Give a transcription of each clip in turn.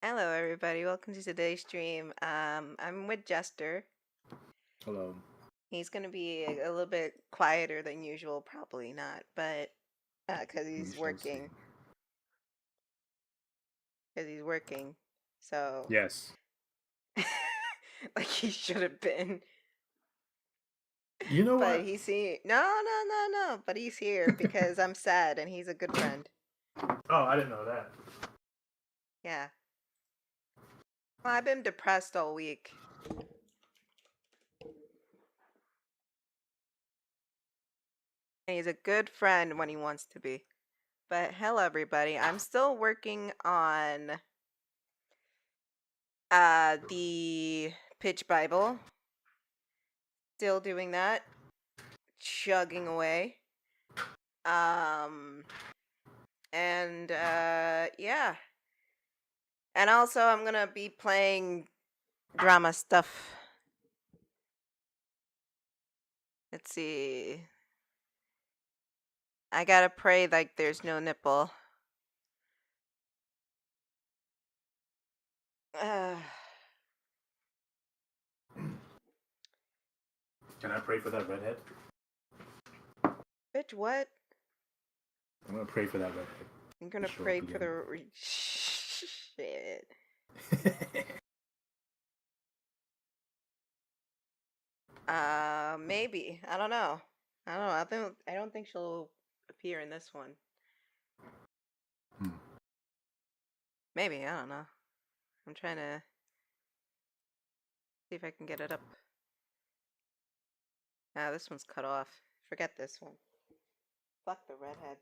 Hello, everybody. Welcome to today's stream. I'm with Jester. Hello. He's gonna be a little bit quieter than usual, probably not, but because he's working. Because he's working, so Yes. like he should have been. You know But what? he's here. No. But he's here because I'm sad, and he's a good friend. Oh, I didn't know that. Yeah. Well, I've been depressed all week. And he's a good friend when he wants to be. But hello, everybody. I'm still working on the pitch Bible. Still doing that. Chugging away. And yeah. And also I'm gonna be playing drama stuff. Let's see. I gotta pray like there's no nipple. Can I pray for that redhead? Bitch, what? I'm gonna pray for that redhead. I'm gonna pray for the shit. Maybe. I don't know. I don't think she'll appear in this one. Maybe, I don't know. I'm trying to see if I can get it up. Ah, this one's cut off. Forget this one. Fuck the redhead.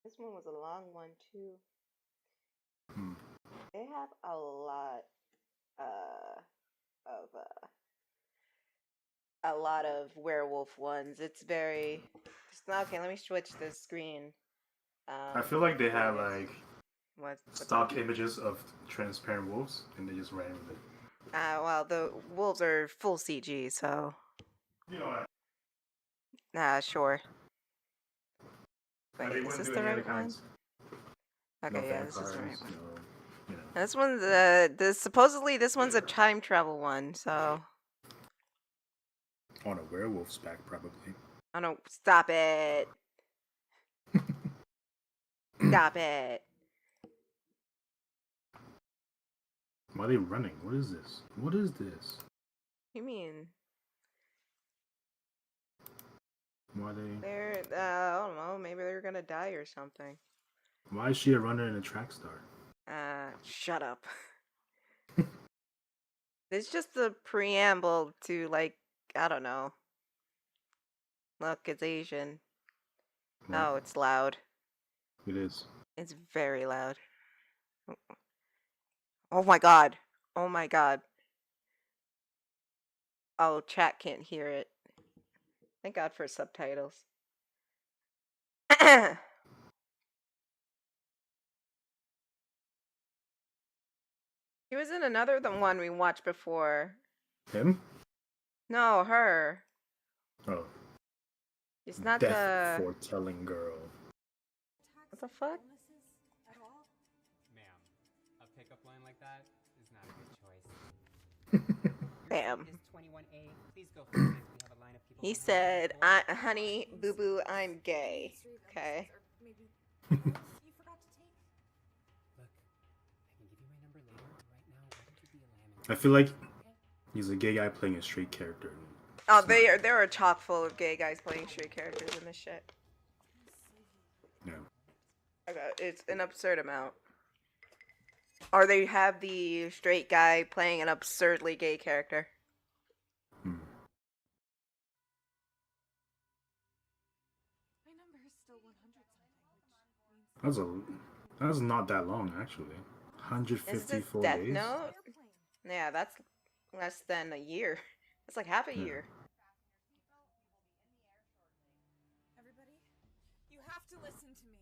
This one was a long one too. They have a lot of werewolf ones. It's very. Okay, let me switch the screen. I feel like they have like what's stock images of transparent wolves, and they just ran with it. Well, the wolves are full CG, so. You know what? Sure. Wait, is this the right one? Okay, yeah, this is the right one. You know. This one's supposedly this one's a time travel one, so. On a werewolf's back, probably. Oh no! Stop it! Stop it! Why are they running? What is this? What is this? What do you mean? Why are they? They're I don't know. Maybe they're gonna die or something. Why is she a runner and a track star? Shut up. It's just the preamble to, like, I don't know. Look, it's Asian. What? Oh, it's loud. It is. It's very loud. Oh my god. Oh my god. Oh, chat can't hear it. Thank God for subtitles. He was in another one we watched before. Him? No, her. Oh. It's not Death foretelling girl. What the fuck? Ma'am, a pickup line like that is not a good choice. Bam. Is 21A. Please go first. We have a line of people. He said, honey, boo boo, I'm gay. Okay. You forgot to take. Look, I can give you my number later, but right now, why don't you be a lamb? I feel like he's a gay guy playing a straight character. Oh, there are chock full of gay guys playing straight characters in this shit. Yeah. Okay, it's an absurd amount. Or they have the straight guy playing an absurdly gay character. My number is still 100 something, which means That's not that long actually. 154 Is this days. Death Note? Yeah, that's less than a year. That's like half a year. Everybody, you have to listen to me.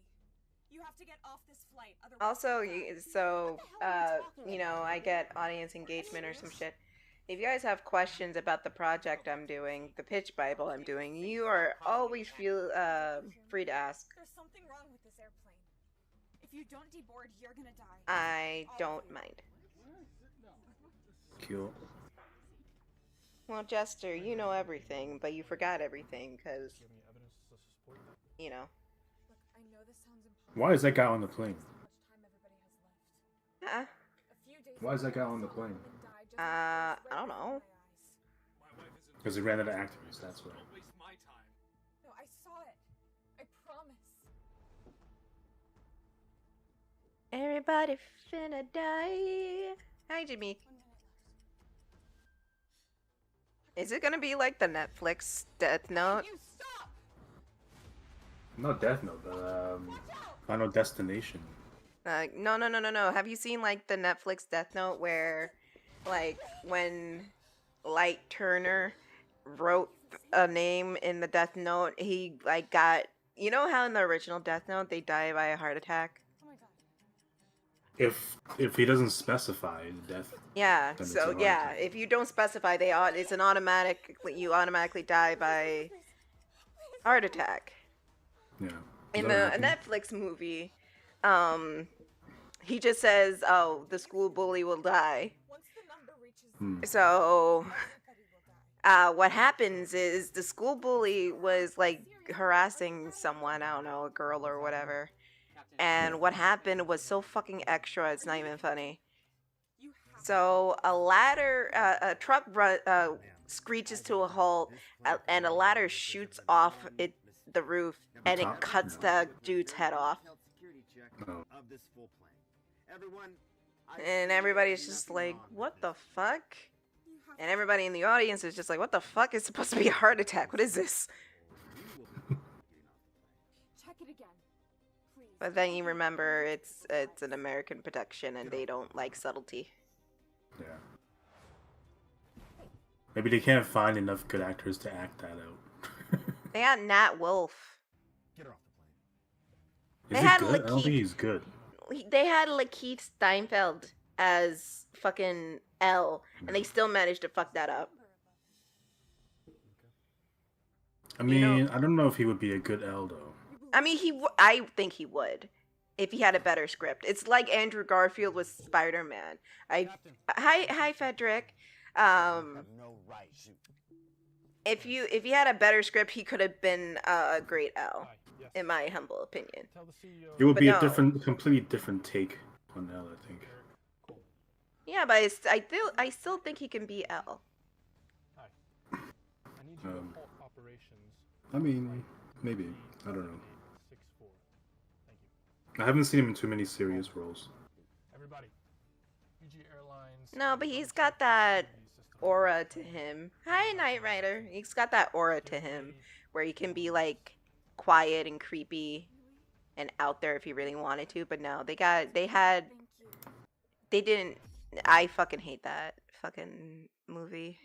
You have to get off this flight. Also, so you know, I get audience engagement or some shit. If you guys have questions about the project I'm doing, the pitch Bible I'm doing, you are always feel free to ask. There's something wrong with this airplane. If you don't deboard, you're gonna die. I don't mind. Cute. Well, Jester, you know everything, but you forgot everything because, you know. Look, I know this sounds impossible. Why is that guy on the plane? How much time everybody has left. Huh? A few days Why is that guy ago, on the plane? someone died just I don't know. Because he ran out of actors, that's why. No, I saw it. I promise. Everybody finna die. Hi, Jimmy. 1 minute left. Is it gonna be like the Netflix Death Note? You stop! Not Death Note, but Final Destination. No. Have you seen like the Netflix Death Note where, like, when Light Turner wrote a name in the Death Note, he like got, you know how in the original Death Note they die by a heart attack? Oh my god. If he doesn't specify death, Yeah. Then it's a So heart yeah, attack. if you don't specify, it's an automatic. You automatically die by heart attack. yeah. In Does that the happen? Netflix movie, he just says, "Oh, the school bully will die." Once the number reaches So, everybody will die. what happens is the school bully was like harassing someone, I don't know, a girl or whatever. And what happened was so fucking extra, it's not even funny. You have So a truck screeches to a halt, and a ladder shoots off the roof, and it top? cuts No. the dude's head off. No. And everybody's just like, what the fuck? And everybody in the audience is just like, what the fuck? It's supposed to be a heart attack. What is this? check it again. Please. But then you remember it's an American production and they don't like subtlety. Yeah. Maybe they can't find enough good actors to act that out. They had Nat Wolf. Is They he had good? I don't Lakeith. think he's good. They had Lakeith Steinfeld as fucking L, and they still managed to fuck that up. I You mean, know- I don't know if he would be a good L though. I mean, I think he would, if he had a better script. It's like Andrew Garfield with Spider-Man. Hi, Frederick. If he had a better script, he could have been a great L, in my humble opinion. It would But be no. a completely different take on L, I think. Yeah, but I still think he can be L. Um, I mean, maybe. I don't know. I haven't seen him in too many serious roles. No, but he's got that aura to him. Hi, Knight Rider. He's got that aura to him where he can be like quiet and creepy and out there if he really wanted to. But no, Thank you. I fucking hate that fucking movie.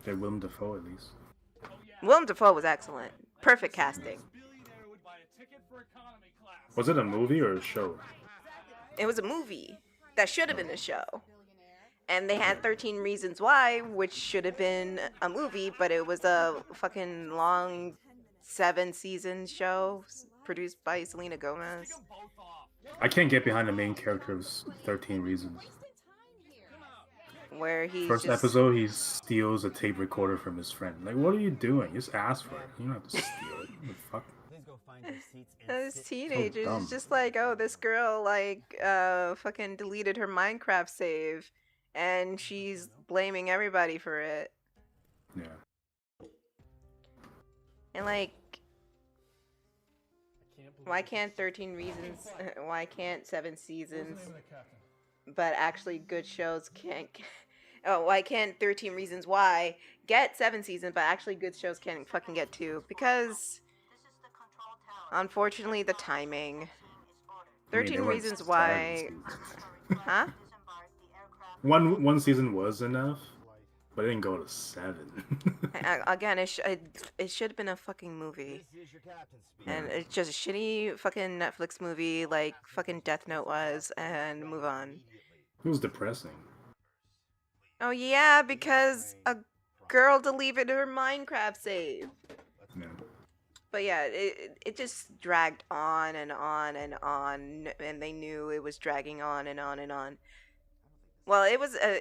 They Willem Dafoe at least. Willem Dafoe was excellent. Perfect casting. Was it a movie or a show? It was a movie that should have been a show. And they had 13 Reasons Why, which should have been a movie, but it was a fucking long 7-season show produced by Selena Gomez. I can't get behind the main character of 13 Reasons. Where he's First just, episode, he steals a tape recorder from his friend. Like, what are you doing? Just ask for it. You don't have to steal it. What the fuck? As teenagers, dumb. it's just like, oh, this girl like fucking deleted her Minecraft save, and she's blaming everybody for it. Yeah. And like, why can't 13 Reasons? Why can't 7 seasons? But actually, good shows can't. Oh, why can't 13 Reasons Why get 7 seasons, but actually good shows can't fucking get 2? Because, unfortunately, the timing. I mean, 13 there weren't Reasons 7 Why. seasons. Huh? One season was enough, but it didn't go to 7. Again, it should have been a fucking movie. And it's just a shitty fucking Netflix movie like fucking Death Note was, and move on. It was depressing. Oh yeah, because a girl deleted her Minecraft save. Yeah. But yeah, it just dragged on and on and on, and they knew it was dragging on and on and on. Well, it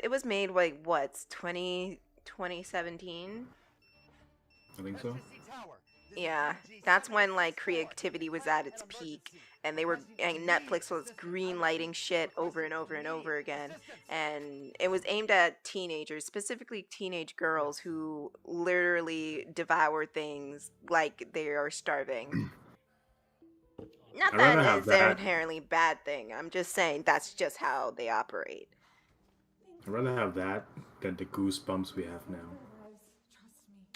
was made like what 2017. I think so. Yeah, that's when like creativity was at its peak, and Netflix was green lighting shit over and over and over again, and it was aimed at teenagers, specifically teenage girls who literally devour things like they are starving. Not I'd that rather have it's an that. inherently bad thing. I'm just saying that's just how they operate. I'd rather have that than the goosebumps we have now.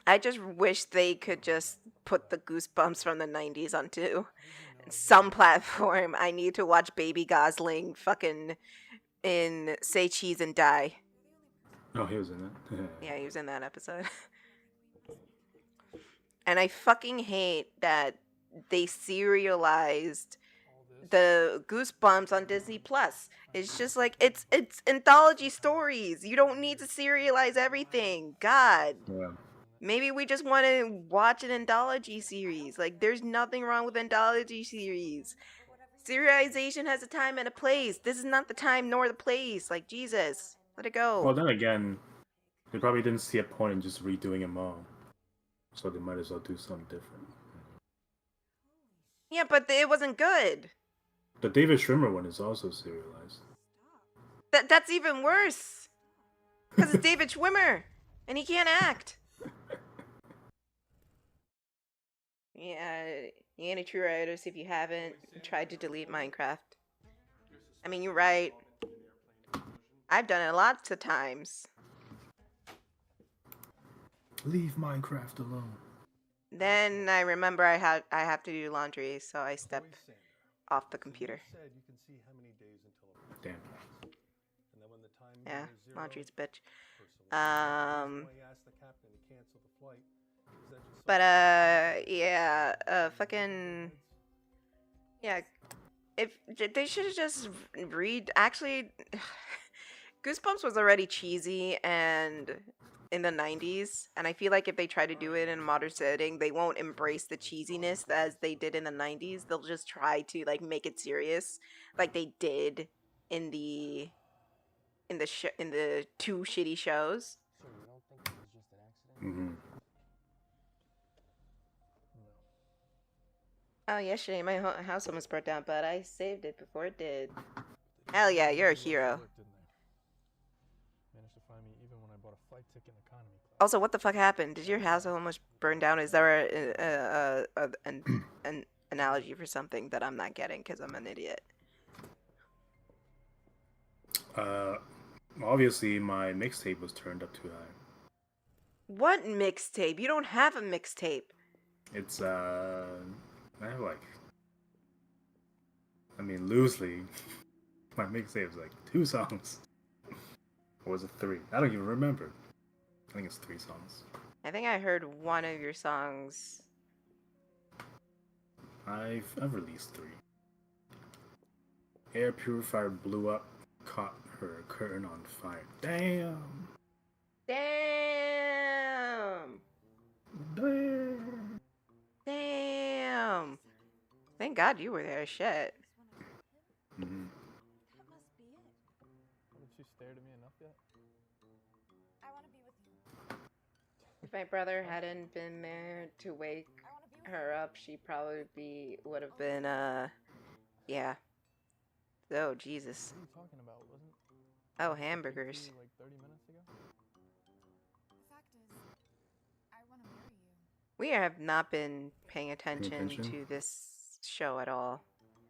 I just wish they could just put the Goosebumps from the 90s onto some platform. I need to watch Baby Gosling fucking in Say Cheese and Die. Oh, he was in it. Yeah, he was in that episode. And I fucking hate that they serialized the Goosebumps on Disney Plus. It's just like it's anthology stories. You don't need to serialize everything. God. Yeah. Maybe we just want to watch an anthology series. Like, there's nothing wrong with anthology series. Serialization has a time and a place. This is not the time nor the place. Like, Jesus, let it go. Well, then again, they probably didn't see a point in just redoing them all, so they might as well do something different. Yeah, but it wasn't good. The David Schwimmer one is also serialized. That's even worse. Because it's David Schwimmer, and he can't act. Yeah, you ain't a true writers if you haven't tried to delete Minecraft. I mean, you're right. I've done it lots of times. Leave Minecraft alone. Then I remember I have to do laundry, so I step off the computer. Damn. Yeah, laundry's a bitch. But yeah, fucking yeah. If they should have just actually, Goosebumps was already cheesy and in the 90s, and I feel like if they try to do it in a modern setting, they won't embrace the cheesiness as they did in the 90s. They'll just try to like make it serious, like they did in the in the two shitty shows. So you don't think it was just an accident? Mm-hmm. Oh, yesterday my house almost burnt down, but I saved it before it did. Hell yeah, you're a hero. Managed to find me even when I bought a flight ticket in economy class. Also, what the fuck happened? Did your house almost burn down? Is there an analogy for something that I'm not getting because I'm an idiot? Obviously my mixtape was turned up too high. What mixtape? You don't have a mixtape. It's I have like, I mean, loosely, my mixtape is like 2 songs. Or was it 3? I don't even remember. I think it's 3 songs. I think I heard one of your songs. I've released 3. Air purifier blew up, caught her curtain on fire. Damn. Damn. Damn. Damn. Thank God you were there. Shit. Mm-hmm. That must be it. Haven't you stared at me enough yet? I want to be with you. If my brother hadn't been there to wake I want to be with her up, she probably would have been yeah. Oh Jesus. What are you talking about? Wasn't Oh, it hamburgers. like 30 minutes ago? The fact is, I want to marry you. We have not been paying attention attention? to this show at all.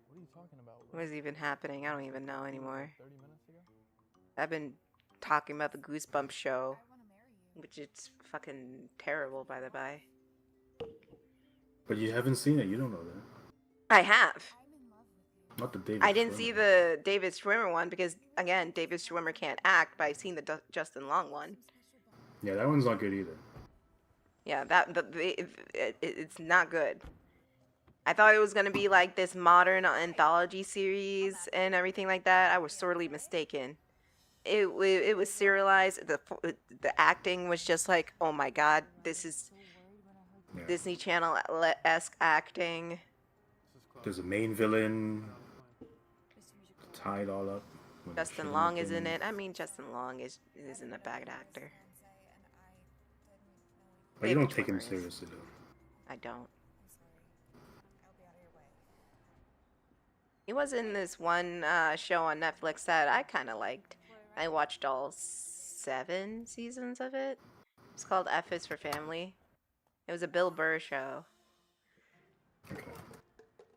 What are you talking about? What is even happening? I don't even know anymore. 30 minutes ago? I've been talking about the Goosebumps show, I want to marry you. which it's fucking terrible, by the by. But you haven't seen it. You don't know that. I have. I'm in love with you. Not the David. I didn't see Schwimmer. the David Schwimmer one because, again, David Schwimmer can't act, but I've seen the Justin Long one. Yeah, that one's not good either. Yeah, it's not good. I thought it was gonna be like this modern anthology series and everything like that. I was sorely mistaken. it was serialized. The acting was just like, oh my god, this is Yeah. Disney Channel-esque acting. There's a main villain. Tie it all up. when it Justin shouldn't Long have is in been. it. I mean, Justin Long isn't a bad actor. But you don't Baby take him Schwimmer is. seriously though. I don't. He was in this one show on Netflix that I kind of liked. I watched all 7 seasons of it. It's called F is for Family. It was a Bill Burr show. Okay.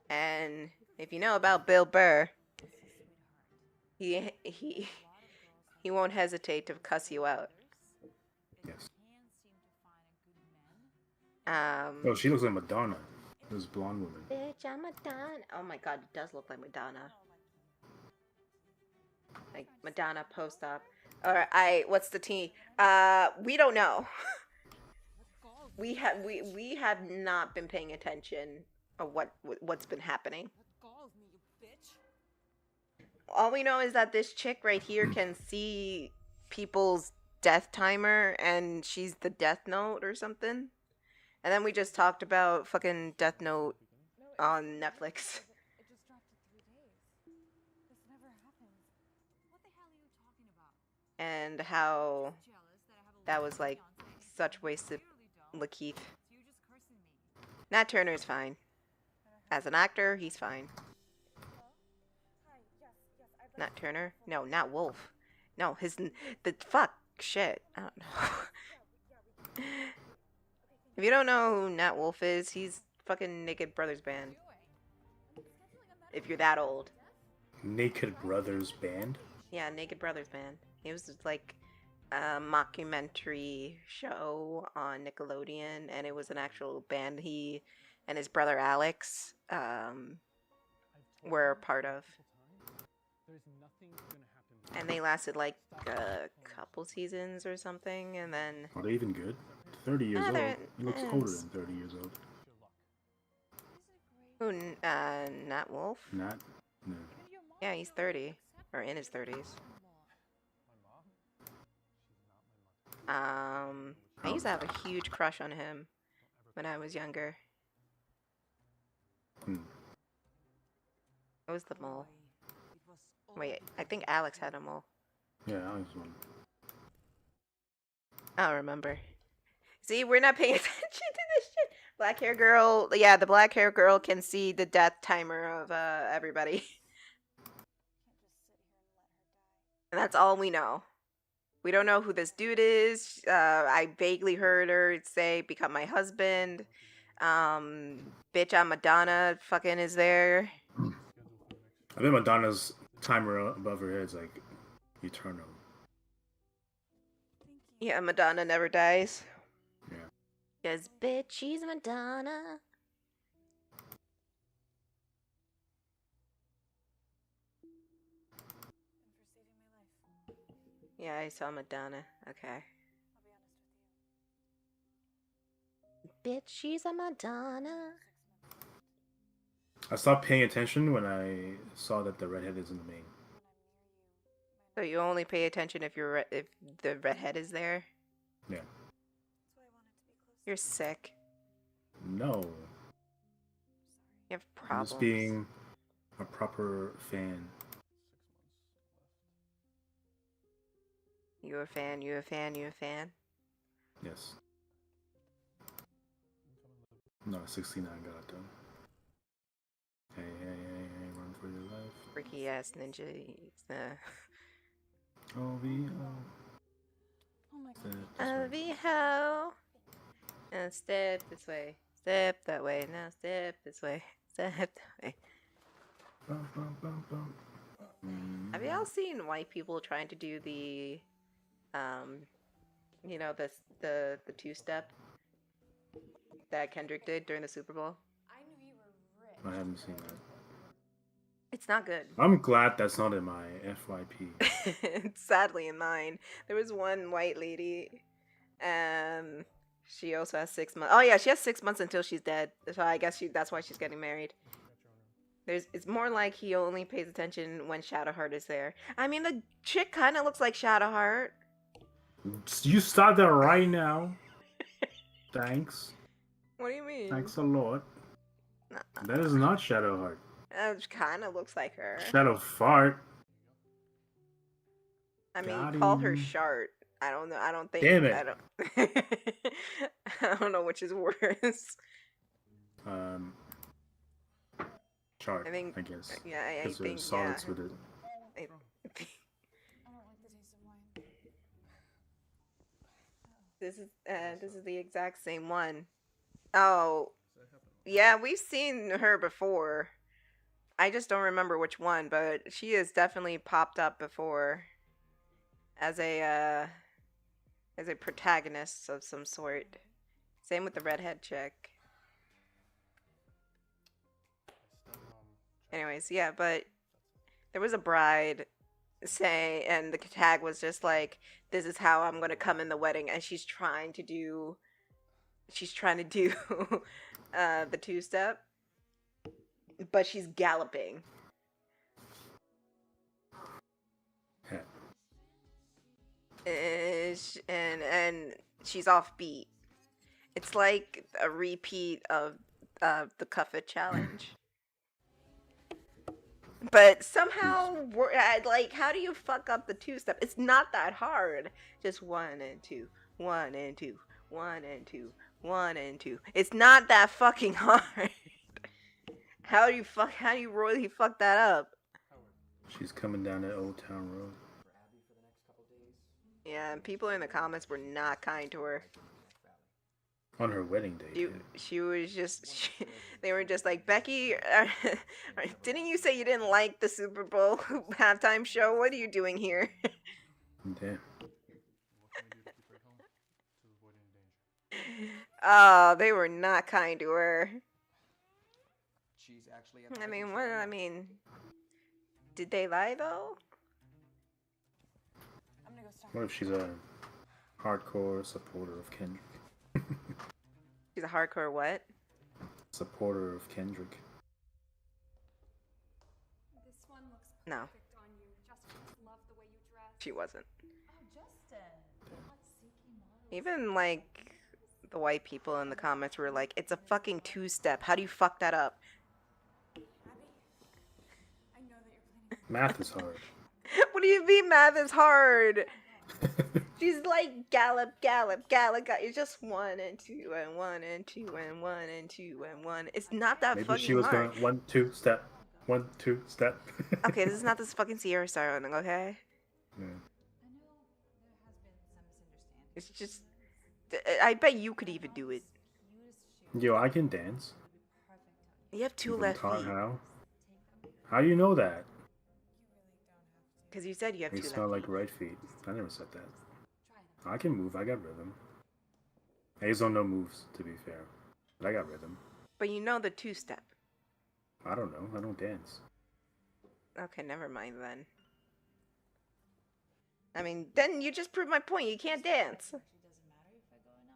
And if you know about Bill Burr, he won't hesitate to cuss you out. Yes. Um, Oh, she looks like Madonna. This blonde woman. Bitch, I'm Madonna. Oh my god, it does look like Madonna. Like Madonna post-op. Alright, what's the T? We don't know. we have not been paying attention of what's been happening. All we know is that this chick right here can see people's death timer and she's the Death Note or something. And then we just talked about fucking Death Note on Netflix. It just dropped to 3 days. This never happens. What the hell are you talking about? And how that was like such wasted Lakeith. You just cursing me. Nat Turner's fine. As an actor, he's fine. Nat Turner? No, Nat Wolf. No, shit. I don't know. If you don't know who Nat Wolf is, he's fucking Naked Brothers Band. If you're that old. Naked Brothers Band. Yeah, Naked Brothers Band. It was just like a mockumentary show on Nickelodeon, and it was an actual band he and his brother Alex were a part of. And they lasted like a couple seasons or something, and then... Are they even good? 30 years old. He looks older than 30 years old. Who, Nat Wolf? Not? No. Yeah, he's 30. Or in his 30s. I used to have a huge crush on him when I was younger. Hmm. It was the mole. Wait, I think Alex had a mole. Yeah, Alex one. I don't remember. See, we're not paying attention to this shit. Black hair girl, yeah, the black hair girl can see the death timer of everybody. And that's all we know. We don't know who this dude is. I vaguely heard her say, "Become my husband." Bitch, I'm Madonna. Fucking is there. I think Madonna's timer above her head is like eternal. Yeah, Madonna never dies. Yeah. Cause bitch, she's Madonna. Yeah, I saw Madonna. Okay. Bitch, she's a Madonna. I stopped paying attention when I saw that the redhead is in the main. So you only pay attention if if the redhead is there? Yeah. You're sick. No. You have I'm problems. just being a proper fan. You a fan, you a fan, you a fan? Yes. No, 69 got it done. Hey, run for your life. Freaky ass ninja. OVO. Oh my Step this way. OVO. Now step this way. Step that way. Now step this way. Step that way. Bum, bum, bum, bum. Have y'all seen white people trying to do the, you know, the two-step that Kendrick did during the Super Bowl? I knew you were rich. I haven't seen that. It's not good. I'm glad that's not in my FYP. It's sadly in mine. There was one white lady, and she also has 6 months. Oh yeah, she has 6 months until she's dead. So I guess that's why she's getting married. It's more like he only pays attention when Shadowheart is there. I mean, the chick kind of looks like Shadowheart. You start that right now. Thanks. What do you mean? Thanks a lot. Nah, That is not Shadowheart. it kind of looks like her. Shadow Fart. I mean, Got call her him. Shart. I don't know. I don't think. Damn it. I don't. I don't know which is worse. Chart, I think. guess. Yeah, I Because think. there's solids with it. I- I don't like the taste of wine. this is the exact same one. Oh, yeah, we've seen her before. I just don't remember which one, but she has definitely popped up before as a protagonist of some sort. Same with the redhead chick. Anyways, yeah, but there was a bride and the tag was just like, "This is how I'm gonna come in the wedding," and she's trying to do the two-step, but she's galloping. And she's offbeat. It's like a repeat of the Cuff It challenge. But somehow, like, how do you fuck up the two-step? It's not that hard. Just 1 and 2, 1 and 2, 1 and 2, 1 and 2. It's not that fucking hard. How do you really fuck that up? She's coming down that Old Town Road. Yeah, and people in the comments were not kind to her. On her wedding day. She was just, they were just like, Becky, didn't you say you didn't like the Super Bowl halftime show? What are you doing here? Damn. Oh, they were not kind to her. She's actually I mean, did they lie though? I'm gonna go stop. What if she's a hardcore supporter of Kendrick? She's a hardcore what? Supporter of Kendrick. This one looks No. perfect on you. Justin loved the way you dress. She wasn't. Oh, Justin. Let's see models. Even like the white people in the comments were like, "It's a fucking two-step. How do you fuck that up?" Abby, I know that you're planning. Math is hard. What do you mean math is hard? She's like gallop, gallop, gallop, gallop. It's just 1 and 2 and 1 and 2 and 1 and 2 and 1. It's not that Maybe fucking she was hard. going 1, 2, step. 1, 2, step. Okay, this is not this fucking Sierra Star one, okay? Yeah. I know there has been some misunderstanding. It's just, I bet you could even do it. Yo, I can dance. You have 2 You've been left taught feet. how? How you know that? Because you said you have 2 They left smell like feet. right feet. I never said that. I can move. I got rhythm. I just don't know moves, to be fair. But I got rhythm. But you know the two-step. I don't know. I don't dance. Okay, never mind then. I mean, then you just proved my point. You can't dance.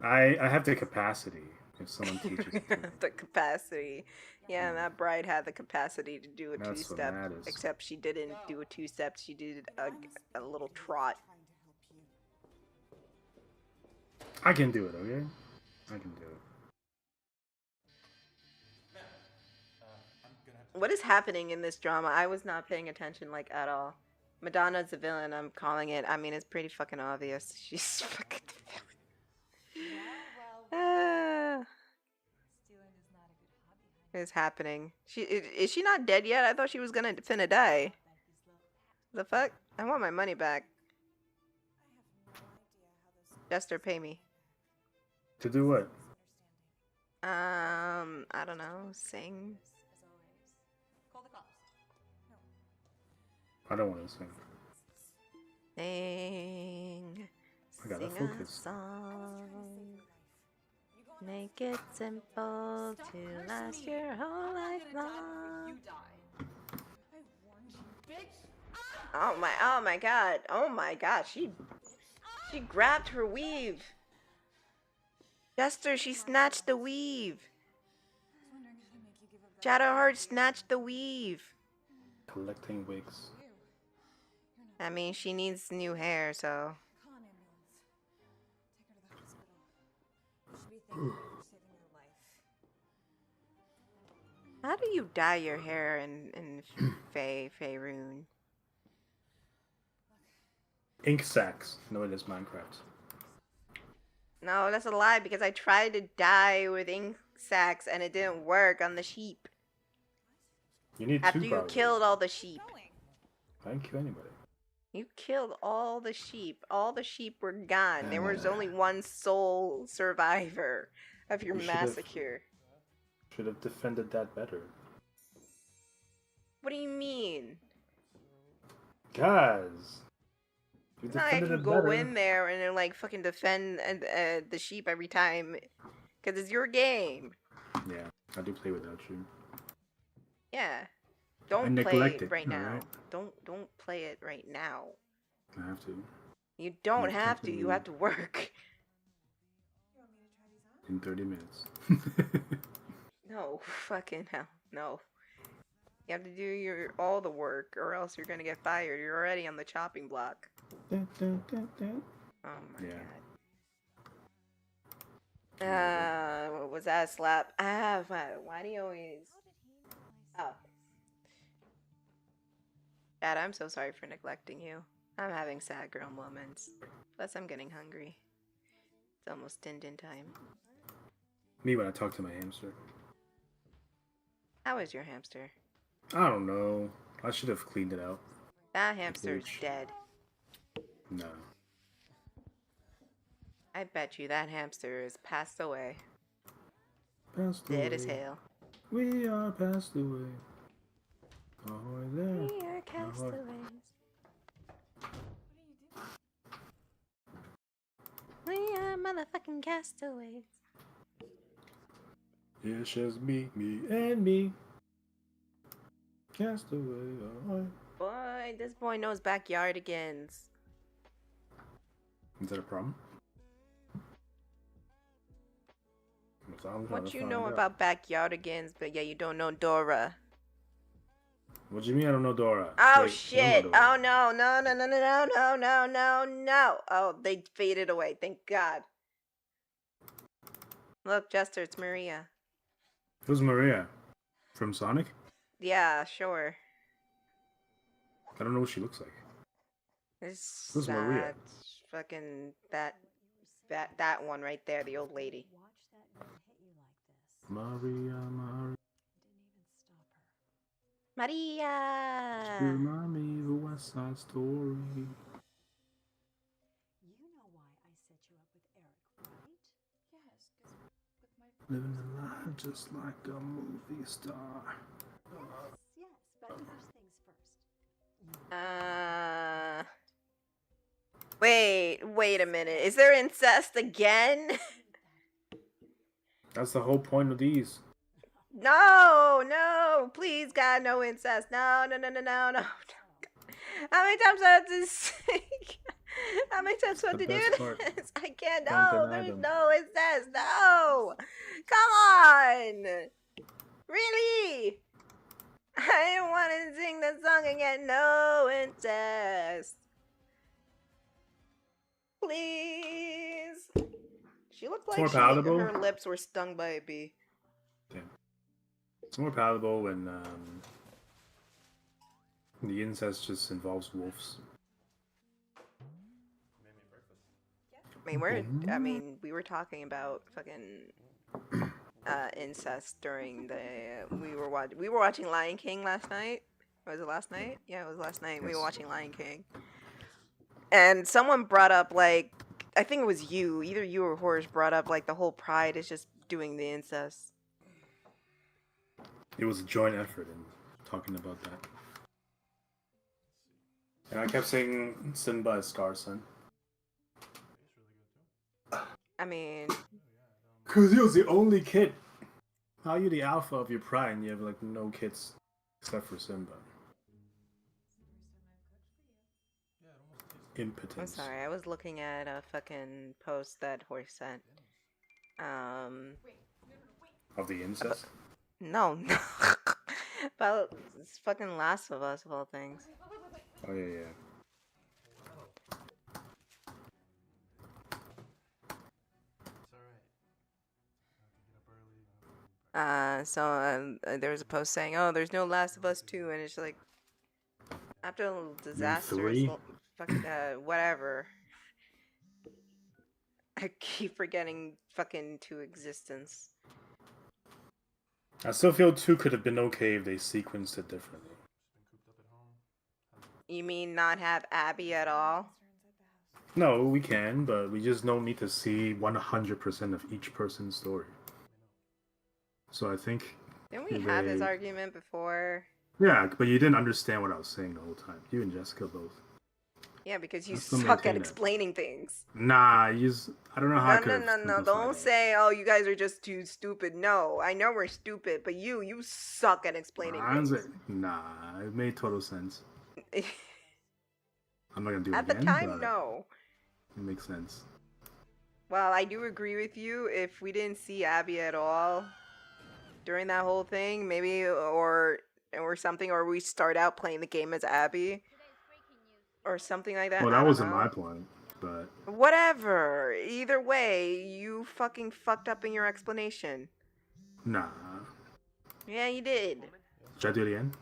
I have the capacity if someone teaches it to me. The capacity. Yeah, and that bride had the capacity to do a That's what two-step. matters. Except she didn't do a two-step. She did a little trot. I can do it, okay? I can do it. What is happening in this drama? I was not paying attention, like, at all. Madonna's the villain, I'm calling it. I mean, it's pretty fucking obvious. She's fucking the villain. Stealing is not a good hobby. What is happening? Is she not dead yet? I thought she was finna die. The fuck? I want my money back. Jester, pay me. To do what? I don't know. Sing. Call the cops. I don't want to sing. Sing. I gotta Sing a focus. song. Make it simple to last your whole life long. Oh my god. Oh my god. She grabbed her weave. Jester, she snatched the weave. I was wondering how to make you give up Shadowheart snatched the weave. Collecting wigs. I mean, she needs new hair, so. Call an ambulance. Take her to the hospital. You should be thankful for saving your life. How do you dye your hair in Faerun? Ink sacs. No, it is Minecraft. No, that's a lie because I tried to dye with ink sacs and it didn't work on the sheep. You need After two you probably. killed all the sheep. Going. I didn't kill anybody. You killed all the sheep. All the sheep were gone. There was only one sole survivor of your You should've- massacre. Should have defended that better. What do you mean? Guys. You It's not like I defended can it go better. in there and then like fucking defend the sheep every time. Because it's your game. Yeah, I do play without you. Yeah. Don't play neglect it it, right now. alright? Don't play it right now. I have to. You don't I'm have to. You technically- have to work. You want me to try these on? In 30 minutes. No, fucking hell, no. You have to do all the work, or else you're gonna get fired. You're already on the chopping block. Dun, dun, dun, dun. Oh my Yeah. god. What was that slap? Why do you always? Oh. Dad, I'm so sorry for neglecting you. I'm having sad girl moments. Plus, I'm getting hungry. It's almost din-din time. Me when I talk to my hamster. How is your hamster? I don't know. I should have cleaned it out. That hamster's Bitch. dead. No. I bet you that hamster is passed away. Passed Dead as away. hell. We are passed away. Oh, there. We are castaways. We are motherfucking castaways. It's just me and me. Cast away. Oh. Boy, this boy knows backyardigans. Is that a problem? That's all I'm trying What to you find know out. about backyardigans, but yeah, you don't know Dora. What do you mean I don't know Dora? Oh Wait, you don't shit! know Dora. Oh no, no, no, no, no, no, no, no, no! Oh, they faded away. Thank God. Look, Jester, it's Maria. Who's Maria? From Sonic? Yeah, sure. I don't know what she looks like. It's Who's Maria? fucking that one right there, the old lady. Maria. Maria. Remind me of a West Side Story. You know why I set you up with Eric, right? Yes, with my Living a life just like a movie star. Yes, but first things first. Wait a minute. Is there incest again? That's the whole point of these. No, please, God, no incest. No. How many times do I have to say? How many times do I have The to do best part. this? I can't. Don't No, deny there's them. no incest. No, come on. Really? I didn't want to sing the song again. No incest. Please. She looked It's like more palatable. her lips were stung by a bee. It's more palatable when the incest just involves wolves. I mean, we were talking about fucking incest during we were watching Lion King last night. Was it last night? Yeah, it was last night. We were Yes. watching Lion King. And someone brought up like I think it was you, either you or Horace brought up like the whole pride is just doing the incest. It was a joint effort in talking about that. And I kept saying Simba is Scar's son. I mean, Because he was the only kid. How are you the alpha of your pride and you have like no kids except for Simba? I'm Impotence. sorry. I was looking at a fucking post that Horace sent. Of the incest? No, no. About it's fucking Last of Us of all things. Oh yeah, yeah. It's alright. I have to get up early. I have to be back. There was a post saying, "Oh, there's no Last of Us 2," and it's like after a disastrous, 3? fucking whatever. I keep forgetting fucking to existence. I still feel 2 could have been okay if they sequenced it differently. Just been cooped up at home. You mean not have Abby at all? No, we can, but we just don't need to see 100% of each person's story. So I think... Didn't we have this argument before? Yeah, but you didn't understand what I was saying the whole time. You and Jessica both. Yeah, because you I still suck maintain at that. explaining things. Nah, I don't know how I No, could no, no, no. Don't say, oh, you guys are just too stupid. No, I know we're stupid, but you suck at explaining things. Nah, it made total sense. I'm not gonna do it At again. the time, but no. It makes sense. Well, I do agree with you. If we didn't see Abby at all during that whole thing, maybe, or something, or we start out playing the game as Abby, or something like that. Well, I that don't wasn't know. my point, but... Whatever. Either way, you fucking fucked up in your explanation. Nah. Yeah, you did. Should I do it again?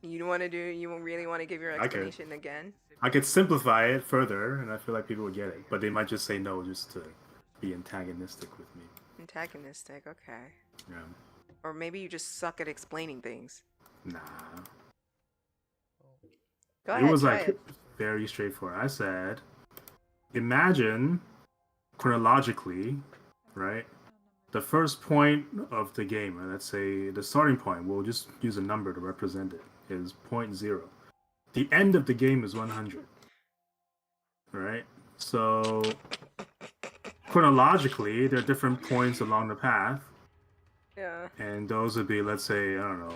You don't want to do. You really want to give your I could. explanation again? I could simplify it further, and I feel like people would get it. But they might just say no just to be antagonistic with me. Antagonistic. Okay. Yeah. Or maybe you just suck at explaining things. Nah. Go ahead. It was try like it. very straightforward. I said, imagine chronologically, right? The first point of the game, or let's say the starting point, we'll just use a number to represent it, is 0.0. The end of the game is 100. Right? So chronologically, there are different points along the path. Yeah. And those would be, let's say, I don't know,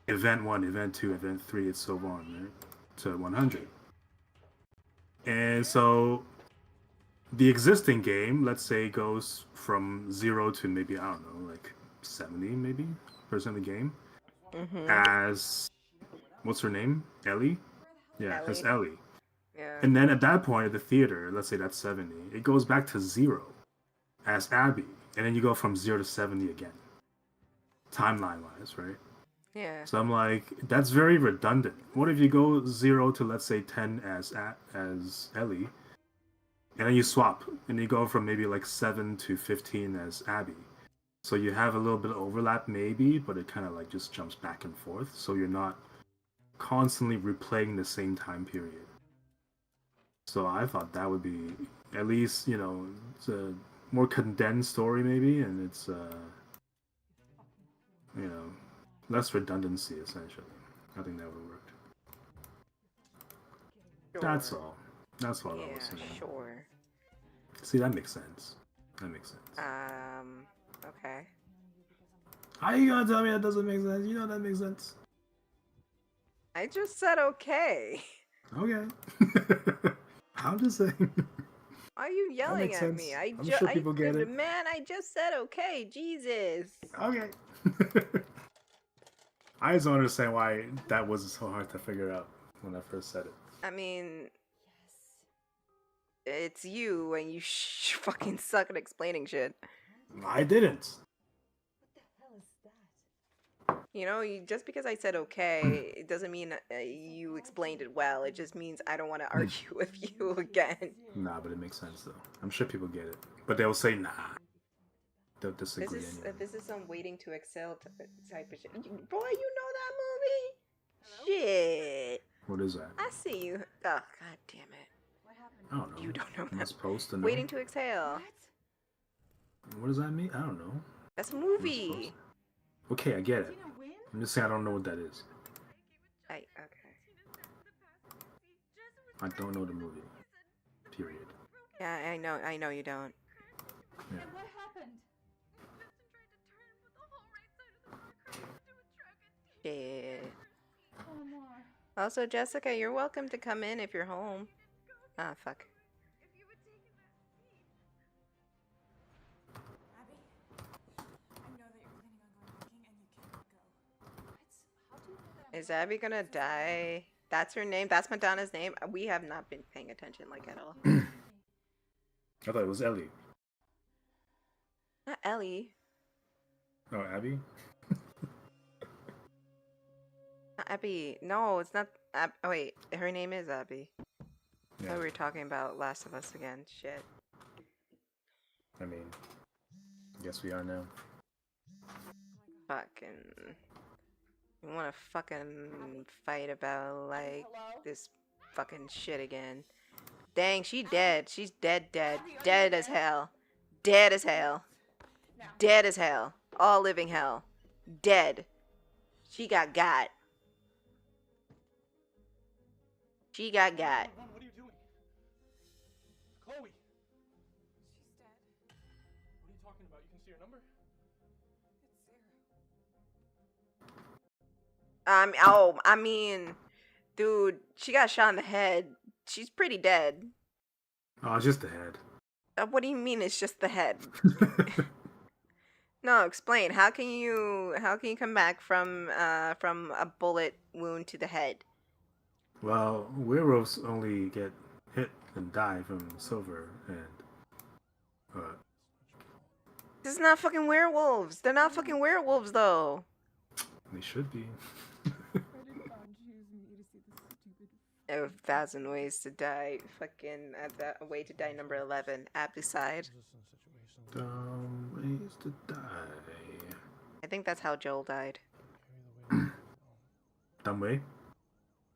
event 1, event 2, event 3, and so on, right? To 100. And so the existing game, let's say, goes from 0 to maybe, I don't know, like 70 maybe percent of the game. As, what's her name? Ellie? Yeah, as Ellie. Yeah. And then at that point at the theater, let's say that's 70, it goes back to 0 as Abby. And then you go from 0 to 70 again. Timeline wise, right? Yeah. So I'm like, that's very redundant. What if you go 0 to, let's say, 10 as Ellie, and then you swap, and you go from maybe like 7 to 15 as Abby. So you have a little bit of overlap maybe, but it kind of like just jumps back and forth. So you're not constantly replaying the same time period. So I thought that would be, at least, you know, it's a more condensed story maybe, and it's, you know, less redundancy essentially. I think that would have worked. Sure. That's all. That's all I was Yeah. saying. Sure. See, that makes sense. That makes sense. Okay. How you gonna tell me that doesn't make sense? You know that makes sense. I just said okay. Okay. I'm just saying. Why are you yelling makes at me? sense. I'm sure people get it. Man, I just said okay. Jesus. Okay. I just don't understand why that was so hard to figure out when I first said it. I mean, it's you and you fucking suck at explaining shit. I didn't. What the hell is that? You know, just because I said okay, it doesn't mean you explained it well. It just means I don't want to argue with you again. Nah, but it makes sense though. I'm sure people get it, but they'll say nah. They'll disagree anyway. This is some waiting to excel type of shit. Boy, you know that movie? Shit. What is that? I see you. Oh, god damn it. What happened? I don't know. You don't know Am I that. supposed to know? Waiting to exhale. What does that mean? I don't know. That's a Am I movie. supposed to- Okay, I get it. Didn't win? I'm just saying I don't know what that is. Okay. I don't know the movie. Period. Yeah, I know you don't. Yeah. What happened? Shit. Omar. Also, Jessica, you're welcome to come in if you're home. Ah, fuck. Is Abby gonna die? That's her name? That's Madonna's name? We have not been paying attention like at all. I thought it was Ellie. Not Ellie. Oh, Abby? Not Abby. No, it's not. Oh, wait. Her name is Abby. I thought we were talking about Last of Us again. Shit. I mean, I guess we are now. Fucking. You wanna fucking fight about, like, this fucking shit again. Dang, she dead. She's dead. Dead as hell. Dead as hell. Dead as hell. All living hell. Dead. She got. She got. What are you doing? Chloe! She's dead. What are you talking about? You can see her number? It's Sarah. Oh, I mean, dude, she got shot in the head. She's pretty dead. Oh, it's just the head. What do you mean it's just the head? No, explain. How can you come back from a bullet wound to the head? Well, werewolves only get hit and die from silver and This is not fucking werewolves. They're not fucking werewolves though. they should be. A thousand ways to die. Fucking a way to die number 11. Apicide. Ways to die. I think that's how Joel died. Dumb way?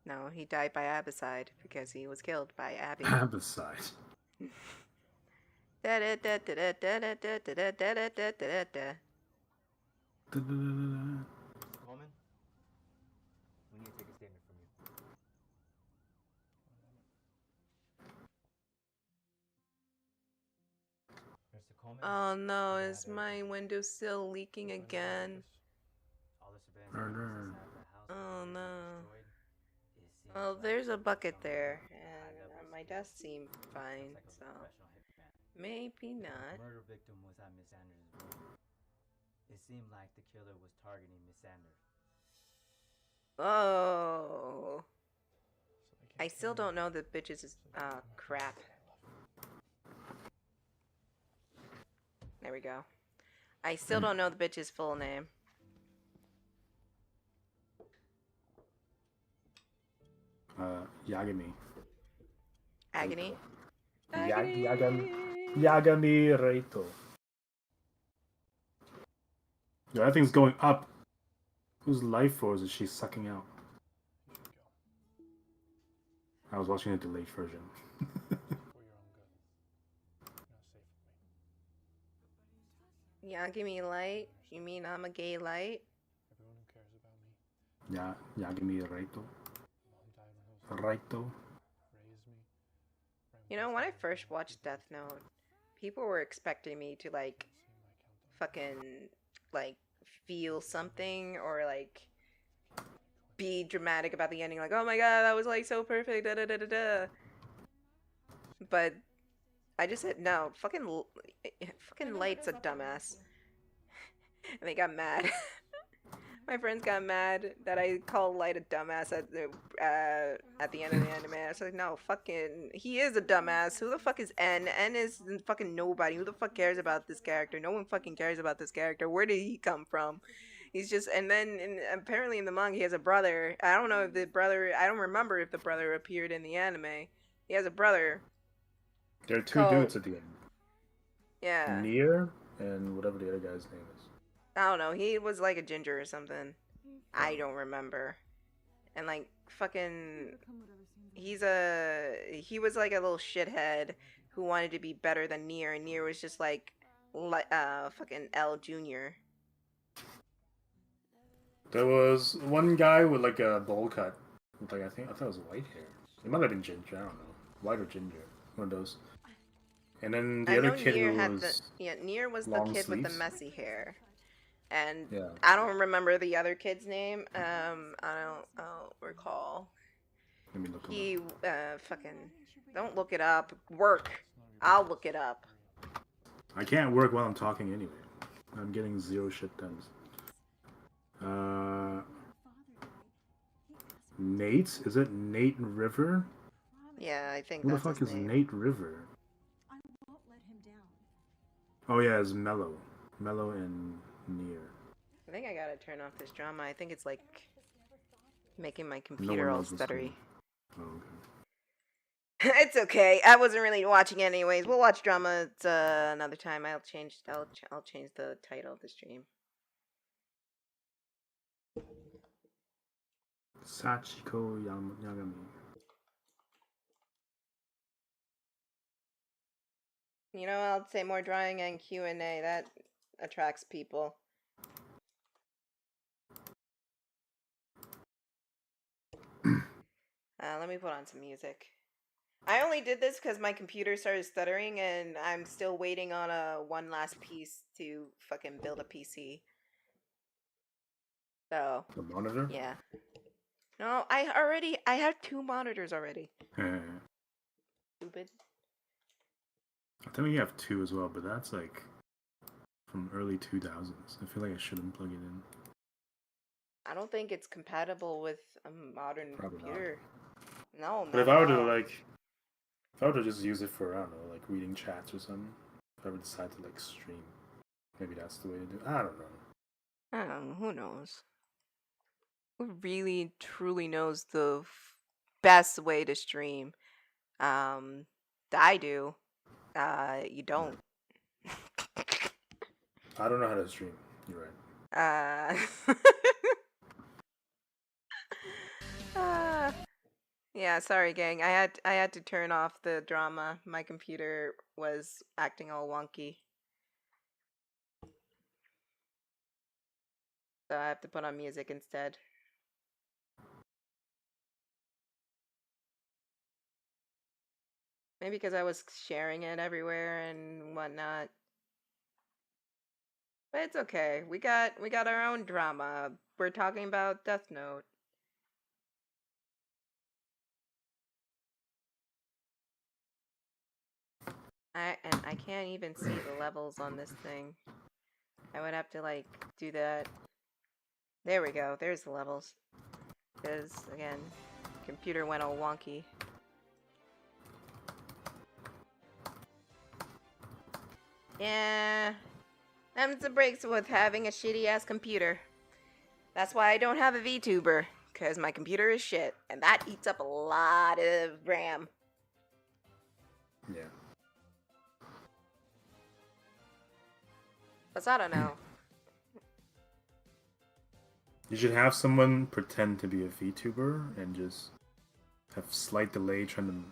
No, he died by Abicide because he was killed by Abby. Abicide. Coleman, we need to take a statement from you. Mr. Coleman. Oh no, we is had my window still leaking again? all the surveillance Murder. evidence inside the house Oh was no. destroyed. It seems Well, like there's a there was bucket some there, high-level and my scheme. desk seemed fine, Looks like a so professional hitman. maybe The not. murder victim was at Miss Sanders' room. It seemed like the killer was targeting Miss Sanders. Oh, I still don't know the bitches is crap. There we go. I still don't know the bitch's full name. Yagami. Agony. Yagami Reito. Yo, that thing's going up. Whose life force is she sucking out? I was watching a delayed version. For your own good. You're not safe with me. Yeah, give me light. You mean I'm a gay light? Everyone who cares about me. Yagami Reito. Mom died when I was Reito. raised me. You know, when I first watched Death Note, people were expecting me to, like, fucking, like, feel something or, like, be dramatic about the ending. Like, oh my god, that was, like, so perfect, da da da da da. But I just said, no, fucking Light's a dumbass. And they got mad. My friends got mad that I called Light a dumbass at the end of the anime. I was like, no, fucking, he is a dumbass. Who the fuck is N? N is fucking nobody. Who the fuck cares about this character? No one fucking cares about this character. Where did he come from? He's just, and then apparently in the manga he has a brother. I don't know if the brother, I don't remember if the brother appeared in the anime. He has a brother. There are two Called- dudes at the end. Yeah. Nier and whatever the other guy's name is. I don't know. He was like a ginger or something. I don't remember. And like fucking, he was like a little shithead who wanted to be better than Nier, and Nier was just like fucking L Junior. There was one guy with like a bowl cut. With like I thought it was white hair. It might have been ginger. I don't know, white or ginger. One of those. And then the I other know kid Nier was had Nier was the long kid with the sleeves. messy hair, and Yeah. I don't remember the other kid's name. I don't recall. Let me look him He fucking don't look it up. Work. I'll look it up. up. I can't work while I'm talking anyway. I'm getting zero shit done. Nate? Is it Nate River? Yeah, I think Who the that's fuck his is name. Nate River? I won't let him down. Oh yeah, it's Mellow. Mellow and Near. I think I gotta turn off this drama. I think it's like making my No computer one all knows what's going stuttery. on. Oh, okay. It's okay. I wasn't really watching anyways. We'll watch drama another time. I'll change the title of the stream. Sachiko Yagami. You know, I'll say more drawing and Q&A. That attracts people. Let me put on some music. I only did this because my computer started stuttering and I'm still waiting on one last piece to fucking build a PC. So. The monitor? Yeah. No, I have 2 monitors already. Stupid. I think we have 2 as well, but that's like from early 2000s. I feel like I shouldn't plug it in. I don't think it's compatible with a modern Probably computer. No, But if not I at were to all. if I were to just use it for, I don't know, like reading chats or something, if I would decide to like stream, maybe that's the way to do it. I don't know. I don't know. Who knows? Who really, truly knows the best way to stream? I do. You don't. I don't know how to stream. You're right. Yeah, sorry gang. I had to turn off the drama. My computer was acting all wonky. So I have to put on music instead. Maybe because I was sharing it everywhere and whatnot. But it's okay. We got our own drama. We're talking about Death Note. I can't even see the levels on this thing. I would have to like do that. There we go. There's the levels. Because again, computer went all wonky. Yeah. That's the breaks with having a shitty ass computer. That's why I don't have a VTuber. Because my computer is shit. And that eats up a lot of RAM. Yeah. But I don't know. You should have someone pretend to be a VTuber and just have slight delay trying to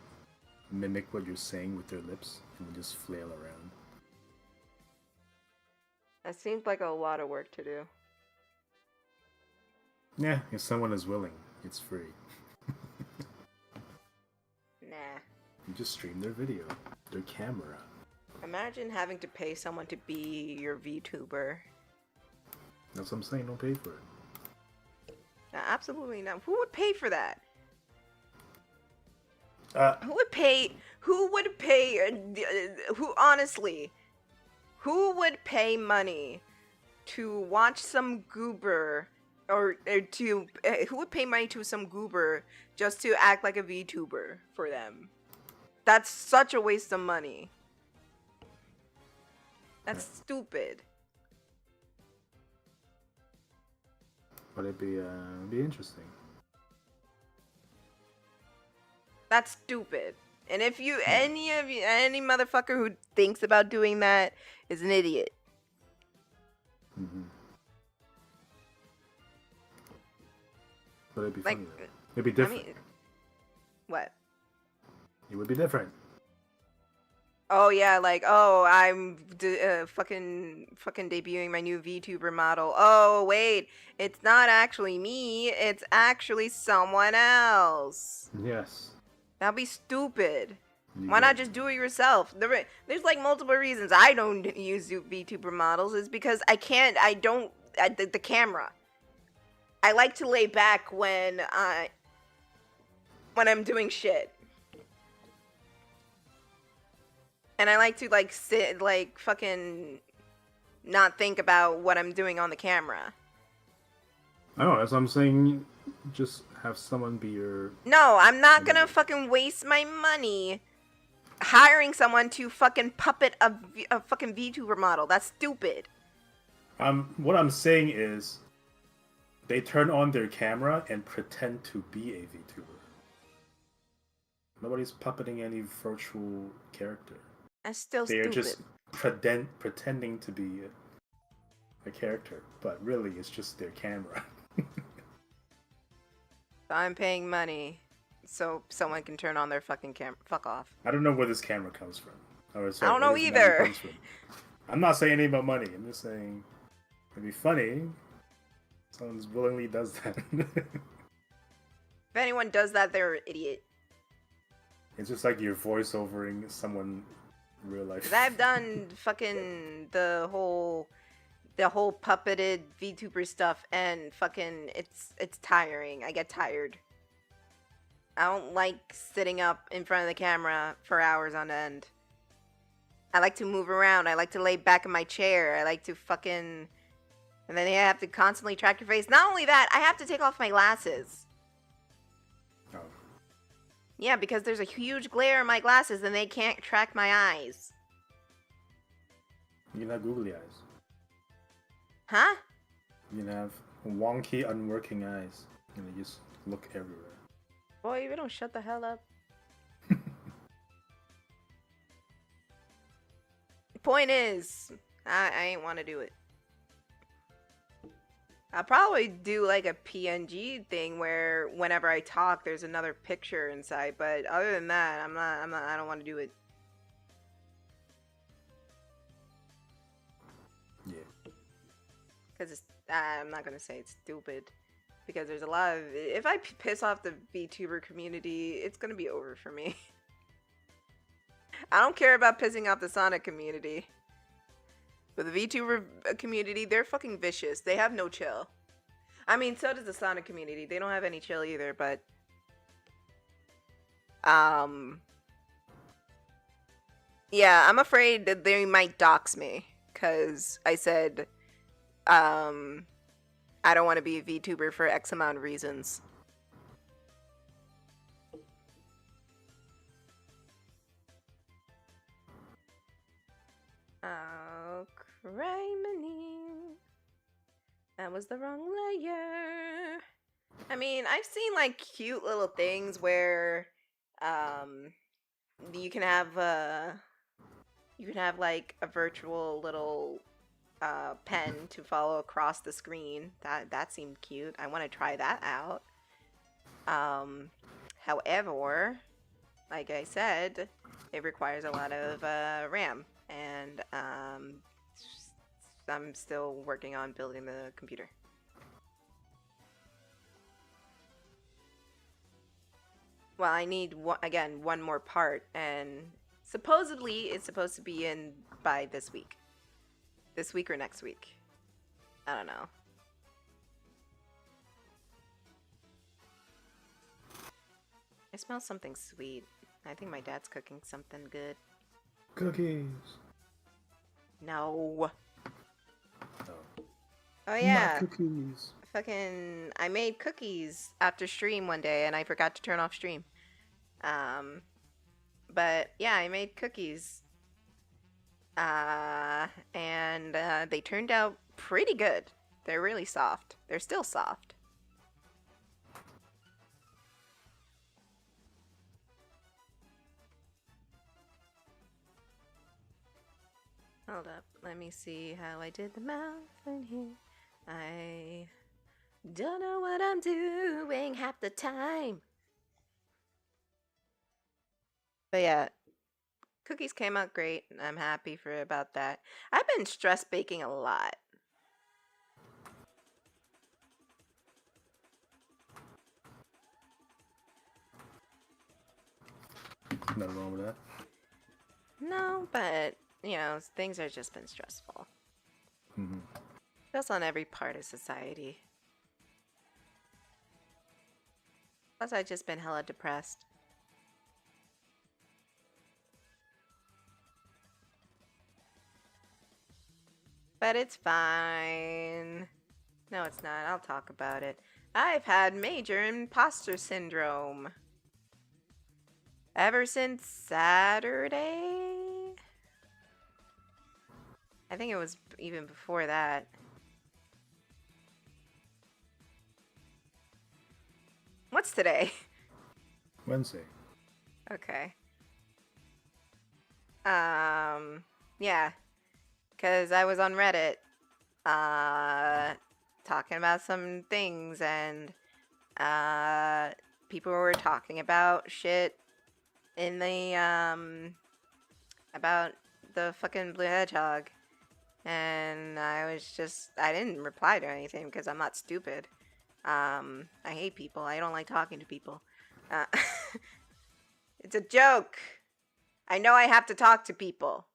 mimic what you're saying with their lips and then just flail around. That seems like a lot of work to do. Yeah, if someone is willing, it's free. Nah. You just stream their video, their camera. Imagine having to pay someone to be your VTuber. That's what I'm saying, don't pay for it. Absolutely not. Who would pay for that? Who honestly, who would pay money to watch some goober who would pay money to some goober just to act like a VTuber for them? That's such a waste of money. That's stupid. But it'd be interesting. That's stupid. And if any motherfucker who thinks about doing that is an idiot. Mm-hmm. But it'd be funny though. It'd be different. I mean, what? It would be different. Oh yeah, like I'm fucking debuting my new VTuber model. Oh wait, it's not actually me. It's actually someone else. Yes. That'd be stupid. Why not just do it yourself? There's like multiple reasons I don't use VTuber models. Is because the camera. I like to lay back when I'm doing shit. And I like to like sit like fucking not think about what I'm doing on the camera. I know, that's what I'm saying. Just Have someone be your. No, I'm not gonna fucking waste my money hiring someone to fucking puppet a fucking VTuber model. That's stupid. What I'm saying is, they turn on their camera and pretend to be a VTuber. Nobody's puppeting any virtual character. That's still They are stupid. just pretending to be a character, but really it's just their camera. I'm paying money so someone can turn on their fucking camera. Fuck off. I don't know where this camera comes from. Or, sorry, I don't know where this money either. comes from. I'm not saying anything about money. I'm just saying it'd be funny. Someone willingly does that. If anyone does that, they're an idiot. It's just like you're voiceovering someone in real life. 'Cause I've done fucking the whole puppeted VTuber stuff, and fucking it's tiring. I get tired. I don't like sitting up in front of the camera for hours on end. I like to move around. I like to lay back in my chair. I like to fucking... And then I have to constantly track your face. Not only that, I have to take off my glasses. Oh. Yeah, because there's a huge glare in my glasses and they can't track my eyes. You can have googly eyes. Huh? You can have wonky, unworking eyes. And they just look everywhere. Boy, you don't shut the hell up. Point is, I ain't want to do it. I'll probably do like a PNG thing where whenever I talk, there's another picture inside. But other than that, I don't want to do it. Yeah. Because I'm not going to say it's stupid. Because there's a lot of... If I piss off the VTuber community, it's going to be over for me. I don't care about pissing off the Sonic community. But the VTuber community, they're fucking vicious. They have no chill. I mean, so does the Sonic community. They don't have any chill either, but... Yeah, I'm afraid that they might dox me. Because I said... I don't want to be a VTuber for X amount of reasons. Oh, criminy. That was the wrong layer. I mean, I've seen like cute little things where you can have like a virtual little pen to follow across the screen. That seemed cute. I want to try that out. However, like I said, it requires a lot of RAM, and I'm still working on building the computer. Well, I need one more part, and supposedly it's supposed to be in by this week. This week or next week. I don't know. I smell something sweet. I think my dad's cooking something good. Cookies. No. Oh. Oh yeah. Not cookies. Fucking, I made cookies after stream one day and I forgot to turn off stream. But yeah, I made cookies. And they turned out pretty good. They're really soft. They're still soft. Hold up. Let me see how I did the math in here. I don't know what I'm doing half the time. But yeah, cookies came out great. I'm happy about that. I've been stress baking a lot. Nothing wrong with that. No, but, you know, things have just been stressful. Mm-hmm. That's on every part of society. Plus, I've just been hella depressed. But it's fine. No, it's not. I'll talk about it. I've had major imposter syndrome ever since Saturday. I think it was even before that. What's today? Wednesday. Okay. Yeah. Because I was on Reddit, talking about some things, and, people were talking about shit in the, about the fucking blue hedgehog. And I didn't reply to anything because I'm not stupid. I hate people. I don't like talking to people. It's a joke. I know I have to talk to people.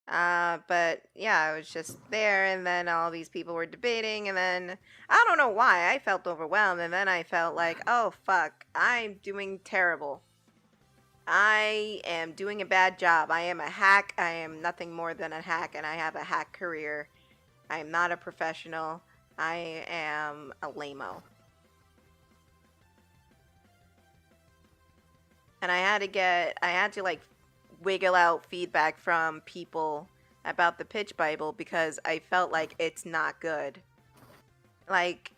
But yeah, I was just there, and then all these people were debating, and then I don't know why I felt overwhelmed, and then I felt like, oh fuck, I'm doing terrible. I am doing a bad job. I am a hack. I am nothing more than a hack, and I have a hack career. I am not a professional. I am a lame-o. And I had to like wiggle out feedback from people about the pitch Bible because I felt like it's not good. Like,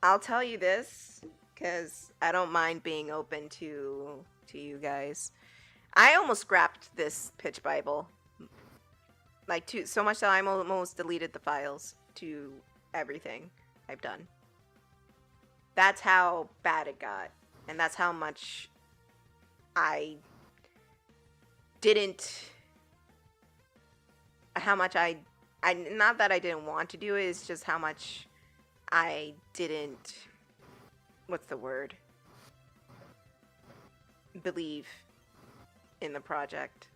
I'll tell you this because I don't mind being open to you guys. I almost scrapped this pitch Bible. Like, so much that I almost deleted the files to everything I've done. That's how bad it got. And that's how much I not that I didn't want to do it, it's just how much I didn't, what's the word? Believe in the project.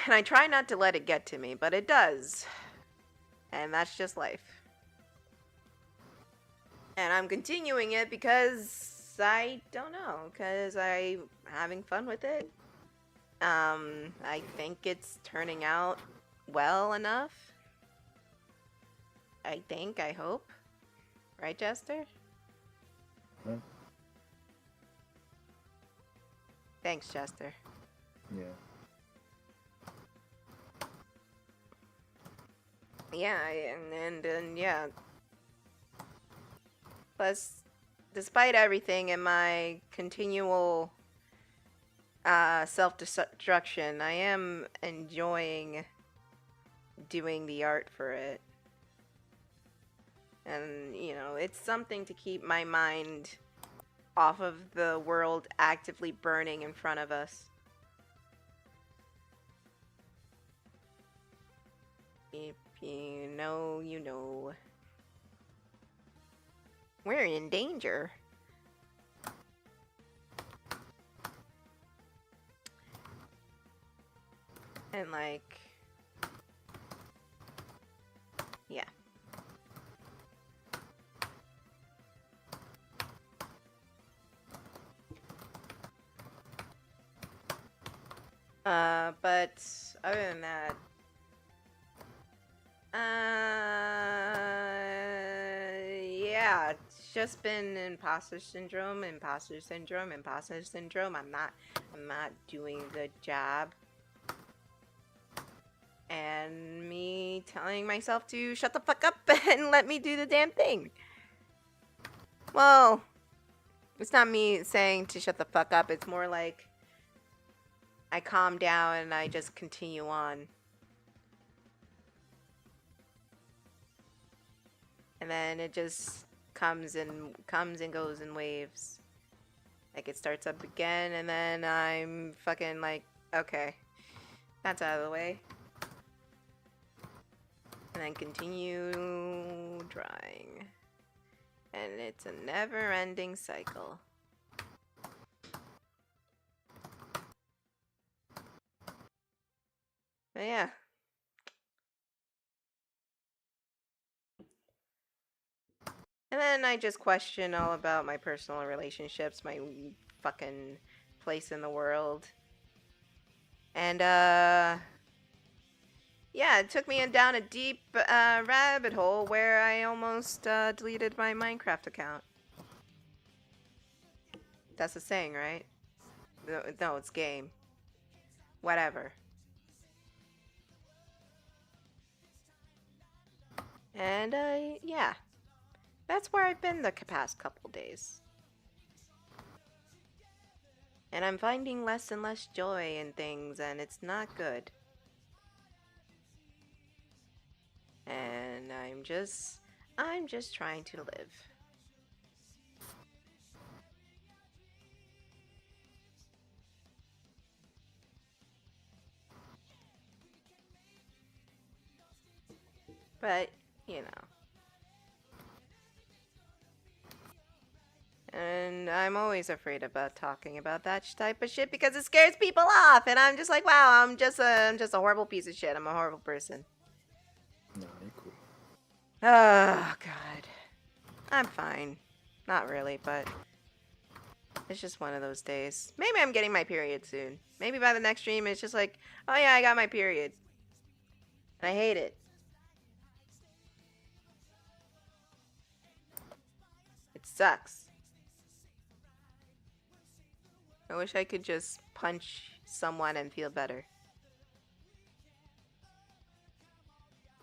And I try not to let it get to me, but it does. And that's just life. And I'm continuing it because I don't know, because I'm having fun with it. I think it's turning out well enough. I hope. Right, Jester? Huh? Thanks, Jester. Yeah. Yeah, and yeah. Plus, despite everything and my continual self-destruction, I am enjoying doing the art for it. And, you know, it's something to keep my mind off of the world actively burning in front of us. If you know, you know. We're in danger. And like, yeah. But other than that, yeah, it's just been imposter syndrome. I'm not doing a good job. And me telling myself to shut the fuck up and let me do the damn thing. Well, it's not me saying to shut the fuck up. It's more like I calm down and I just continue on. And then it just comes and goes in waves. Like it starts up again and then I'm fucking like, okay, that's out of the way. And then continue drawing. And it's a never-ending cycle. But yeah. And then I just question all about my personal relationships, my fucking place in the world. And, Yeah, it took me down a deep rabbit hole where I almost deleted my Minecraft account. That's the saying, right? No, it's game. Whatever. And, yeah. That's where I've been the past couple days. And I'm finding less and less joy in things, and it's not good. And I'm just trying to live. But, you know. And I'm always afraid about talking about that type of shit because it scares people off. And I'm just like, wow, I'm just a horrible piece of shit. I'm a horrible person. No, you're cool. Oh, God. I'm fine. Not really, but it's just one of those days. Maybe I'm getting my period soon. Maybe by the next stream, it's just like, oh yeah, I got my period. And I hate it. It sucks. I wish I could just punch someone and feel better.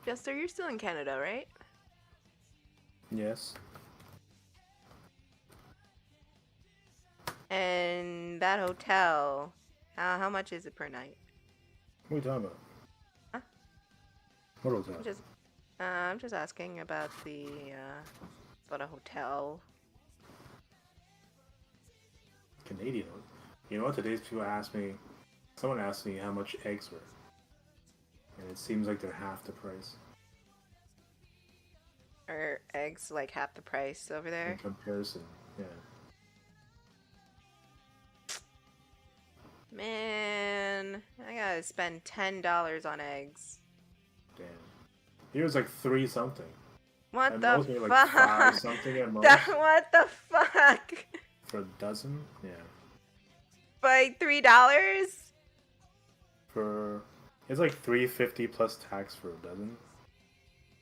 Jester, you're still in Canada, right? Yes. And that hotel, how much is it per night? What are you talking about? Huh? What hotel? I'm just asking about about a hotel. Canadian. You know what? Today's people asked me. Someone asked me how much eggs were, and it seems like they're half the price. Are eggs like half the price over there? In comparison, yeah. Man, I gotta spend $10 on eggs. Damn. Here was like 3 something. What At the most, maybe fuck? like 5 something at most. What the fuck? For a dozen? Yeah. By $3? It's like $3.50 plus tax for a dozen.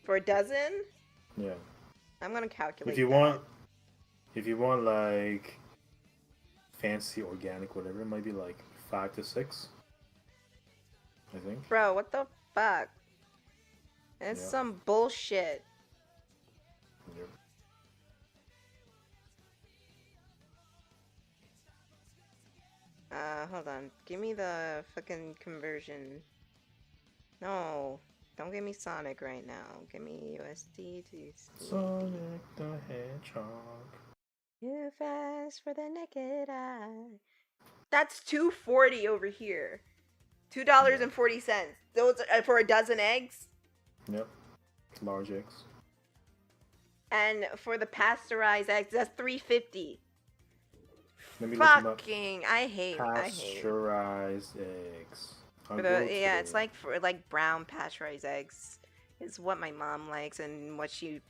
For a dozen? Yeah. I'm gonna calculate. If you want like fancy organic whatever, it might be like 5 to 6. I think. Bro, what the fuck? It's some bullshit. Yep. Hold on. Give me the fucking conversion. No. Don't give me Sonic right now. Give me USD to Sonic the Hedgehog. Too fast for the naked eye. That's $2.40 over here. $2.40. Those are for a dozen eggs. Yep. Large eggs. And for the pasteurized eggs, that's $3.50. Let me look them up. Fucking, I hate. Pasteurized eggs. It's like for like brown pasteurized eggs is what my mom likes and what she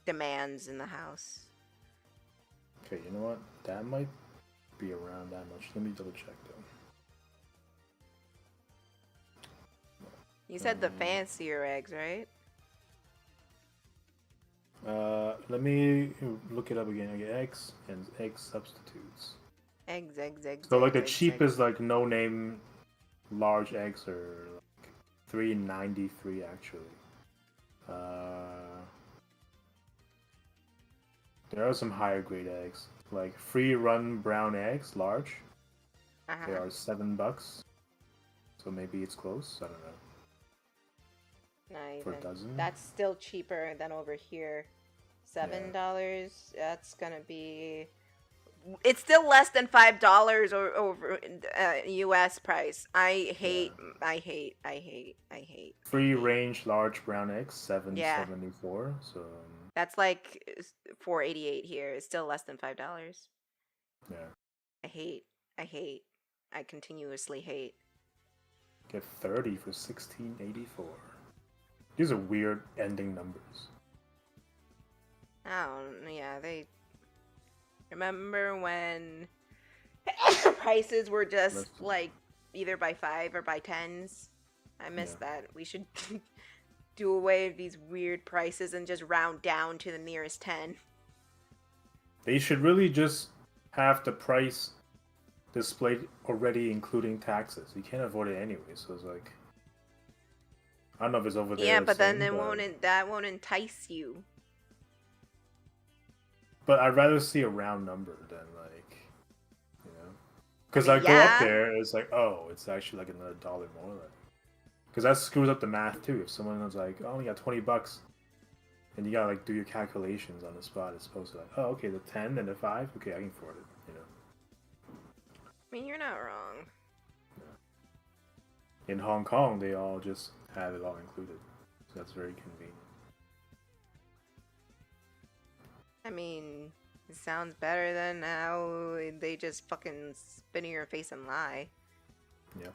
demands in the house. Okay, you know what? That might be around that much. Let me double check though. You said the fancier eggs, right? Let me look it up again. Okay, eggs and egg substitutes. Eggs. So like the cheapest like no name large eggs are like $3.93 actually. There are some higher grade eggs, like free run brown eggs, large. They are $7. So maybe it's close. I don't know. Not For a even. dozen. That's still cheaper than over here. $7. That's gonna be. It's still less than $5 or over U.S. price. I hate. Free range large brown eggs, $7.74. So. That's like $4.88 here. It's still less than $5. Yeah. I continuously hate. Get 30 for $16.84. These are weird ending numbers. Oh, yeah, they... Remember when prices were just, like, either by 5 or by 10s? I miss that. We should do away with these weird prices and just round down to the nearest 10. They should really just have the price displayed already, including taxes. You can't avoid it anyway, so it's like, I don't know if it's over there. Yeah, but then that won't entice you. But I'd rather see a round number than like, you know, because I go up there, it's like, oh, it's actually like another $1 more. Because that screws up the math too. If someone was like, oh, I only got $20, and you gotta like do your calculations on the spot, it's supposed to like, oh, okay, the 10 and the 5, okay, I can afford it, you know. I mean, you're not wrong. In Hong Kong, they all just have it all included, so that's very convenient. I mean, it sounds better than how they just fucking spit in your face and lie. Yeah.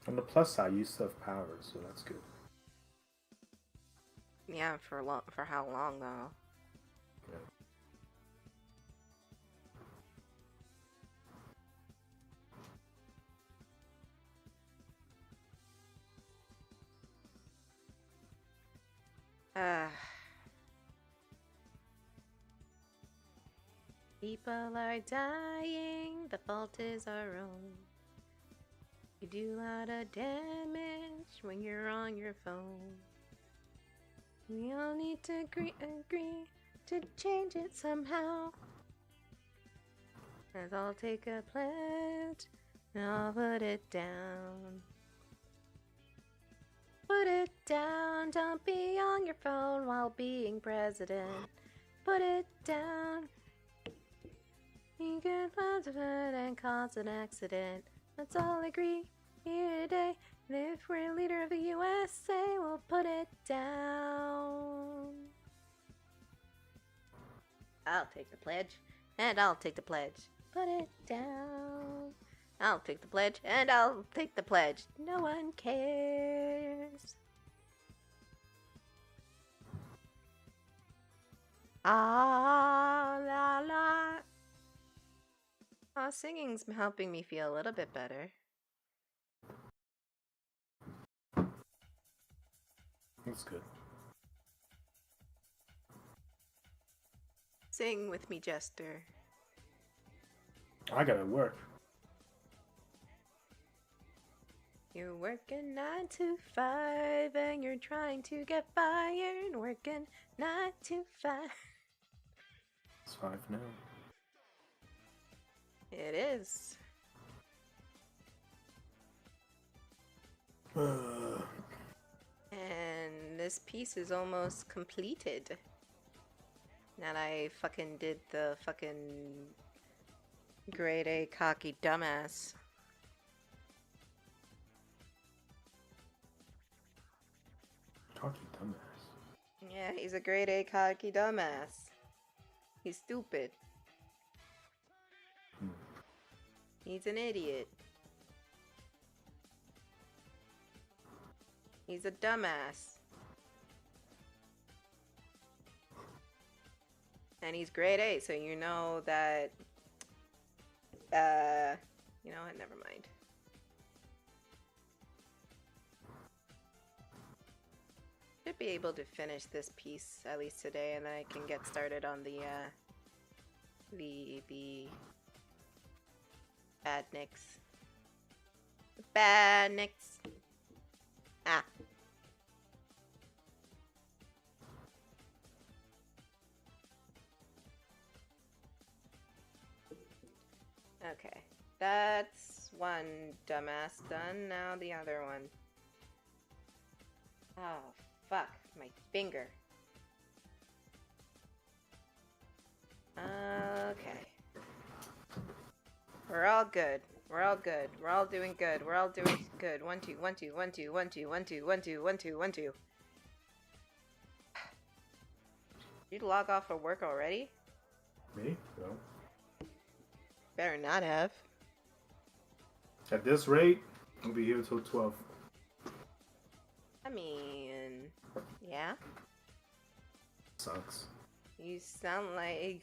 On the plus side, you still have power, so that's good. Yeah, for how long though? People are dying, the fault is our own. You do a lot of damage when you're on your phone. We all need to agree to change it somehow. Let's all take a pledge and I'll put it down. Put it down, don't be on your phone while being president. Put it down. You can find it and cause an accident. Let's all agree here today. And if we're a leader of the USA, we'll put it down. I'll take the pledge, and I'll take the pledge. Put it down. I'll take the pledge, and I'll take the pledge. No one cares. Ah, la, la. Singing's helping me feel a little bit better. That's good. Sing with me, Jester. I gotta work. You're working 9 to 5 and you're trying to get fired. Working 9 to 5. It's 5 now. It is. And this piece is almost completed. Now that I fucking did the fucking grade A cocky dumbass. Cocky dumbass. Yeah, he's a grade A cocky dumbass. He's stupid. He's an idiot. He's a dumbass. And he's grade A, so you know that, you know what, never mind. Should be able to finish this piece at least today, and then I can get started on the badniks. Badniks. Ah. Okay, that's one dumbass done. Now the other one. Oh, fuck, my finger. Okay. We're all good. We're all good. We're all doing good. We're all doing good. 1 2 1 2 1 2 1 2 1 2 1 2 1 2 1 2. Did you log off for work already? Me? No. Better not have. At this rate, I'll be here till 12. I mean, yeah. Sucks. You sound like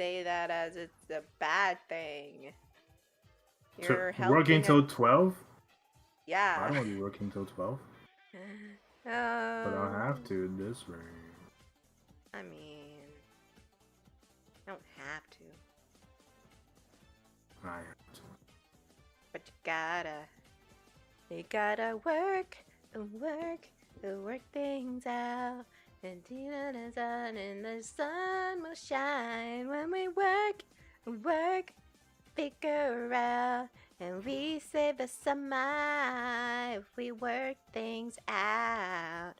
say that as it's a bad thing. So, You're working helping till a- 12? I Yeah. don't want to be working till 12. But I'll have to this way. I mean, don't have to, I have to. but you gotta work things out. And the sun will shine when we work, figure out. And we save the summer if we work things out.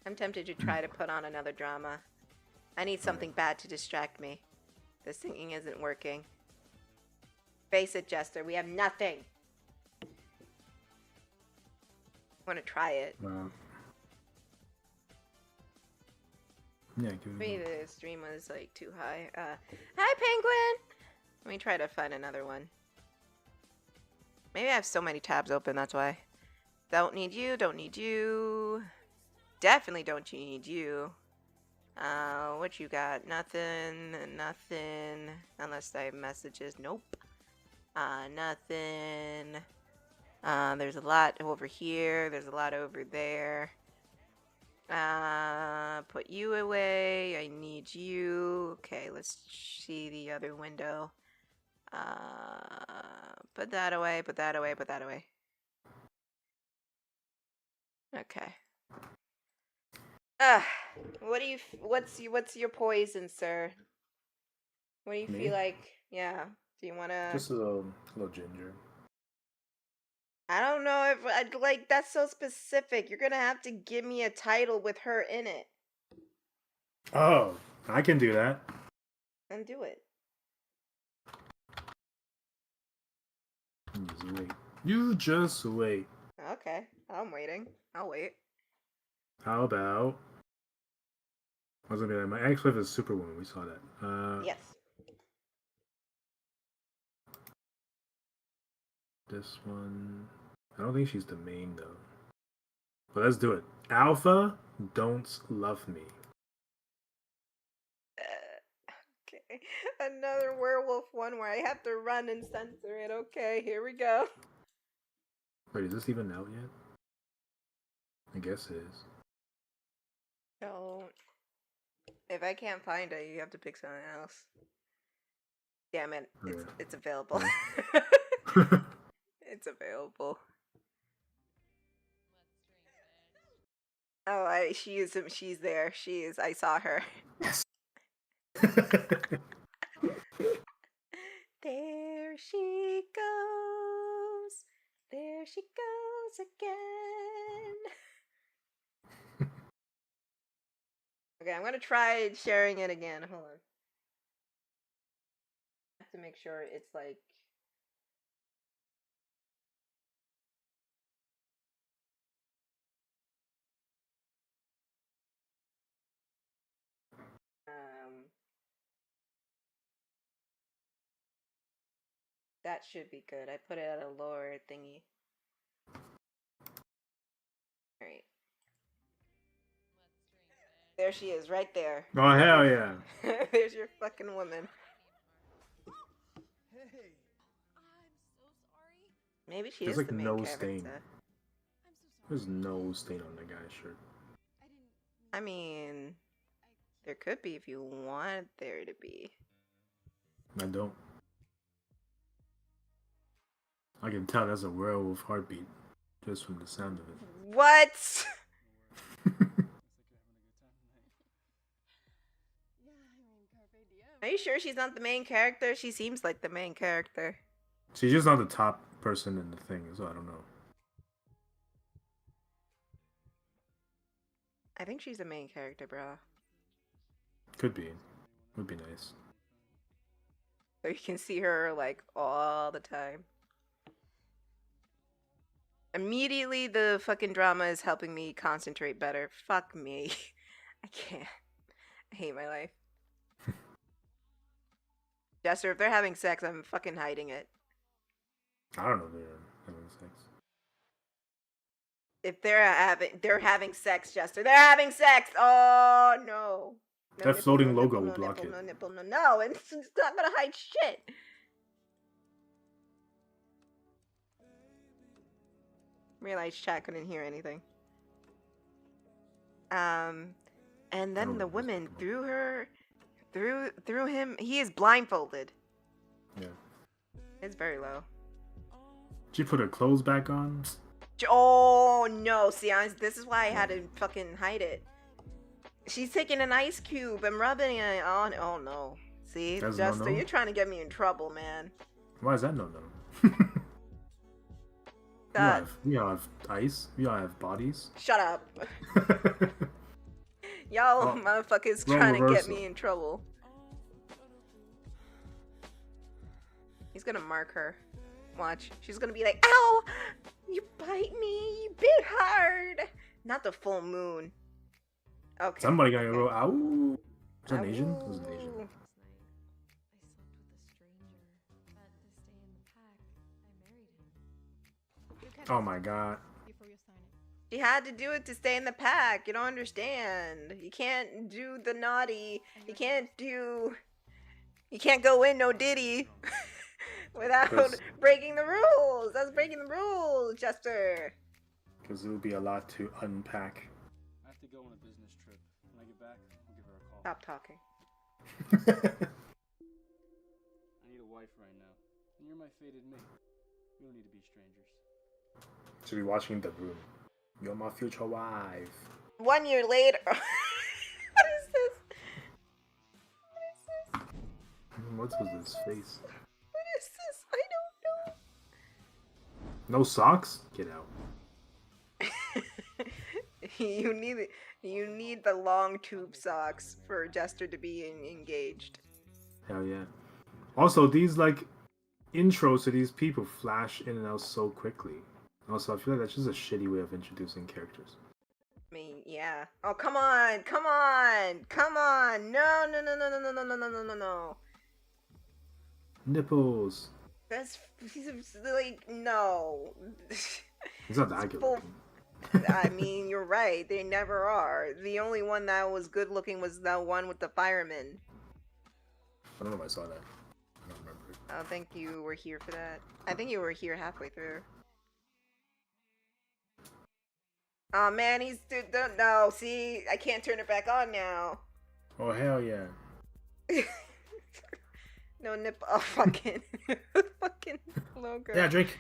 I'm tempted to try to put on another drama. I need something bad to distract me. The singing isn't working. Face it, Jester. We have nothing. Want to try it? Yeah, give it. Maybe the stream was like too high. Hi, Penguin. Let me try to find another one. Maybe I have so many tabs open. That's why. Don't need you. Don't need you. Definitely don't need you. What you got? Nothing. Nothing. Unless I have messages. Nope. Nothing. There's a lot over here. There's a lot over there. Put you away. I need you. Okay, let's see the other window. Put that away. Put that away. Put that away. Okay. What's your poison, sir? What do you Me? feel like? Yeah. Do you wanna? Just a little ginger. I don't know if I'd like. That's so specific. You're gonna have to give me a title with her in it. Oh, I can do that. And do it. Just wait. You just wait. Okay. I'm waiting. I'll wait. How about? I was gonna be like, my ex-wife is Superwoman. We saw that. Yes. This one. I don't think she's the main though. But let's do it. Alpha, don't love me. Okay. Another werewolf one where I have to run and censor it. Okay, here we go. Wait, is this even out yet? I guess it is. Don't. If I can't find it, you have to pick something else. Damn it. It's available. It's available. Oh, she's there. She is. I saw her. Yes. There she goes. There she goes again. Okay, I'm gonna try sharing it again. Hold on. I have to make sure it's like. That should be good. I put it at a lower thingy. Alright. There she is, right there. Oh, hell yeah. There's your fucking woman. Hey. I'm so sorry. Maybe she There's is like the main no character. stain. I'm so sorry. There's no stain on the guy's shirt. I didn't. I mean, there could be if you want there to be. I don't. I can tell that's a werewolf heartbeat just from the sound of it. What? Are you sure she's not the main character? She seems like the main character. She's just not the top person in the thing, so I don't know. I think she's the main character, bro. Could be. Would be nice. So you can see her like all the time. Immediately the fucking drama is helping me concentrate better. Fuck me. I can't. I hate my life. Jester, if they're having sex, I'm fucking hiding it. I don't know if they're having sex. If they're having sex, Jester. They're having sex. Oh no. No That nipple, floating no logo nipple, will no block nipple, it. no nipple, no. It's not gonna hide shit. Realized chat couldn't hear anything. And then the women threw him. He is blindfolded. Yeah. It's very low. Did you put her clothes back on? Oh no! See, this is why I had to fucking hide it. She's taking an ice cube and rubbing it on. Oh no! See, That's Jester, no-no? you're trying to get me in trouble, man. Why is that no? We all have ice. We all have bodies. Shut up. Y'all Oh, motherfuckers role trying to get reversal. me in trouble. He's gonna mark her. Watch. She's gonna be like, ow! You bite me! You bit hard! Not the full moon. Okay. Somebody got a little ow. Was that an Asian? It was an Asian. Ow. Oh my god. She had to do it to stay in the pack. You don't understand. You can't do the naughty. You can't go in no diddy without breaking the rules. That's breaking the rules, Jester. Because it would be a lot to unpack. I have to go on a business trip. When I get back, I'll give her a call. Stop talking. I need a wife right now. And you're my fated mate. We don't need to be strangers. Should be watching The Room. You're my future wife. 1 year later. What is this? What was his face? What is this? I don't know. No socks? Get out. You need the long tube socks for Jester to be engaged. Hell yeah. Also, these like intros to these people flash in and out so quickly. Also, I feel like that's just a shitty way of introducing characters. I mean, yeah. Oh, come on, come on, come on! No, no, no, no, no, no, no, no, no, no, no. Nipples. That's like no. It's not that good looking. I mean, you're right. They never are. The only one that was good looking was the one with the fireman. I don't know if I saw that. I don't remember it. I don't think you were here for that. I think you were here halfway through. Oh man, he's no. See, I can't turn it back on now. Oh hell yeah. No nip. Oh fucking, fucking logo. Yeah, drink.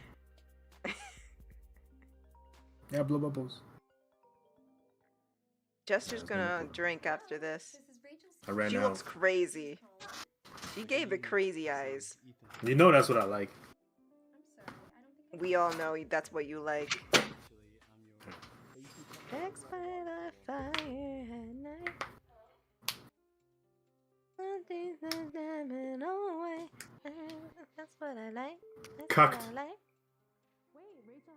Yeah, blow bubbles. Jester's gonna drink after this. I ran She out. looks crazy. She gave the crazy eyes. You know that's what I like. We all know that's what you like. Text by the fire at night. Something's diamond away. That's what I like. That's Cucked. what I like.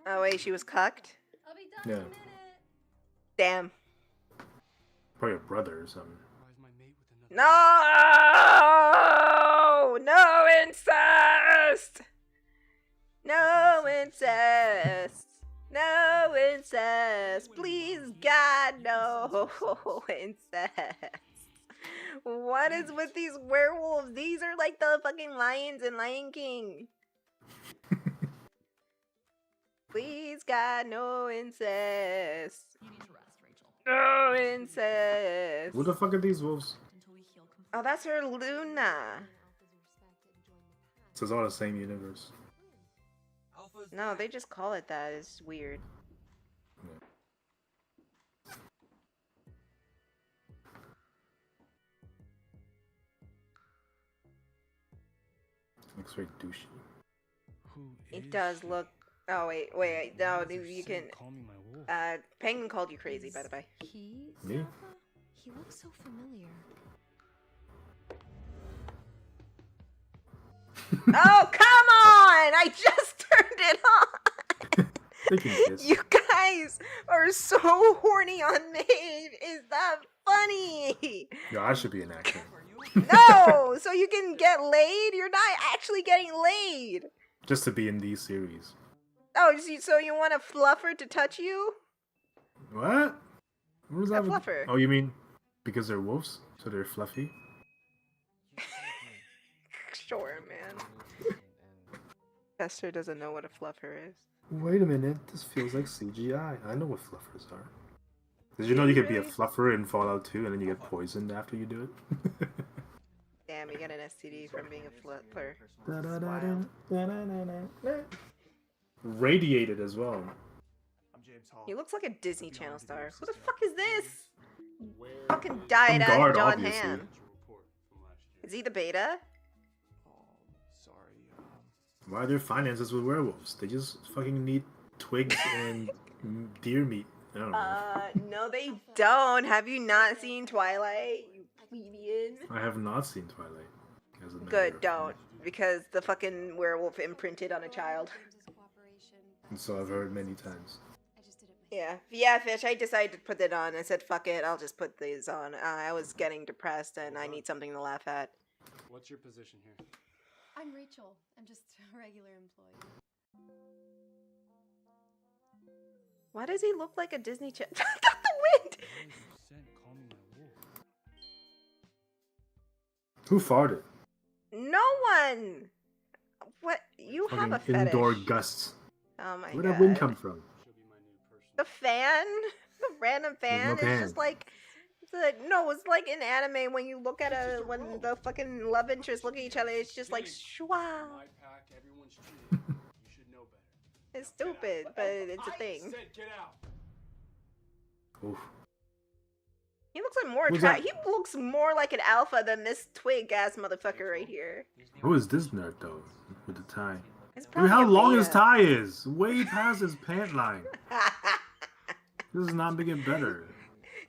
Oh wait, she was cucked? I'll be done Yeah. in a minute. Damn. Probably a brother or something. Why is my mate with another? No! No incest! No incest! No incest! Please, God, no incest! What is with these werewolves? These are like the fucking lions in Lion King. Please, God, no incest. You need to rest, Rachel. No incest. Who the fuck are these wolves? Until we heal completely. Oh, that's her Luna. So it's all the same universe. No, they just call it that. It's weird. Looks very douchey. It does look. Oh wait. No, you can. Call me my wolf. Penguin called you crazy, by the way. He? Me? He looks so familiar. Oh come on! I just turned it on. They can kiss. You guys are so horny on Maeve. Is that funny? Yo, I should be an actor. No, so you can get laid. You're not actually getting laid. Just to be in these series. Oh, so you want a fluffer to touch you? What? What was A that? fluffer. Oh, you mean because they're wolves? So they're fluffy? Sure, man. Chester doesn't know what a fluffer is. Wait a minute, this feels like CGI. I know what fluffers are. Did you know you could be a fluffer in Fallout 2 and then you get poisoned after you do it? Damn, you get an STD from being a fluffer. Radiated as well. He looks like a Disney Channel star. Who the fuck is this? Fucking died at guard, John obviously. Hamm. Is he the beta? Why are their finances with werewolves? They just fucking need twigs and deer meat. I don't know. No they don't. Have you not seen Twilight, you plebeian? I have not seen Twilight. As a matter Good, of don't. fact. Because the fucking werewolf imprinted on a child. And so I've heard many times. Yeah, Fish, I decided to put it on. I said, fuck it, I'll just put these on. I was getting depressed and I need something to laugh at. What's your position here? I'm Rachel. I'm just a regular employee. Why does he look like a Disney Channel? Not the wind! Who farted? No one! What? You have a Fucking fetish. indoor gusts. Oh my Where'd god. that wind come from? The fan? The random fan no is fan. just like... No, it's like in anime when you look at when the fucking love interests look at each other, it's just like shwa. It's stupid, but it's a thing. Oof. He looks like more Who's attractive. that? He looks more like an alpha than this twig ass motherfucker right here. Who is this nerd though? With the tie? It's Look at how probably a long beta. his tie is. Way past his pant line. This is not making it better.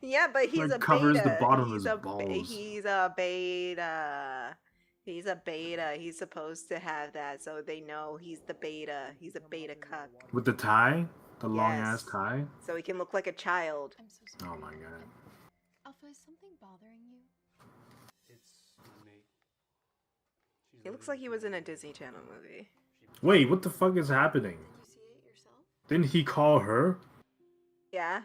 Yeah, but he's Like, a covers beta. the bottom of he's his a balls. He's a beta. He's a beta. He's supposed to have that, so they know he's the beta. He's a beta cuck. With the tie? The long ass Yes. tie? So he can look like a child. I'm so sorry. Oh my god. Alpha, is something bothering you? It's my mate. She's He looks like he was in a Disney Channel movie. Wait, what the fuck is happening? Did you see it yourself? Didn't he call her? Yeah.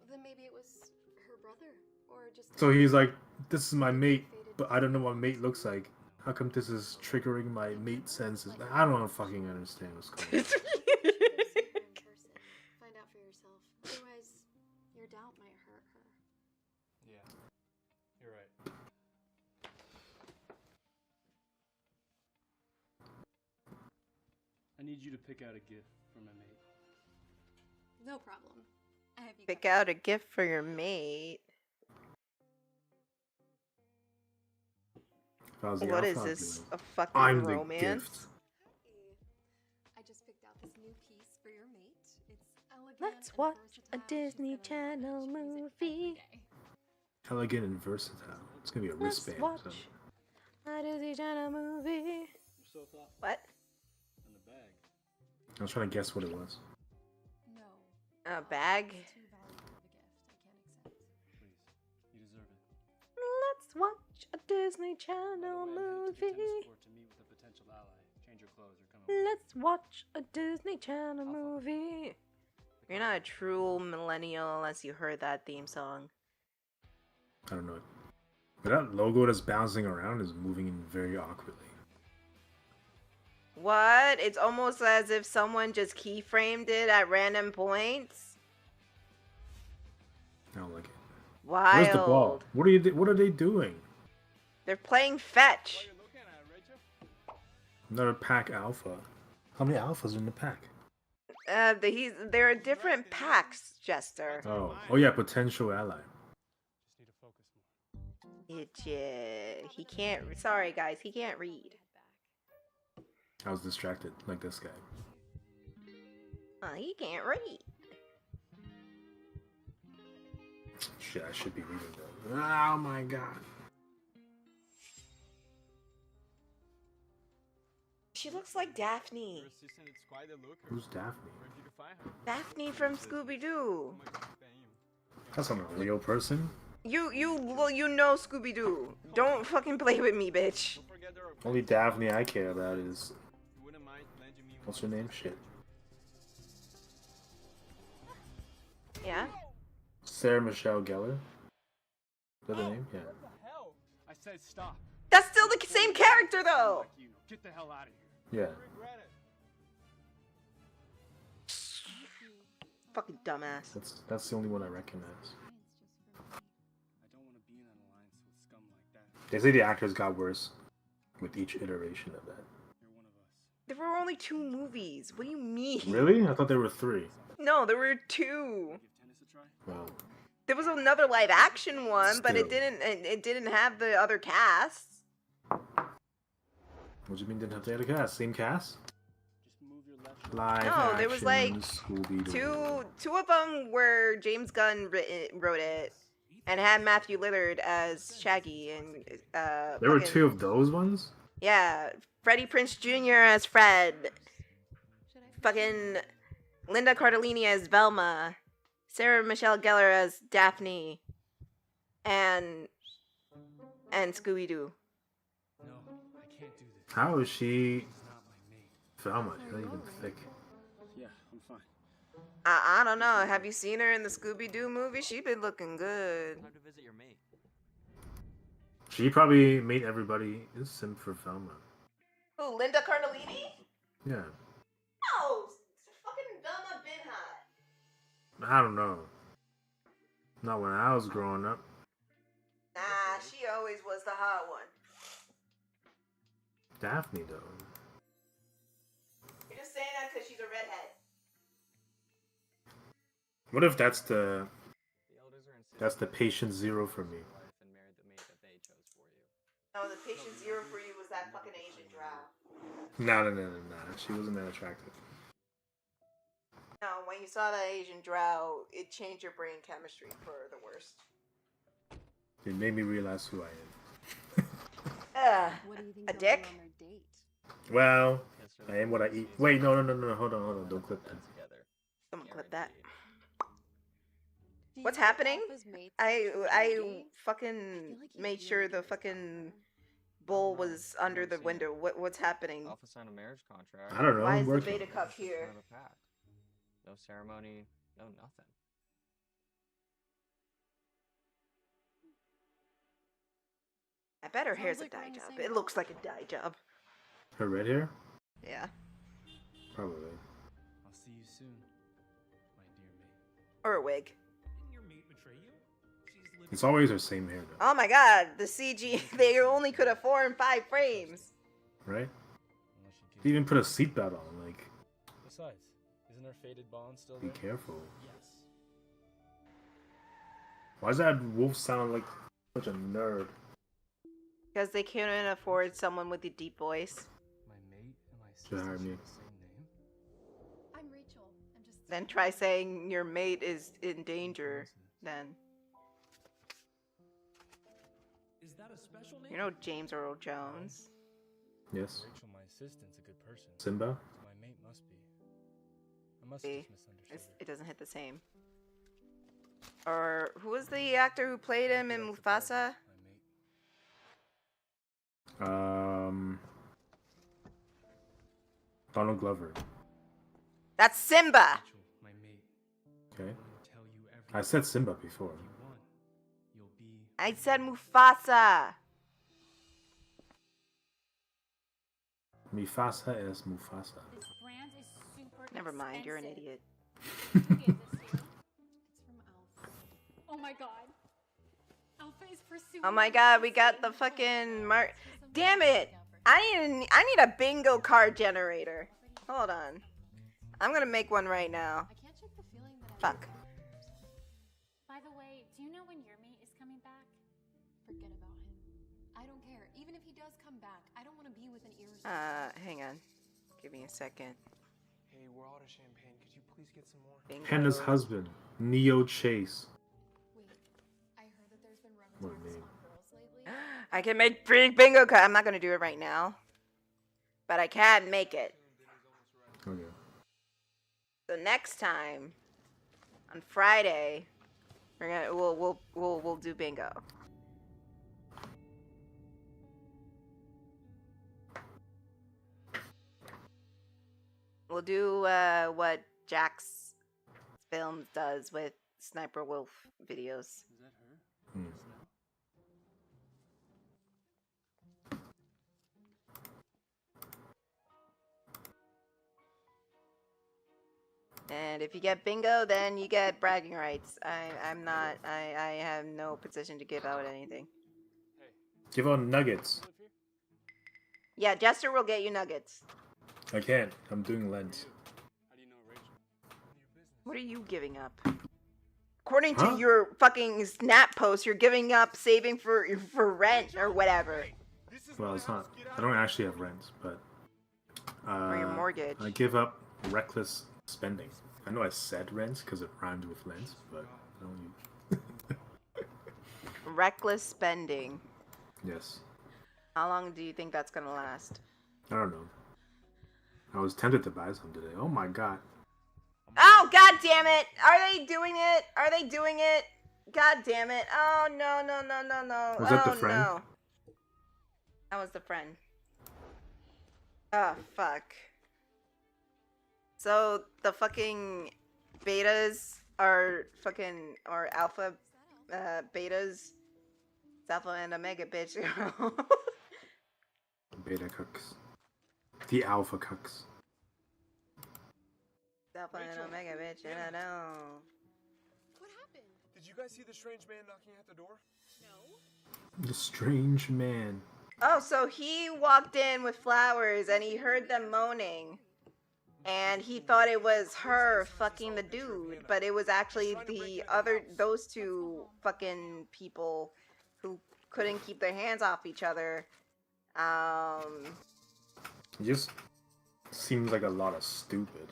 Then maybe it was her brother, or just. So he's like, this is my mate, but I don't know what mate looks like. How come this is triggering my mate senses? I don't fucking understand what's going on. Find out for yourself. Otherwise, your doubt might hurt her. Yeah, you're right. I need you to pick out a gift for my mate. No problem. I have you Pick covered. out a gift for your mate. If I was the What is alpha, I'd be this? like, A fucking I'm the romance? gift. I just picked out this new piece for your mate. It's elegant. Let's and watch a versatile. She's Disney gonna Channel manage music movie. every day. Elegant and versatile. It's gonna be a Let's wristband. watch So. a Disney Channel movie. You're so thoughtful. What? And the bag. I was trying to guess what it was. No. A bag? It's too valuable of a gift. I can't accept. Please, you deserve it. Let's watch a Disney By the Channel way, I'm headed to the tennis movie. court to meet with a potential ally. Change your clothes or come away. Let's watch a Disney Channel movie. You're not a true millennial unless you heard that theme song. I don't know. But that logo that's bouncing around is moving in very awkwardly. What? It's almost as if someone just keyframed it at random points. I don't like it. Wild. Where's the ball? What are they doing? They're playing fetch. Another pack alpha. How many alphas are in the pack? There are different packs, Jester. Oh yeah, potential ally. Just need to focus more. He can't. Sorry, guys, he can't read. I was distracted, like this guy. He can't read. Shit, I should be reading though. Oh my god. She looks like Daphne. Who's Daphne? Daphne from Scooby Doo. That's not a real person. You know Scooby Doo. Don't fucking play with me, bitch. Only Daphne I care about is. What's her name? Shit. Yeah. Sarah Michelle Gellar. Is that the name? Yeah. said stop. That's still the same character though. Like you. Get the hell out of here. Yeah. Regret it. Fucking dumbass. That's the only one I recognize. I don't want to be in an alliance with scum like that. They say the actors got worse with each iteration of that. You're one of us. There were only 2 movies. What do you mean? Really? I thought there were 3. No, there were 2. Give tennis a try? Wow. There was another live action one, but it Still. didn't have the other casts. What do you mean didn't have the other cast? Same cast? Just move your left. Live No, action, there was, like, Scooby-Doo. Two of them were James Gunn wrote it, and had Matthew Lillard as Shaggy, and There were fucking- 2 of those ones? Yeah, Freddie Prinze Jr. as Fred, fucking Linda Cardellini as Velma, Sarah Michelle Gellar as Daphne, and Scooby-Doo. No, I can't do this. How is she She's not my mate. Velma? She's not even thick. Yeah, I'm fine. I don't know. Have you seen her in the Scooby-Doo movie? She been looking good. Time to visit your mate. She probably made everybody simp for Velma. Who, Linda Cardellini? Yeah. No, fucking Velma been hot. I don't know. Not when I was growing up. Nah, she always was the hot one. Daphne, though. You're just saying that because she's a redhead. What if that's the The elders are insisting that's the patient 0 for me? wife and married the mate that they chose for you. No, the patient 0 for you was that fucking Asian drow. No. She wasn't that attractive. No, when you saw that Asian drow, it changed your brain chemistry for the worst. It made me realize who I am. What do you think A they'll do dick? on their date? Well, I am what I eat. Wait, no. Hold on. Don't clip that. Together. Someone clip that. Do you What's think happening? Alpha's mates I Shaggy? fucking I feel like he's made sure really the good at fucking that. bull was under the window. What's happening? Alpha signed a marriage contract. I don't know. Why I'm is the working. Beta Cup here? Have a pact. No ceremony, no nothing. I bet her Sounds hair's like a we're dye on the job. same It looks like a dye job. Her red hair? Yeah. Probably. I'll see you soon, my dear mate. Or a wig. Didn't your mate betray you? She's living It's always her same hair, though. Oh my god, the CG, they only could have 4 and 5 frames. Right? Unless she They even put a seatbelt on. Like, Besides, isn't her faded bond still be there? careful. yes. Why does that wolf sound like such a nerd? Because they couldn't afford someone with a deep voice. My mate and my Should sister hire share me. the same name? I'm Rachel. I'm just. Then try saying your mate is in danger. Then. Is that a special name? You know James Earl Jones. Yes. Rachel, my assistant's a good person. Simba? So my mate must be. I must See? have just misunderstood her. It doesn't hit the same. Or who was the actor who played him in That's the problem, Mufasa? my mate. Donald Glover. That's Simba! Rachel, my mate. Okay. I want to tell you everything. I said Simba before. If you want, you'll be. I said Mufasa! Mufasa es Mufasa. This brand is super Never mind, you're an expensive. idiot. Who gave this to you? It's from Alpha. Oh my god. Alpha is pursuing Oh my you god, with we the got same the goal. fucking mark. Damn it! I need a bingo card generator. Hold on. I'm gonna make one right now. I can't shake the feeling that I Fuck. By the way, do you know when your mate is coming back? forget about him. I don't care. Even if he does come back, I don't want to be with an irresponsible. Hang on. Give me a second. Hey, we're out of champagne. Could you please get some more? Bingo. Henna's husband, Neo Chase. Wait, I heard that there's been What rumors name? on girls lately. I can make 3 bingo cards. I'm not gonna do it right now. But I can make it. Okay. So next time, on Friday, we'll do bingo. We'll do what Jax Films does with Sniper Wolf videos. Is that her? Hmm. Yes, no? And if you get bingo, then you get bragging rights. I'm not. I have no position to give out anything. Give out nuggets. Yeah, Jester will get you nuggets. I can't. I'm doing lens. What are you giving up? According Huh? to your fucking snap post, you're giving up saving for rent or whatever. Well, it's not. I don't actually have rent, but Or your mortgage. I give up reckless spending. I know I said rent because it rhymed with lens, but I don't use. Reckless spending. Yes. How long do you think that's gonna last? I don't know. I was tempted to buy some today. Oh my god. Oh, god damn it! Are they doing it? Are they doing it? God damn it. Oh, no, no, no, no, no. Was that the friend? No. That was the friend. Oh, fuck. So, the fucking betas are fucking, or alpha betas. It's alpha and omega, bitch. Beta cucks. The alpha cucks. Alpha and omega, bitch. I don't know. What happened? Did you guys see the strange man knocking at the door? No. The strange man. Oh, so he walked in with flowers and he heard them moaning. And he thought it was her fucking the dude, but it was actually those two fucking people who couldn't keep their hands off each other. It just seems like a lot of stupid.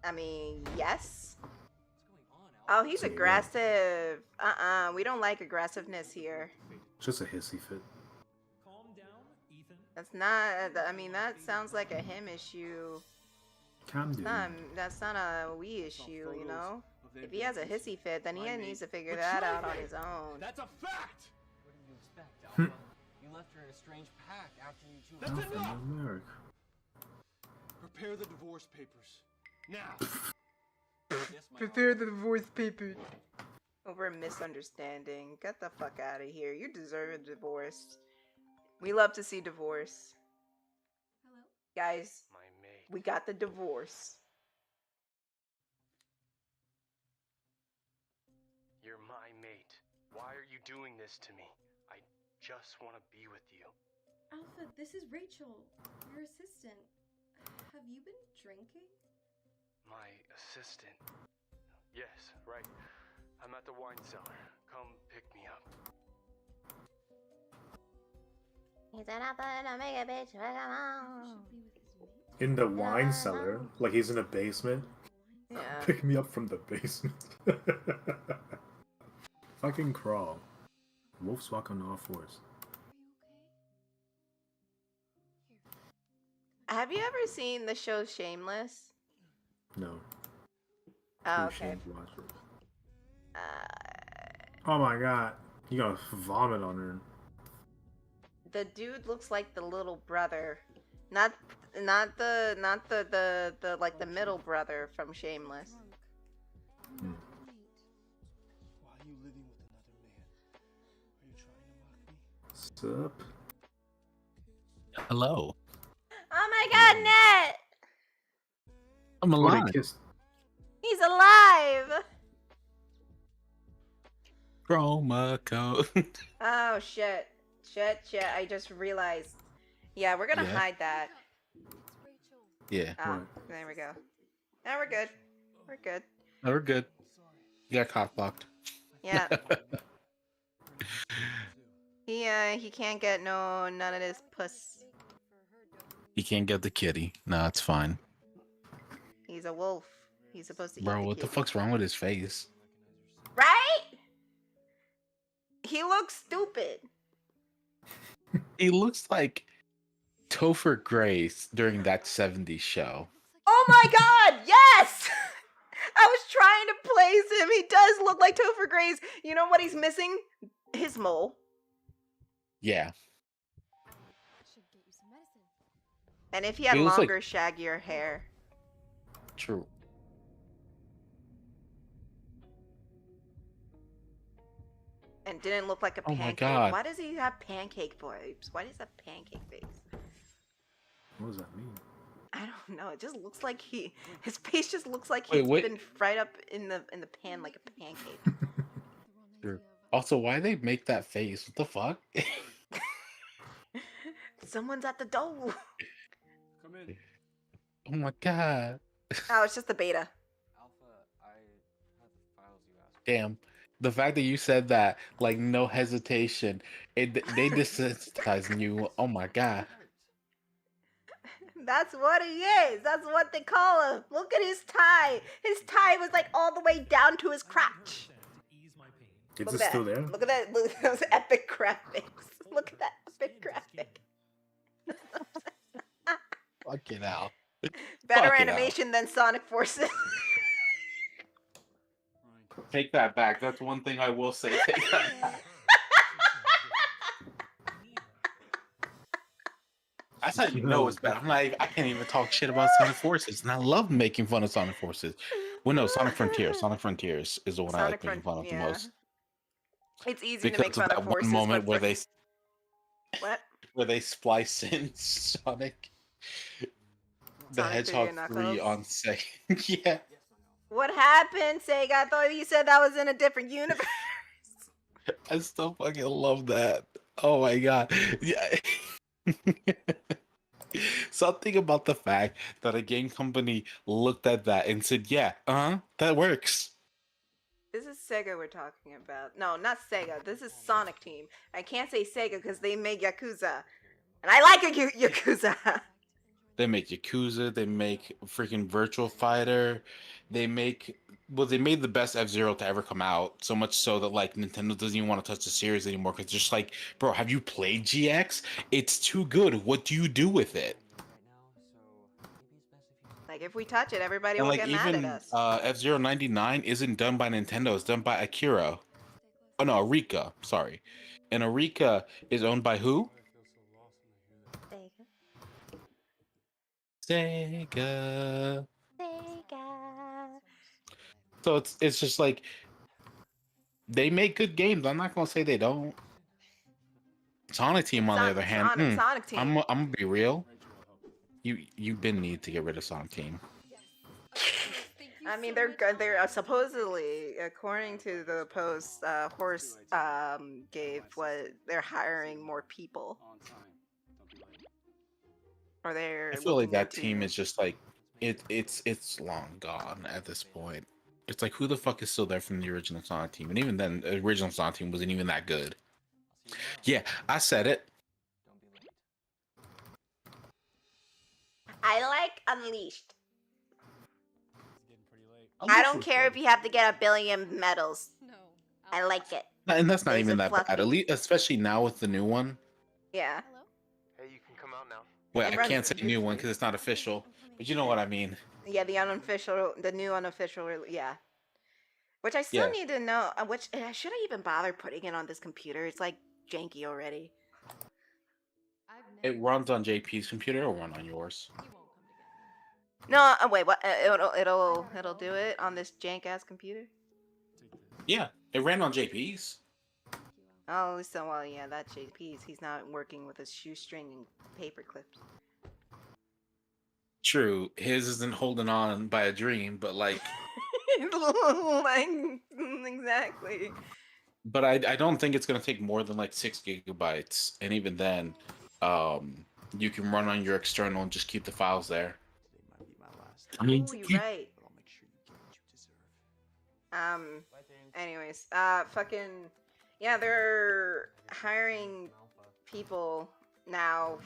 I mean, yes. Oh, he's aggressive. We don't like aggressiveness here. Just a hissy fit. Calm down, Ethan. That's not, I mean, that sounds like a him issue. Calm down. That's not a we issue, you know? If he has a hissy fit, then he needs to figure that out on his own. That's a fact! What do you expect, Alpha? You left her in a strange pack after you two... That's enough! America. Prepare the divorce papers. Now! Prepare the divorce papers. Over a misunderstanding. Get the fuck out of here. You deserve a divorce. We love to see divorce. Hello? Guys, My mate. we got the divorce. You're my mate. Why are you doing this to me? I just want to be with you. Alpha, this is Rachel, your assistant. Have you been drinking? My assistant. Yes, right. I'm at the wine cellar. Come pick me up. He's an alpha and omega bitch. Come on. Should be with his mate. In the wine cellar, like he's in a basement. Yeah. Pick me up from the basement. Fucking crawl. Wolves walk on all fours. Have you ever seen the show Shameless? No. Oh, You okay. shouldn't watch it. Oh my god. You gotta vomit on her. The dude looks like the little brother, not the like the middle brother from Shameless. Hmm. Why are you living with another man? Are you trying to mock me? Sup? Hello. Oh my God, Net! I'm alive. What, he kissed? He's alive! Chroma code. Oh shit, I just realized. Yeah, we're gonna Yeah. hide that. Yeah. Ah, What? there we go. Now we're good. We're good. No, we're good. You got cock blocked. Yeah. He can't get none of this puss. You can't get the kitty. No, it's fine. He's a wolf. He's supposed to eat Bro, the what the kid. fuck's wrong with his face? Right? He looks stupid. He looks like Topher Grace during that 70s show. Oh my God! Yes! I was trying to place him. He does look like Topher Grace. You know what he's missing? His mole. Yeah. Should get you some medicine. And if he had He looks like- longer, shaggier hair. True. And didn't look like a Oh my pancake. God. Why does he have pancake vibes? Why does he have pancake face? What does that mean? I I don't know. It just looks like his face just looks like Wait, he's what? been fried up in the pan like a pancake. Sure. Also, why they make that face? What the fuck? Someone's at the door. Come in. Oh my god. Oh, it's just the beta. Alpha, I have the files you asked for. Damn. The fact that you said that, like, no hesitation, they desensitizing you. Oh my god. That's what he is. That's what they call him. Look at his tie. His tie was like all the way down to his crotch. Is it still there? Look at that. Look at those epic graphics. Look at that epic graphic. Fuck it out. Better Fuck it animation than Sonic Forces. Take that back. That's one thing I will say. Take that back. That's how you know it's bad. I can't even talk shit about Sonic Forces, and I love making fun of Sonic Forces. Well, no, Sonic Frontiers. Sonic Frontiers is the one I like making fun of the most. It's easy Because to make fun of of that Forces. one moment but where what? they splice in Sonic the Sonic 3 Hedgehog and 3 Knuckles? on Sega. Yeah. What happened, Sega? I thought you said that was in a different universe. I still fucking love that. Oh my god. Yeah. Something about the fact that a game company looked at that and said, yeah, that works. This is Sega we're talking about. No, not Sega. This is Sonic Team. I can't say Sega because they make Yakuza. And I like Yakuza. They make Yakuza, they make freaking Virtual Fighter, they made the best F-Zero to ever come out, so much so that like Nintendo doesn't even want to touch the series anymore because just like, bro, have you played GX? It's too good. What do you do with it? Like, if we touch it, everybody And will like get mad at even us. F-Zero 99 isn't done by Nintendo, it's done by Akira. Oh no, Arika, sorry. And Arika is owned by who? Sega. So it's just like they make good games. I'm not gonna say they don't. Sonic Team, on the other hand, Sonic Team. I'm gonna be real. You been need to get rid of Sonic Team. I mean, they're good. They're supposedly, according to the post, Horse gave what they're hiring more people. Or they're. I feel like looking that into- team is just like it's long gone at this point. It's like, who the fuck is still there from the original Sonic Team? And even then, the original Sonic Team wasn't even that good. Yeah, I said it. I like Unleashed. I don't care if you have to get 1 billion medals. I like it. And that's not These even are that bad. fluffy. At least, especially now with the new one. Yeah. Hey, you can come out now. Wait, It I runs can't say new one beautifully. because it's not official. But you know what I mean. Yeah, the new unofficial, yeah. Which I still Yeah. need to know. Should I even bother putting it on this computer? It's like janky already. It runs on JP's computer or run on yours. No, wait, what? It'll do it on this jank ass computer. Yeah, it ran on JP's. Oh, so well, yeah, that's JP's. He's not working with his shoestring and paper clips. True, his isn't holding on by a dream, but like, Like, exactly. but I don't think it's gonna take more than like 6 gigabytes, and even then, you can run on your external and just keep the files there. I mean, Ooh, you're right. Anyways, fucking, yeah, they're hiring people now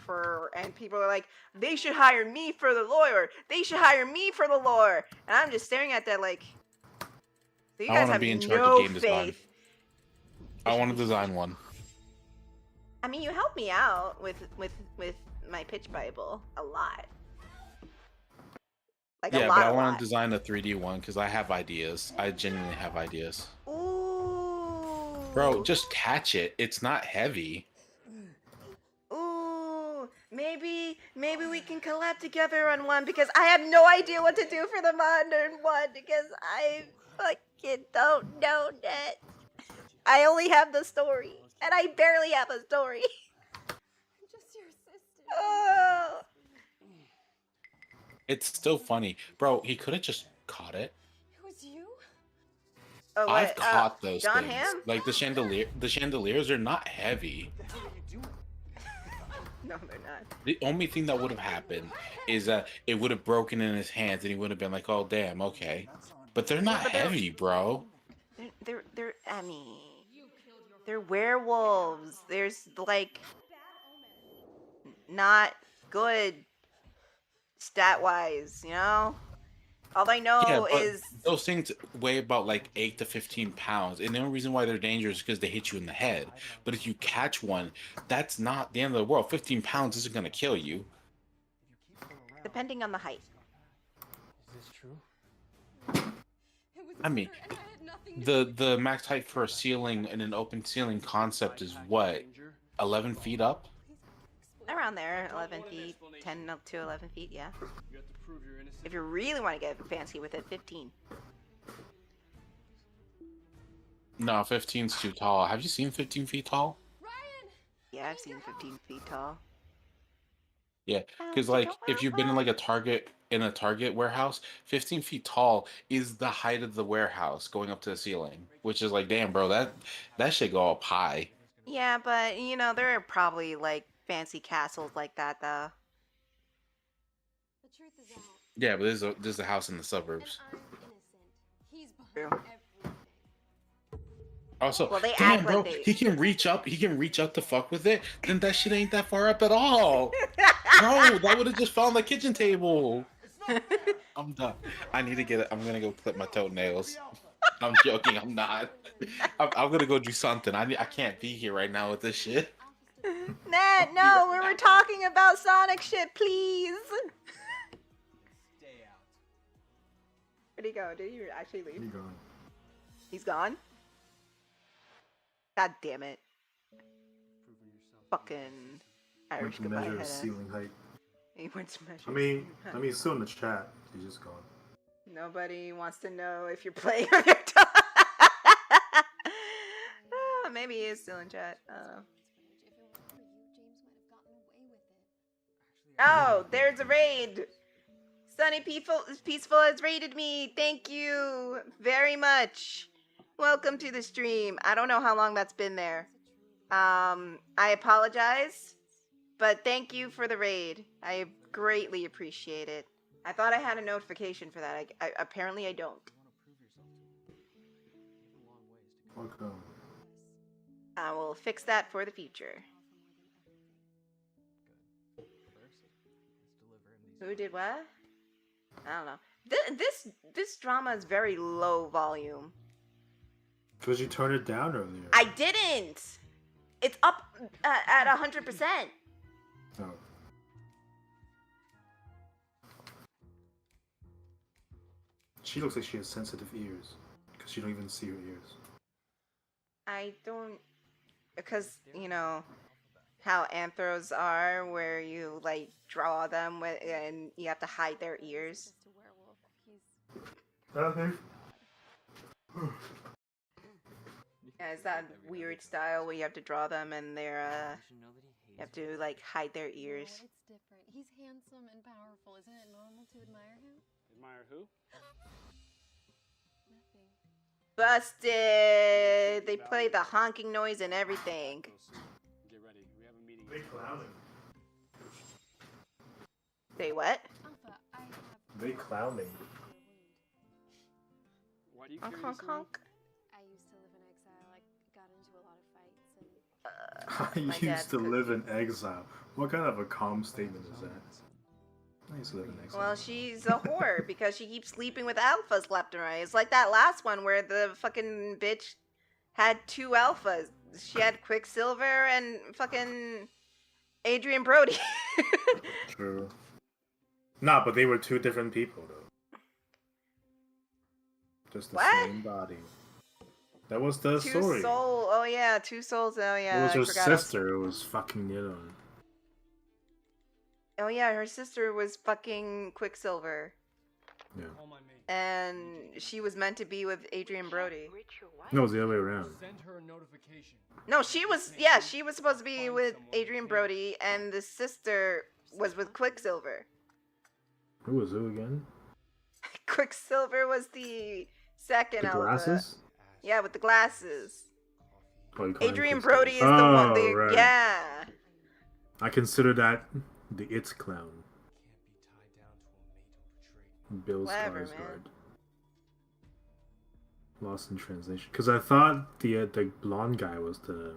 and people are like, they should hire me for the lore. They should hire me for the lore. And I'm just staring at that like, so you I guys wanna have be in charge of no game design. faith. I want to design one. I mean, you helped me out with my pitch Bible a lot. Like Yeah, a but lot, I a want lot. to design a 3D one because I have ideas. I genuinely have ideas. Ooh. Bro, just catch it. It's not heavy. Ooh, maybe we can collab together on one because I have no idea what to do for the modern one because I fucking don't know that. I only have the story, and I barely have a story. I'm just your sister. Oh. It's still funny, bro. He could have just caught it. It was you? Oh, I've what? caught those John things. Hamm? Like the chandeliers are not heavy. No, they're not. The only thing that would have happened is that it would have broken in his hands, and he would have been like, "Oh, damn, okay." But they're not but they're- heavy, bro. They're. I mean, they're werewolves. There's like not good stat wise, you know. All I know Yeah, but is those things weigh about like 8 to 15 pounds, and the only reason why they're dangerous is because they hit you in the head. But if you catch one, that's not the end of the world. 15 pounds isn't gonna kill you. depending on the height. Is this true? I mean, the max height for a ceiling in an open ceiling concept is what, 11 feet up? Around there, 11 feet, 10 up to 11 feet, yeah. If you really want to get fancy with it, 15. No, 15's too tall. Have you seen 15 feet tall? Yeah, I've seen 15 feet tall. Yeah, because like if you've been in like a Target warehouse, 15 feet tall is the height of the warehouse going up to the ceiling, which is like, damn, bro, that should go up high. Yeah, but you know, there are probably like fancy castles like that though. The truth is out. Yeah, but there's a house in the suburbs. I'm innocent. He's True. behind everything. Also, Well, they damn, act bro, like they- he can reach up to fuck with it. Then that shit ain't that far up at all. Bro, that would have just fell on the kitchen table. I'm done. I need to get it. I'm gonna go clip my toenails. I'm joking. I'm not. I'm gonna go do something. I can't be here right now with this shit. Ned, no, we were talking about Sonic shit, please. Stay out. Where'd he go? Did he actually leave? He gone. He's gone? God damn it. Fucking Went Irish to goodbye measure head his ass. ceiling height. He went to measure. I mean, he's still in the chat. He's just gone. Nobody wants to know if you're playing on your tongue. Oh, maybe he is still in chat. Oh, there's a raid. Sunny Peaceful has raided me. Thank you very much. Welcome to the stream. I don't know how long that's been there. I apologize, but thank you for the raid. I greatly appreciate it. I thought I had a notification for that. Apparently I don't. Welcome. I will fix that for the future. Who did what? I don't know. This drama is very low volume. Because you turned it down earlier. I didn't. It's up at 100%. Oh. She looks like she has sensitive ears. Because you don't even see her ears. I don't, because you know how anthros are, where you like draw them with, and you have to hide their ears. Okay. Yeah, it's that weird style where you have to draw them and they're you have to like hide their ears. No, it's different. He's handsome and powerful. Isn't it normal to admire him? Admire who? Nothing. Busted! They play the honking noise and everything. Get ready. We have a meeting. They clowning. Say what? Alpha, I have. They clowning. Why do you Honk carry honk this around? honk. I used to live in exile. I got into a lot of fights and. I My used dad's to live cooking. in exile. What kind of a calm statement is that? I used to live in exile. Well, she's a whore because she keeps sleeping with alphas left and right. It's like that last one where the fucking bitch had 2 alphas. She had Quicksilver and fucking Adrian Brody. True. Nah, but they were 2 different people, though. Just the What? same body. That was the 2 story. soul. Oh yeah, 2 souls. Oh yeah. It was I her forgot. sister. It was fucking, Oh yeah, her sister was fucking Quicksilver, Yeah. All my mates. and she was meant to be with Adrian Brody. No, it was the other way around. Send her a notification. No, she was. Yeah, she was supposed to be with Adrian Brody, and the sister was with Quicksilver. Who was who again? Quicksilver was the second The alpha. glasses? Yeah, with the glasses. Oh, you call him Adrian Quicksilver. Brody is the one. Oh, right. Yeah. I consider that the It's clown. Bill Clever, Skarsgård. Lost in translation. Because I thought the blonde guy was the...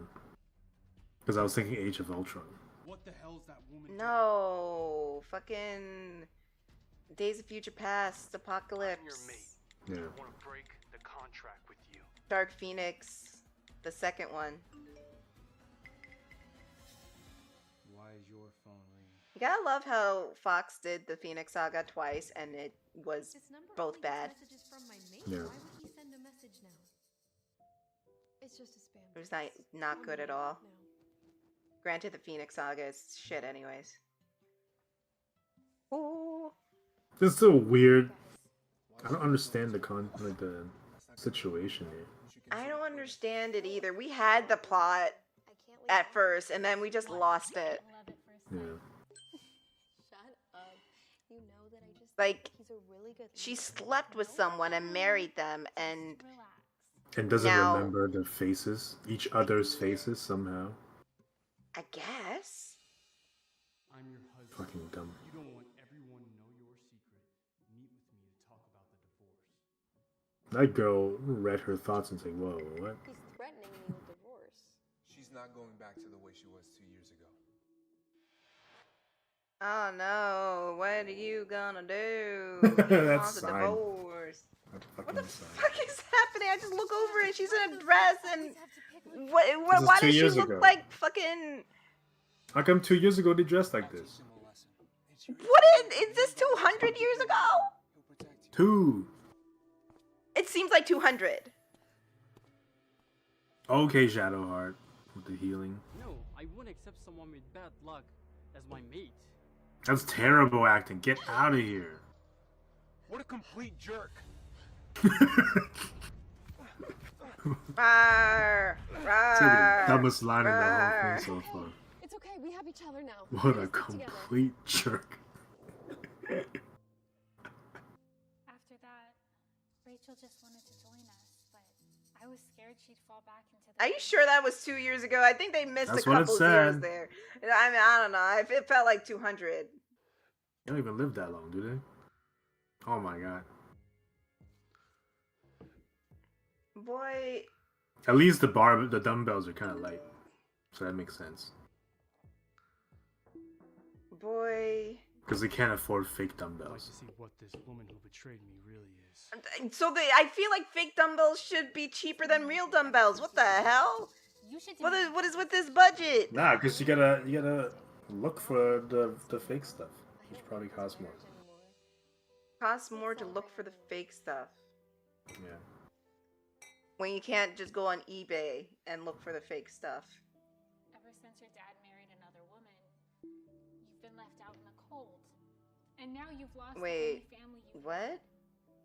Because I was thinking Age of Ultron. What the hell's that woman? No. Fucking Days of Future Past, Apocalypse. Yeah. I want to break the contract with you. Dark Phoenix, the second one. Why is your phone ringing? You gotta love how Fox did the Phoenix Saga twice and it was both bad. Yeah. Why would he send a message now? It's just a spam. It was not good at all. Granted, the Phoenix Saga is shit anyways. Ooh. This is so weird. I don't understand the situation here. I don't understand it either. We had the plot at first and then we just lost it. Yeah. Shut up. You know that I just Like, he's a really good she slept with someone and married them and And doesn't now, remember the faces, each other's faces somehow. I guess. I'm your husband. Fucking dumb. You don't want everyone to know your secret. Meet with me to talk about the divorce. That girl read her thoughts and said, "Whoa, what?" He's threatening me with divorce. She's not going back to the way she was 2 years ago. Oh no, what are you gonna do? That's Wants a fine. divorce. What the fuck is happening? I just look over and she's in a dress and This why is 2 does she years look ago. like fucking... How come 2 years ago they dressed like this? What is this 200 years ago? 2. It seems like 200. Okay, Shadowheart with the healing. No, I wouldn't accept someone with bad luck as my mate. That's terrible acting. Get out of here. What a complete jerk. Rawr, It's rawr, the dumbest line in the whole rawr. thing so far. It's okay, we have each other now. What We're a gonna stick together. complete jerk. After that, Rachel just wanted to join us, but I was scared she'd fall back into the... Are you sure that was 2 years ago? I think they missed That's a what it couple years said. there. I mean, I don't know. It felt like 200. They don't even live that long, do they? Oh my god. Boy, At least the dumbbells are kind of light, so that makes sense. boy. Because they can't afford fake I'd like dumbbells. to see what this woman who betrayed me really is. So I feel like fake dumbbells should be cheaper than real dumbbells. What the hell? You should What is with this budget? Nah, because you gotta look for the fake stuff, which probably costs more. Costs more to look for the fake stuff. Yeah. When you can't just go on eBay and look for the fake stuff. Ever since your dad married another woman, you've been left out in the cold. And now you've lost the only Wait, family you've what?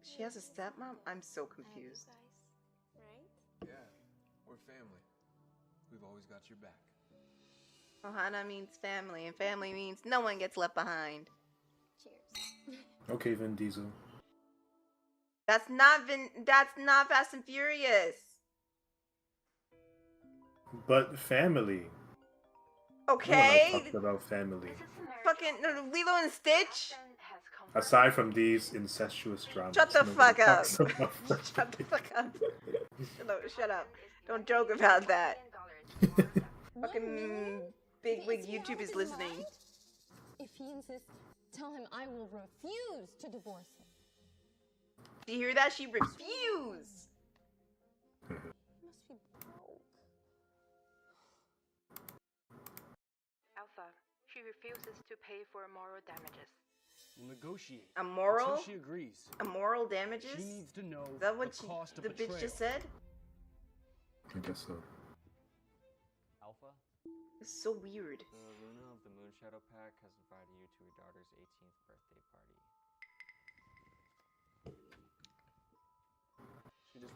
She has a stepmom? I'm so confused. Yeah, we're family. We've always got your back. Ohana means family, and family means no one gets left behind. Cheers. Okay, Vin Diesel. That's not Fast and Furious. But family. Okay? No one talked about family. Fucking Lilo and Stitch? Aside from these incestuous dramas. Shut the nobody fuck up. talks about Shut the fuck up. Shut up. Don't joke about that. Fucking bigwig YouTube is listening. If he insists, tell him I will refuse to divorce him. Do you hear that? She refused. He must be broke. Alpha, she refuses to pay for moral damages. We'll negotiate. A moral? Until she agrees. A moral damages? She needs to know Is that what the cost of the bitch betrayal. just said? I guess so. Alpha, It's so weird. the Luna of the Moon Shadow Pack has invited you to your daughter's 18th birthday party.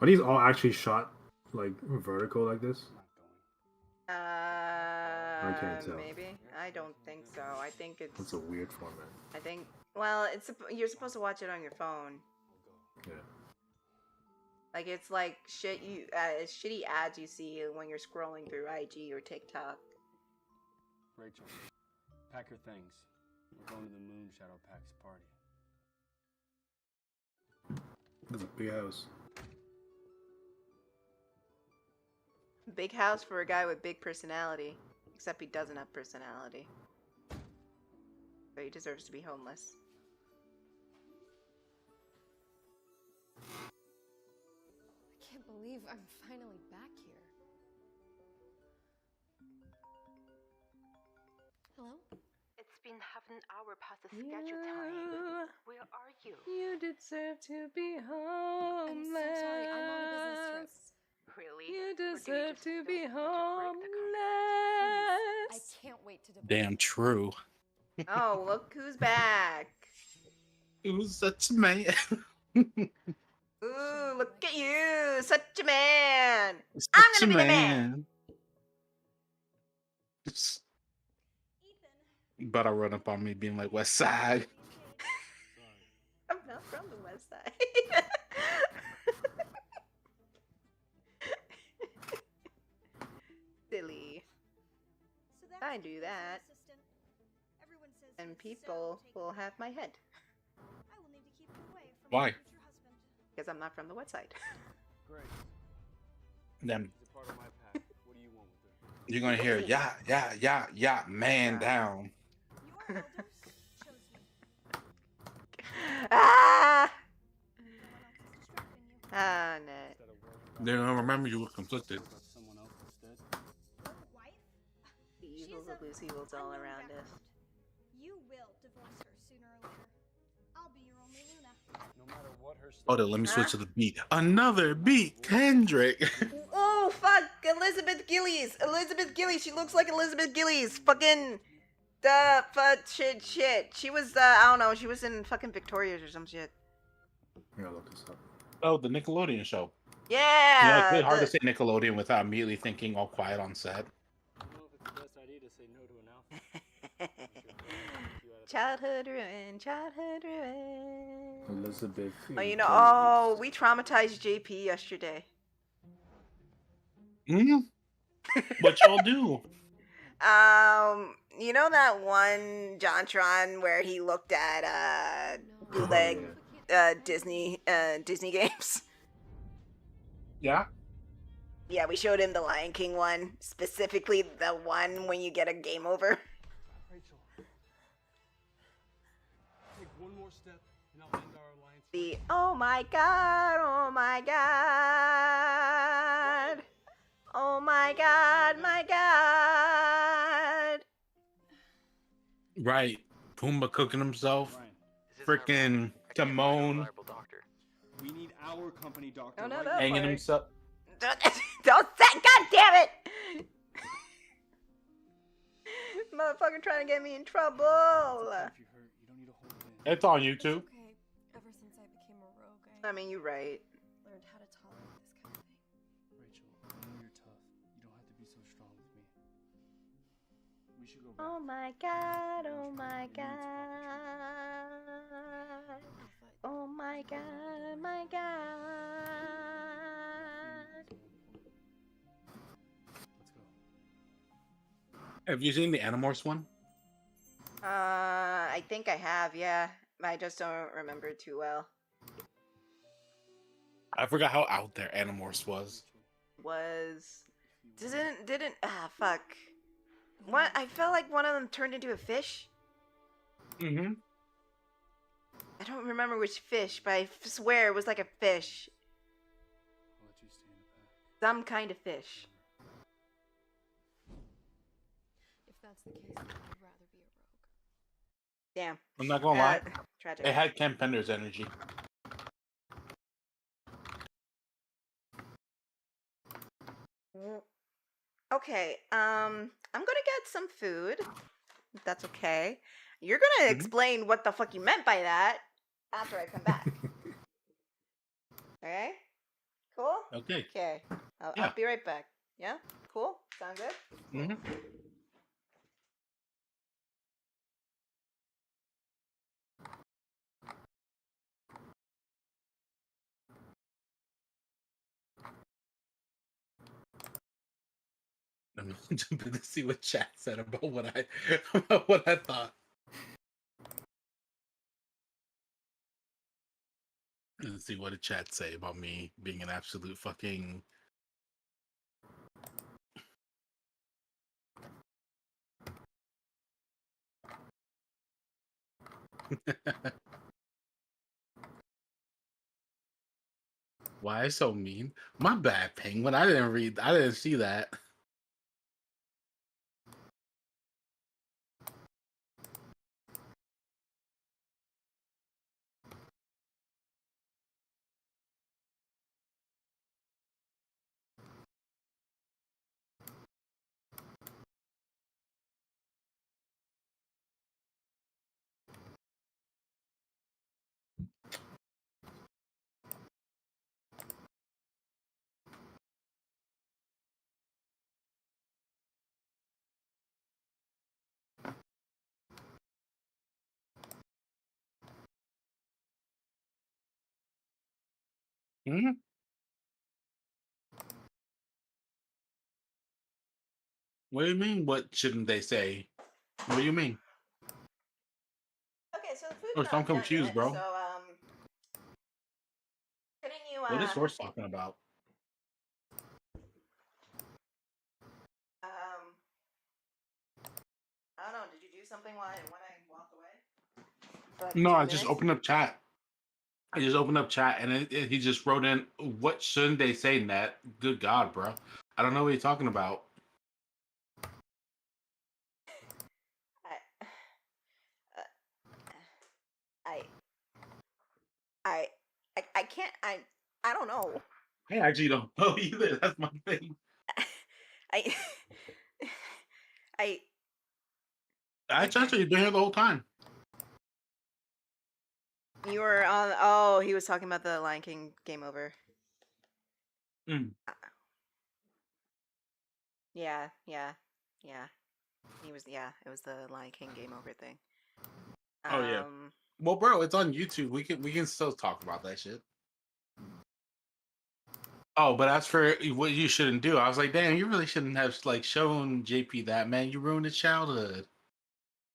Are these all actually shot like vertical like this? I can't tell. Maybe. I don't think so. I think it's. That's a weird format. I think. Well, you're supposed to watch it on your phone. Yeah. Like it's like shitty ads you see when you're scrolling through IG or TikTok. Rachel, pack your things. We're going to the Moon Shadow Pack's party. It's a big house. Big house for a guy with big personality. Except he doesn't have personality. So he deserves to be homeless. I can't believe I'm finally back here. Hello? It's been half an hour past the scheduled time. Where are you? You deserve to be homeless. I'm so sorry. I'm on a business trip. Really? You Or do you deserve just to don't be want to break the Please, I homeless. can't wait to divorce. Damn true. Oh, look who's back. Who's such a man? Ooh, look at you. Such a man. Such I'm a gonna be the man. But I run up on me being like West Side. I'm not from the West Side. Silly. I do that. And people will have my head. Why? Because I'm not from the West Side. Great. Then He's a part of my pack. What do you want with her? you're gonna hear yeah, man down. Your elders chose me. Ah! No one else is distracting you. Ah, net. Instead of worrying They don't remember you were conflicted. about someone else instead. Your wife? The She evils is of a Lucy Evils all unknown around us. background. You will divorce her sooner or later. I'll be your only Luna. No matter what her Oh, then let me switch Huh? to the beat. Another beat, Kendrick. Oh, fuck! Elizabeth Gillies! Elizabeth Gillies! She looks like Elizabeth Gillies! Fucking... shit. She was, I don't know, she was in fucking Victoria's or some shit. I gotta look this up. Oh, the Nickelodeon show. Yeah! You know, it's really hard to say Nickelodeon without immediately thinking all quiet on set. I don't know if it's the best idea to say no to an outfit. Childhood ruin. Elizabeth. Oh, you know, we traumatized JP yesterday. What y'all do? You know that one JonTron where he looked at bootleg Disney games? Yeah. Yeah, we showed him the Lion King one, specifically the one when you get a game over. Rachel, take one more step and I'll end our alliance. The oh my god, oh my god, oh my god, my god. Right. Pumbaa cooking himself. Ryan, Freaking Timon we need our company doctor. Oh, no, right that now. hanging part. himself. Don't say, god damn it! Motherfucker trying to get me in trouble. If you hurt, you don't need to hold it in. It's on YouTube. It's okay. Ever since I became a rogue, I I mean, you're right. learned how to tolerate this kind of thing. Rachel, I know you're tough. You don't have to be so strong with me. We should go back. Oh my god, oh my It needs proper god. I'll fight. Oh my god, my god. Let's go. Have you seen the Animorphs one? I think I have, yeah. I just don't remember too well. I forgot how out there Animorphs was. Didn't fuck. What? I felt like one of them turned into a fish. Mm-hmm. I don't remember which fish, but I swear it was like a fish. I'll let you stay in the pack. Some kind of fish. If that's the case, then I'd rather be a rogue. Damn. I'm not gonna lie. Tragic. It had Ken Pender's energy. Okay, I'm gonna get some food. If that's okay. You're gonna explain what the fuck you meant by that after I come back. Okay? Cool? Okay. Okay. I'll Yeah. be right back. Yeah? Cool? Sound good? Mm-hmm. I'm jumping to see what chat said about what I thought. Let's see what did chat say about me being an absolute fucking. Why so mean? My bad, Penguin. I didn't see that. Hmm? What do you mean? What shouldn't they say? What do you mean? Okay, so the food's Oh, I'm not done confused, yet. bro. So couldn't you What is Horse talking about? I don't know. Did you do something when I walked away? For like No, 2 I just minutes? opened up chat. I just opened up chat and he just wrote in, "What shouldn't they say, Nat?" Good God, bro. I don't know what you're talking about. I can't. I don't know. I actually don't know either. That's my thing. I I I actually been here the whole time. You were on. Oh, he was talking about the Lion King game over. Mm. Yeah. He was. Yeah, it was the Lion King game over thing. Oh yeah. Well, bro, it's on YouTube. We can still talk about that shit. Oh, but as for what you shouldn't do, I was like, damn, you really shouldn't have like shown JP that, man. You ruined his childhood.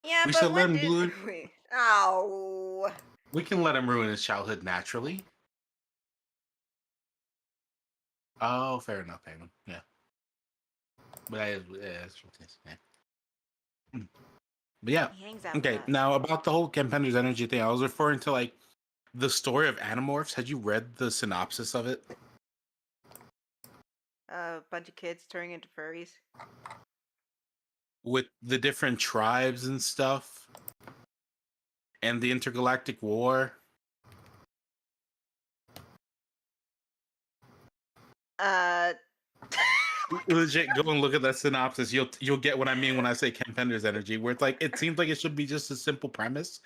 Yeah, We but should let when him do did it. we? Oh. We can let him ruin his childhood naturally. Oh, fair enough, Penguin. Yeah. But But yeah. He hangs out Okay, with us. now about the whole Campender's energy thing, I was referring to like the story of Animorphs. Had you read the synopsis of it? A bunch of kids turning into furries. With the different tribes and stuff, and the intergalactic war. Legit, go and look at that synopsis. You'll get what I mean when I say Campender's energy, where it's like it seems like it should be just a simple premise,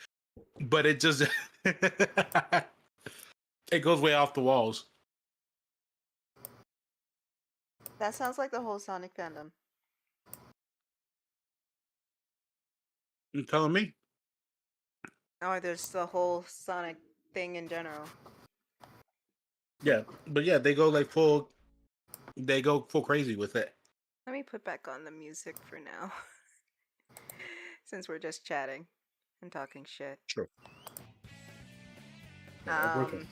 but it just it goes way off the walls. That sounds like the whole Sonic fandom. You telling me? Or there's the whole Sonic thing in general. Yeah, but yeah, they go full crazy with it. Let me put back on the music for now. Since we're just chatting and talking shit. True. But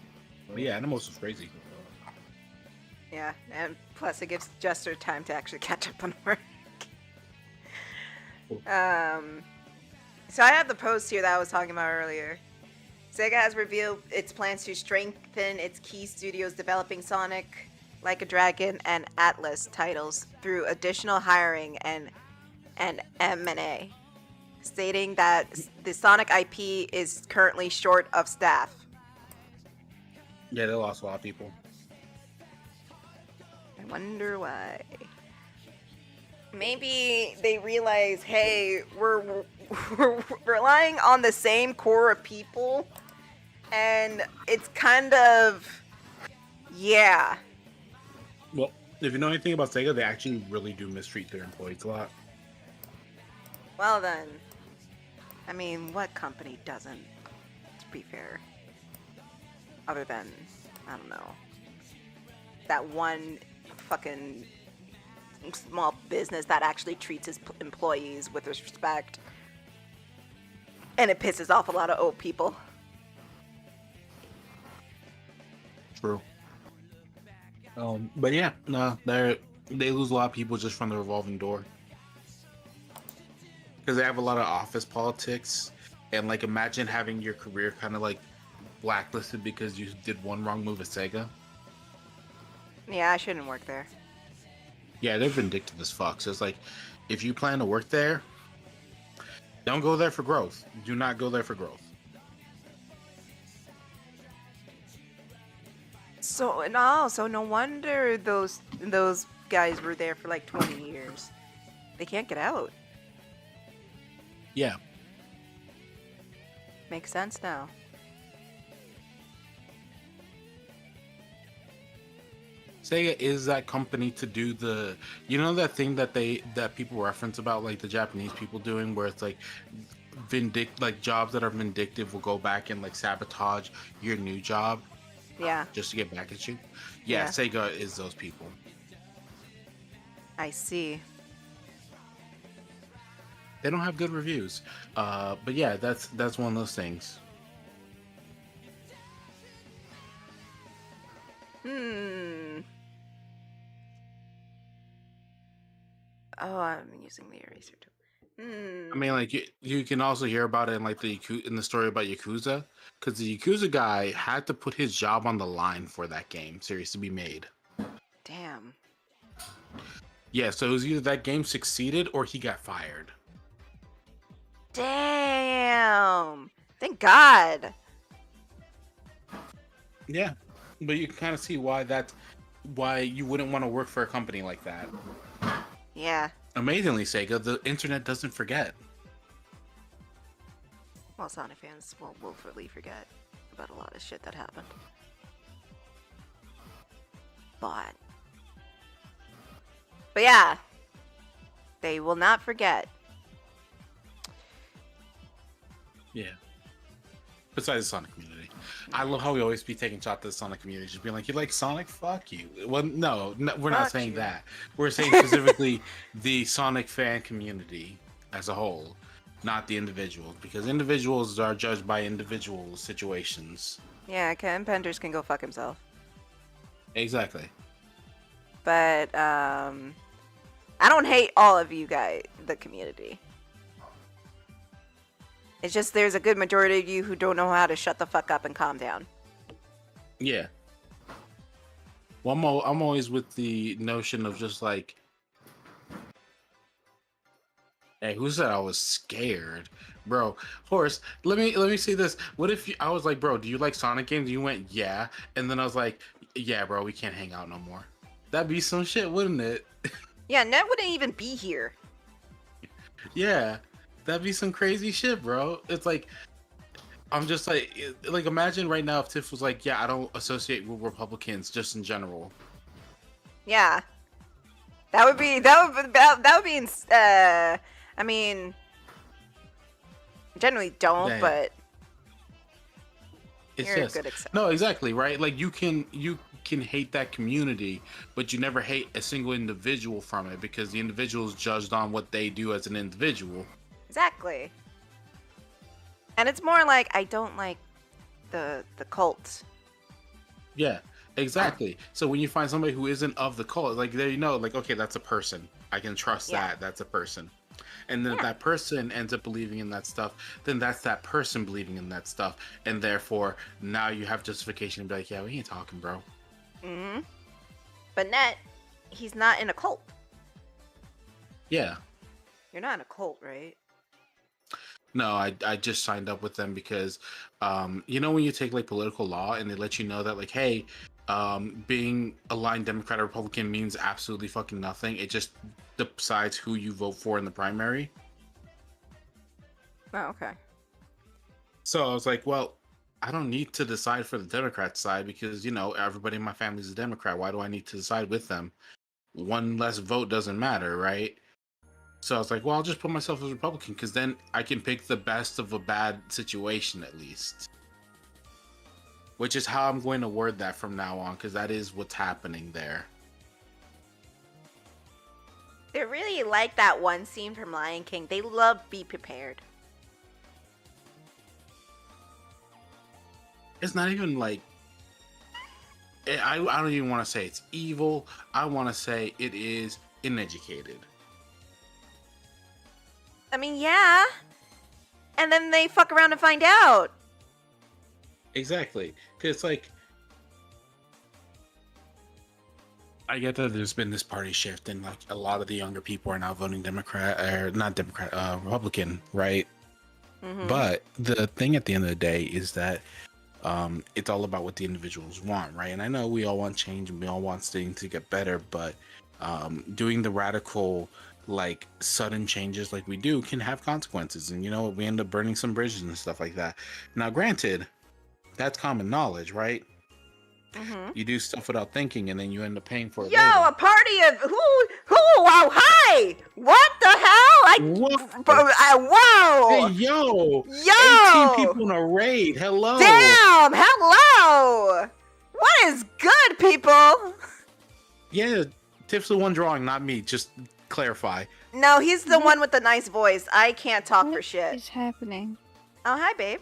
yeah, Animals is crazy. Yeah, and plus it gives Jester time to actually catch up on work. So I have the post here that I was talking about earlier. Sega has revealed its plans to strengthen its key studios developing Sonic, Like a Dragon, and Atlas titles through additional hiring and M&A, stating that the Sonic IP is currently short of staff. Yeah, they lost a lot of people. I wonder why. Maybe they realize, hey, we're relying on the same core of people, and it's kind of, yeah. Well, if you know anything about Sega, they actually really do mistreat their employees a lot. Well then, I mean, what company doesn't, to be fair? Other than, I don't know, that one fucking small business that actually treats his employees with respect. And it pisses off a lot of old people. True. But yeah, no, they lose a lot of people just from the revolving door. Because they have a lot of office politics. And like, imagine having your career kind of like blacklisted because you did one wrong move at Sega. Yeah, I shouldn't work there. Yeah, they're vindictive as fuck. So it's like, if you plan to work there, don't go there for growth. Do not go there for growth. So no wonder those guys were there for like 20 years. They can't get out. Yeah. Makes sense now. Sega is that company to do the, you know, that thing that people reference about, like the Japanese people doing, where it's like like jobs that are vindictive will go back and like sabotage your new job. Yeah. Just to get back at you. Yeah, Sega is those people. I see. They don't have good reviews. But yeah, that's one of those things. Oh, I'm using the eraser tool. I mean, like you can also hear about it in like in the story about Yakuza, because the Yakuza guy had to put his job on the line for that game series to be made. Damn. Yeah, so it was either that game succeeded or he got fired. Damn. Thank God. Yeah, but you can kind of see why you wouldn't want to work for a company like that. Yeah. Amazingly, Sega, the internet doesn't forget. Well, Sonic fans will willfully forget about a lot of shit that happened. But yeah, they will not forget. Yeah. Besides the Sonic community. I love how we always be taking shots at the Sonic community, just being like, you like Sonic? Fuck you. Well, no we're not saying that. We're saying specifically the Sonic fan community as a whole, not the individuals, because individuals are judged by individual situations. Yeah, Ken Penders can go fuck himself. Exactly. But I don't hate all of you guys, the community. It's just there's a good majority of you who don't know how to shut the fuck up and calm down. Yeah. Well, I'm always with the notion of just like, hey, who said I was scared? Bro, Horace, let me see this. What if I was like, bro, do you like Sonic games? You went, yeah. And then I was like, yeah, bro, we can't hang out no more. That'd be some shit, wouldn't it? Yeah, Ned wouldn't even be here. Yeah. That'd be some crazy shit, bro. It's like, I'm just like imagine right now if Tiff was like, yeah, I don't associate with Republicans just in general. Yeah. That would be, I mean, generally don't, Yeah. but It's you're just, a good example. no, exactly, right? Like you can hate that community, but you never hate a single individual from it because the individual is judged on what they do as an individual. Exactly. And it's more like, I don't like the cult. Yeah, exactly. So when you find somebody who isn't of the cult, like there you know, like, okay, that's a person. I can trust that. That's a person. And then if that person ends up believing in that stuff, then that's that person believing in that stuff. And therefore, now you have justification to be like, yeah, we ain't talking, bro. Mm-hmm. But Net, he's not in a cult. Yeah. You're not in a cult, right? No, I just signed up with them because, you know, when you take like political law and they let you know that like, hey, being aligned Democrat or Republican means absolutely fucking nothing. It just decides who you vote for in the primary. Oh, okay. So I was like, well, I don't need to decide for the Democrat side because, you know, everybody in my family is a Democrat. Why do I need to decide with them? One less vote doesn't matter, right? So I was like, well, I'll just put myself as Republican because then I can pick the best of a bad situation at least. Which is how I'm going to word that from now on because that is what's happening there. They really like that one scene from Lion King. They love Be Prepared. It's not even like I don't even want to say it's evil. I want to say it is uneducated. I mean, yeah. And then they fuck around and find out. Exactly. Because it's like, I get that there's been this party shift and like a lot of the younger people are now voting Democrat, or not Democrat, Republican, right? Mhm. But the thing at the end of the day is that it's all about what the individuals want, right? And I know we all want change and we all want things to get better, but doing the radical, like sudden changes like we do can have consequences. And you know, we end up burning some bridges and stuff like that. Now, granted, that's common knowledge, right? Mhm. You do stuff without thinking and then you end up paying for it Yo, later. a party of who? Wow, hi! What the hell? Wow! Hey, yo! Yo! 18 people in a raid. Hello! Damn! Hello! What is good, people? Yeah, Tiff's the one drawing, not me. Just clarify. No, he's the one with the nice voice. I can't talk for shit. What is happening? Oh, hi, babe.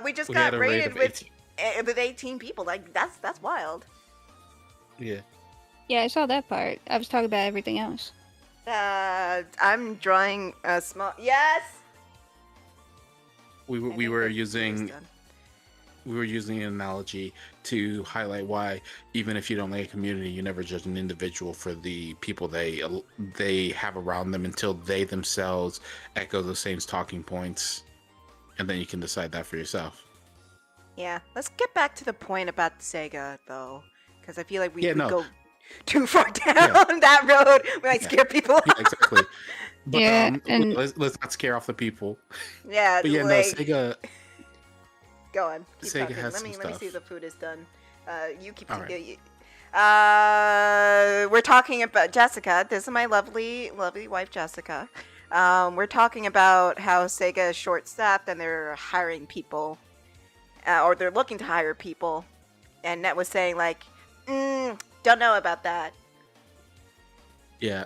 We just We got had a raid raided of with 18 people. Like that's wild. Yeah. Yeah, I saw that part. I was talking about everything else. I'm drawing a small. Yes. We were using an analogy to highlight why even if you don't like a community, you never judge an individual for the people they have around them until they themselves echo the same talking points, and then you can decide that for yourself. Yeah. Let's get back to the point about Sega though, because I feel like we go too far down that road. We might scare people. Yeah, exactly. But Yeah, and- let's not scare off the people. Yeah. But yeah, like, no, Sega. Go on. Keep Sega talking. has Let me some see if stuff. the food is done. You keep. All right. We're talking about Jessica. This is my lovely wife, Jessica. We're talking about how Sega is short-staffed and they're hiring people, or they're looking to hire people. And Net was saying like, don't know about that. Yeah.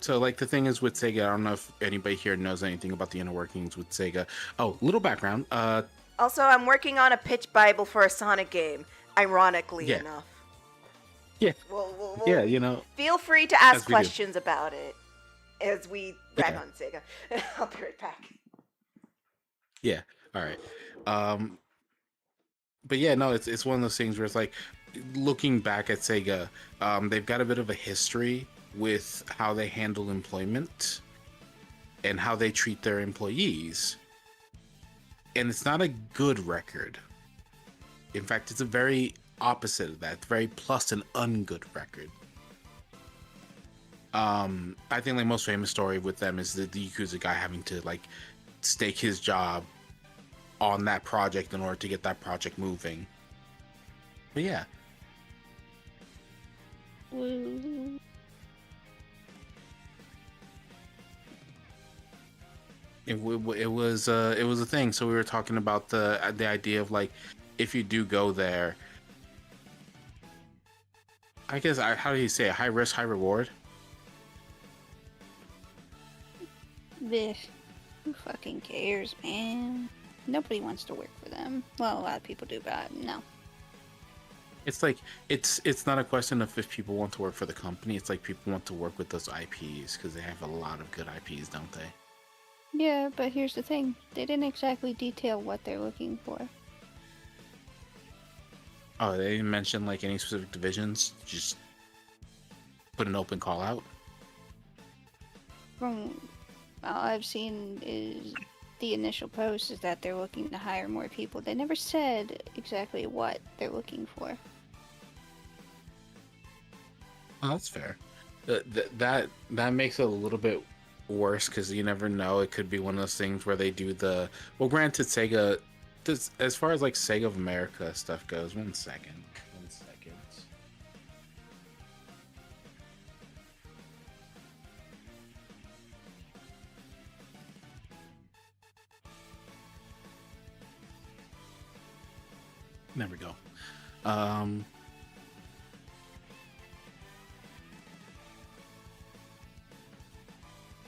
So like the thing is with Sega, I don't know if anybody here knows anything about the inner workings with Sega. Oh, little background. Also, I'm working on a pitch Bible for a Sonic game. Ironically Yeah. enough. Yeah. We'll Yeah, you know. Feel free to ask as we do. questions about it as we brag Yeah. on Sega. I'll be right back. Yeah. All right. But yeah, no, it's one of those things where it's like looking back at Sega, they've got a bit of a history with how they handle employment and how they treat their employees. And it's not a good record. In fact, it's a very opposite of that. It's very plus an ungood record. I think the most famous story with them is the Yakuza guy having to like stake his job on that project in order to get that project moving. But yeah. It was a thing. So we were talking about the idea of like, if you do go there, I guess how do you say it? High risk, high reward. Blech. Who fucking cares, man? Nobody wants to work for them. Well, a lot of people do, but no. It's like it's not a question of if people want to work for the company. It's like people want to work with those IPs because they have a lot of good IPs, don't they? Yeah, but here's the thing. They didn't exactly detail what they're looking for. Oh, they didn't mention like any specific divisions. Just put an open call out. From all I've seen is the initial post is that they're looking to hire more people. They never said exactly what they're looking for. Oh, that's fair. That makes it a little bit worse because you never know. It could be one of those things where they do the well. Granted, Sega does as far as like Sega of America stuff goes. 1 second. 1 second. There we go.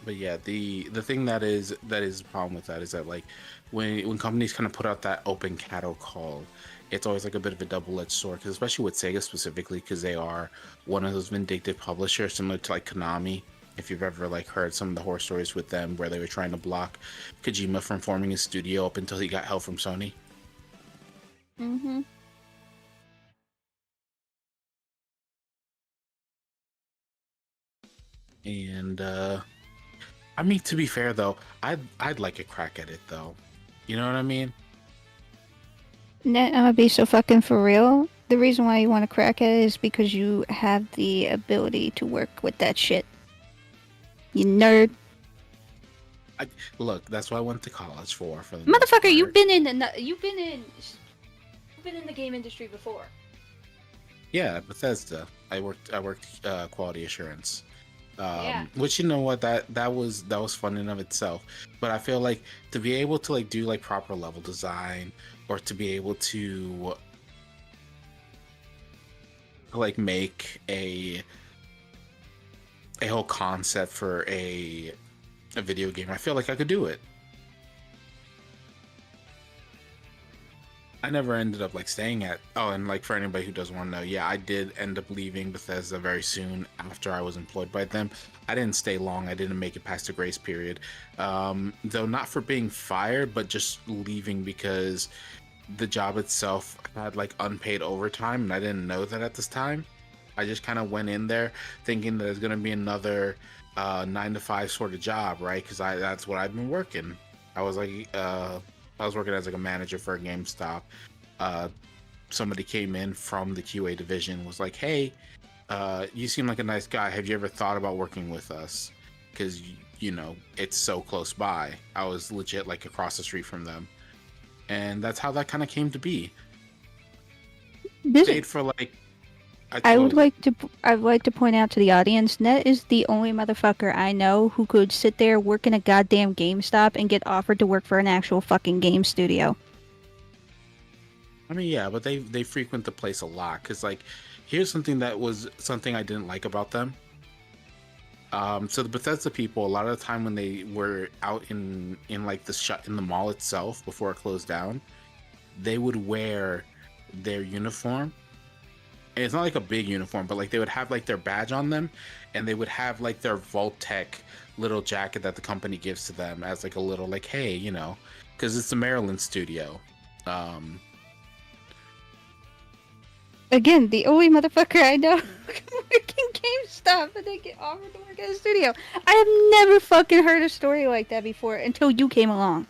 But yeah, the thing that is a problem with that is that like when companies kind of put out that open cattle call, it's always like a bit of a double-edged sword, 'cause especially with Sega specifically, because they are one of those vindictive publishers similar to like Konami. If you've ever like heard some of the horror stories with them where they were trying to block Kojima from forming his studio up until he got help from Sony. Mm-hmm. And I mean, to be fair though, I'd like a crack at it though. You know what I mean? Net, I'm gonna be so fucking for real. The reason why you want to crack at it is because you have the ability to work with that shit. You nerd. Look, that's what I went to college for the Motherfucker, you've been in the game industry before. Yeah, Bethesda. I worked quality assurance. Yeah. Which, you know what, that was fun in of itself. But I feel like to be able to like do like proper level design, or to be able to like make a whole concept for a video game, I feel like I could do it. I never ended up like staying at. Oh, and like for anybody who doesn't want to know, yeah, I did end up leaving Bethesda very soon after I was employed by them. I didn't stay long. I didn't make it past the grace period, though not for being fired, but just leaving because the job itself had like unpaid overtime, and I didn't know that at this time. I just kind of went in there thinking that it's gonna be another 9 to 5 sort of job, right? Because that's what I've been working. I was like I was working as like a manager for a GameStop. Somebody came in from the QA division, was like, "Hey, you seem like a nice guy. Have you ever thought about working with us? Because you know it's so close by." I was legit like across the street from them, and that's how that kind of came to be. Stayed for like. I would like to point out to the audience, Net is the only motherfucker I know who could sit there, work in a goddamn GameStop, and get offered to work for an actual fucking game studio. I mean, yeah, but they frequent the place a lot, because like, here's something I didn't like about them. So the Bethesda people, a lot of the time when they were out in like in the mall itself before it closed down, they would wear their uniform. And it's not like a big uniform, but like they would have like their badge on them, and they would have like their Vault-Tec little jacket that the company gives to them as like a little like, hey, you know, because it's the Maryland studio. Again, the only motherfucker I know working GameStop and they get offered to work at a studio. I have never fucking heard a story like that before until you came along.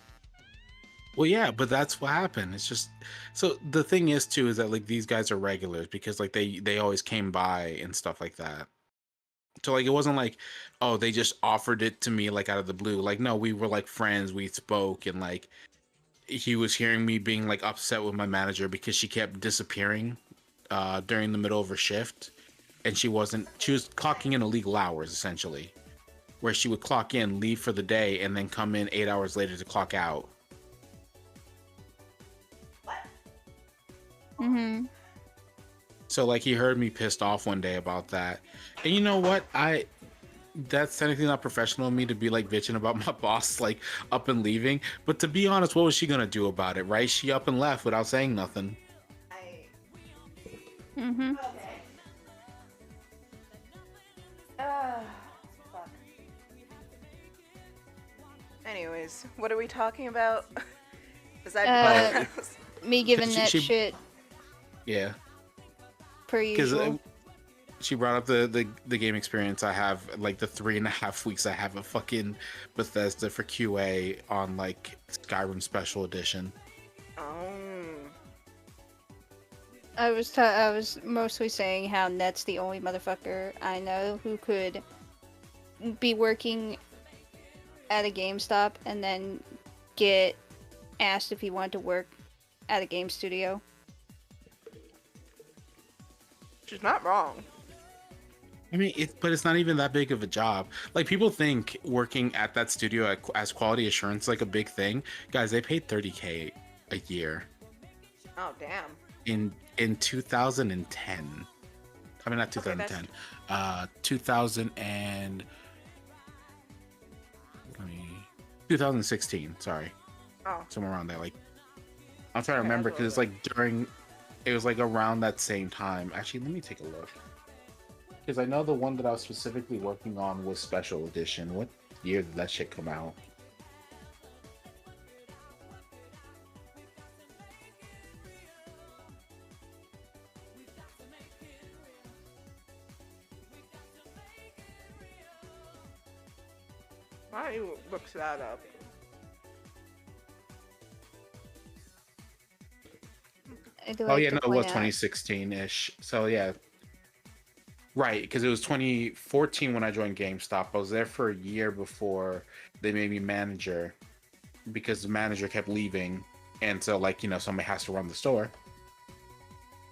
Well, yeah, but that's what happened. It's just, so the thing is too is that like these guys are regulars because like they always came by and stuff like that. So like it wasn't like, oh, they just offered it to me like out of the blue. Like, no, we were like friends, we spoke, and like he was hearing me being like upset with my manager because she kept disappearing during the middle of her shift, and she was clocking in illegal hours essentially, where she would clock in, leave for the day, and then come in 8 hours later to clock out. Mm-hmm. So like he heard me pissed off one day about that, and you know what, that's technically not professional of me to be like bitching about my boss like up and leaving, but to be honest, what was she gonna do about it, right? She up and left without saying nothing. Mm-hmm. Okay. Fuck. Anyways, what are we talking about? Besides me giving that shit. Yeah. Per usual. Because she brought up the game experience I have, like the 3.5 weeks I have of fucking Bethesda for QA on like Skyrim Special Edition. I was mostly saying how Net's the only motherfucker I know who could be working at a GameStop and then get asked if he wanted to work at a game studio. She's not wrong. I mean, but it's not even that big of a job. Like, people think working at that studio as quality assurance like a big thing. Guys, they paid $30K a year. Oh, damn. In 2010. I mean, not 2010. 2000 and 2016. Sorry, Oh. somewhere around there. Like, I'm trying to Okay, remember that's because it's what it like during, it was like around that same time. Actually, let me take a look because I know the one that I was specifically working on was Special Edition. What year did that shit come out? Why don't you look that up? Oh yeah, no, it was 2016-ish. So yeah, right, because it was 2014 when I joined GameStop. I was there for a year before they made me manager because the manager kept leaving, and so like somebody has to run the store.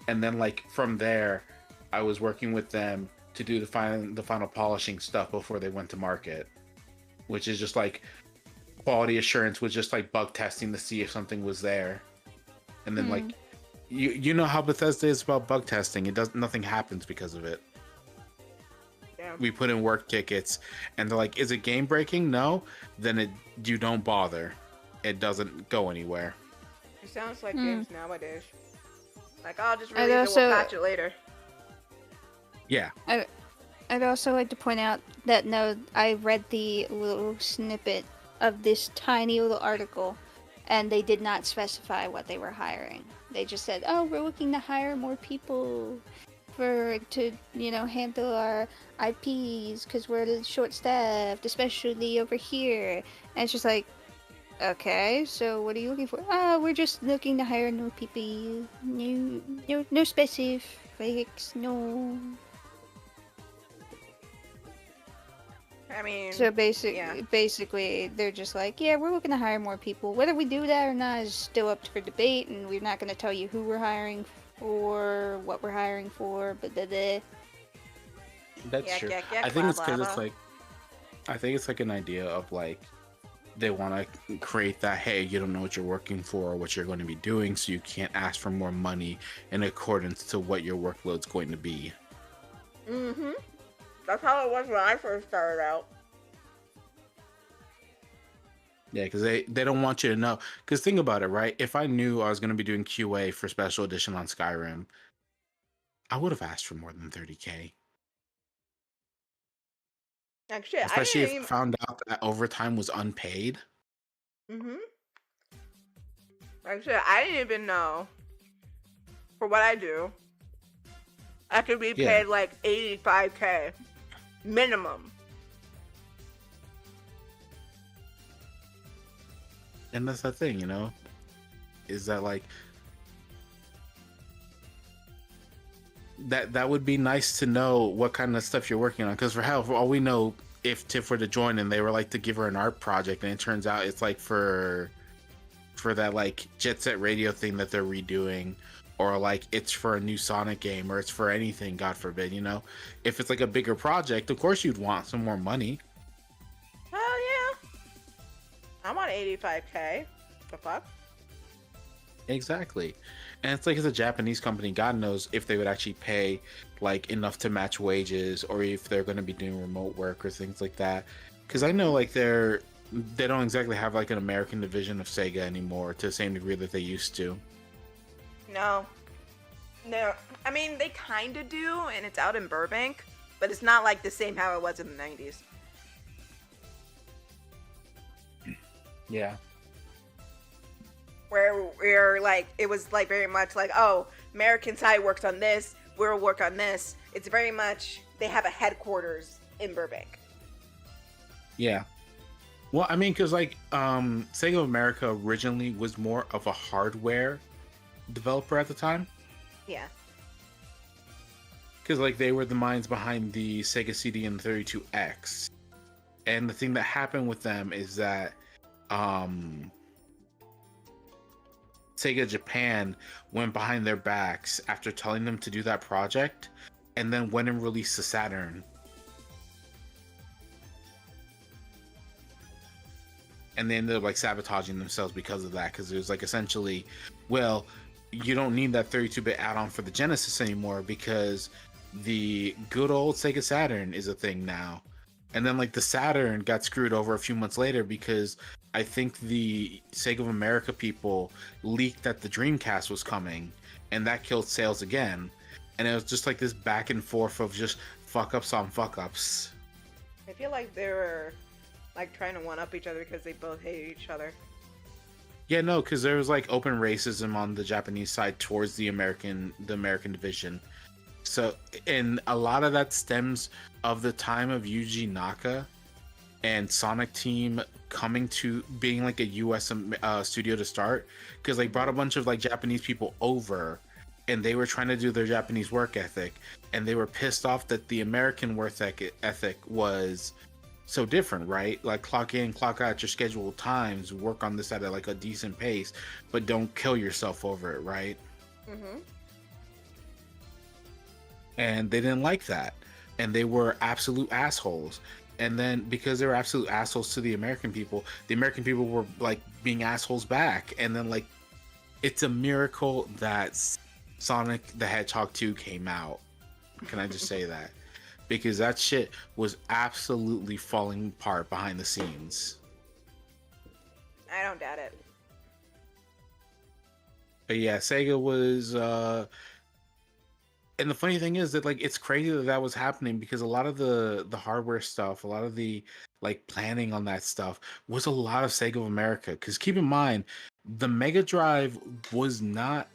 And then like from there, I was working with them to do the final polishing stuff before they went to market, which is just like quality assurance, was just like bug testing to see if something was there, and then like. You know how Bethesda is about bug testing. Nothing happens because of it. Yeah. We put in work tickets and they're like, is it game breaking? No. Then you don't bother. It doesn't go anywhere. It sounds like games nowadays. Like, I'll just release it, we'll patch it later. Yeah. I'd also like to point out that I read the little snippet of this tiny little article and they did not specify what they were hiring. They just said, "Oh, we're looking to hire more people to handle our IPs because we're short-staffed, especially over here." And it's just like, okay, so what are you looking for? Oh, we're just looking to hire new people. No specifics, no. I mean, so basically, they're just like, yeah, we're looking to hire more people. Whether we do that or not is still up for debate, and we're not going to tell you who we're hiring for, what we're hiring for, but That's true. I think it's because it's like, I think it's like an idea of like, they want to create that, hey, you don't know what you're working for or what you're going to be doing, so you can't ask for more money in accordance to what your workload's going to be. Mm-hmm. That's how it was when I first started out. Yeah, because they don't want you to know. Because think about it, right? If I knew I was going to be doing QA for Special Edition on Skyrim, I would have asked for more than 30K. Actually, especially if I found out that overtime was unpaid. Mm-hmm. Actually, I didn't even know. For what I do, I could be paid like 85K minimum. And that's the thing, is that like that would be nice to know what kind of stuff you're working on. Because for all we know, if Tiff were to join and they were like to give her an art project, and it turns out it's like for that like Jet Set Radio thing that they're redoing, or like it's for a new Sonic game, or it's for anything, God forbid, if it's like a bigger project, of course you'd want some more money. Hell yeah. I'm on 85K. The fuck? Exactly. And it's like, it's a Japanese company, God knows if they would actually pay like enough to match wages, or if they're going to be doing remote work or things like that. Because I know like they don't exactly have like an American division of Sega anymore to the same degree that they used to. No. I mean, they kind of do, and it's out in Burbank, but it's not like the same how it was in the 90s. Yeah. Where like, it was like very much like, oh, American side works on this, we'll work on this. It's very much, they have a headquarters in Burbank. Yeah. Well, I mean, because like Sega of America originally was more of a hardware developer at the time. Yeah. Because like they were the minds behind the Sega CD and the 32X. And the thing that happened with them is that Sega Japan went behind their backs after telling them to do that project, and then went and released the Saturn. And they ended up like sabotaging themselves because of that, because it was like essentially, well, you don't need that 32-bit add-on for the Genesis anymore because the good old Sega Saturn is a thing now. And then like the Saturn got screwed over a few months later because I think the Sega of America people leaked that the Dreamcast was coming, and that killed sales again. And it was just like this back and forth of just fuck ups on fuck ups. I feel like they were like trying to one up each other because they both hate each other. Yeah, no, because there was like open racism on the Japanese side towards the American division. So, and a lot of that stems of the time of Yuji Naka and Sonic Team coming to being like a U.S. Studio to start, because they brought a bunch of like Japanese people over, and they were trying to do their Japanese work ethic, and they were pissed off that the American work ethic was so different, right? Like clock in, clock out your scheduled times, work on this at like a decent pace, but don't kill yourself over it, right? Mm-hmm. And they didn't like that, and they were absolute assholes. And then because they were absolute assholes to the American people were like being assholes back. And then like, it's a miracle that Sonic the Hedgehog 2 came out. Can I just say that? Because that shit was absolutely falling apart behind the scenes. I don't doubt it. But yeah, Sega was and the funny thing is that like it's crazy that was happening, because a lot of the hardware stuff, a lot of the like planning on that stuff was a lot of Sega of America. Because keep in mind, the Mega Drive was not,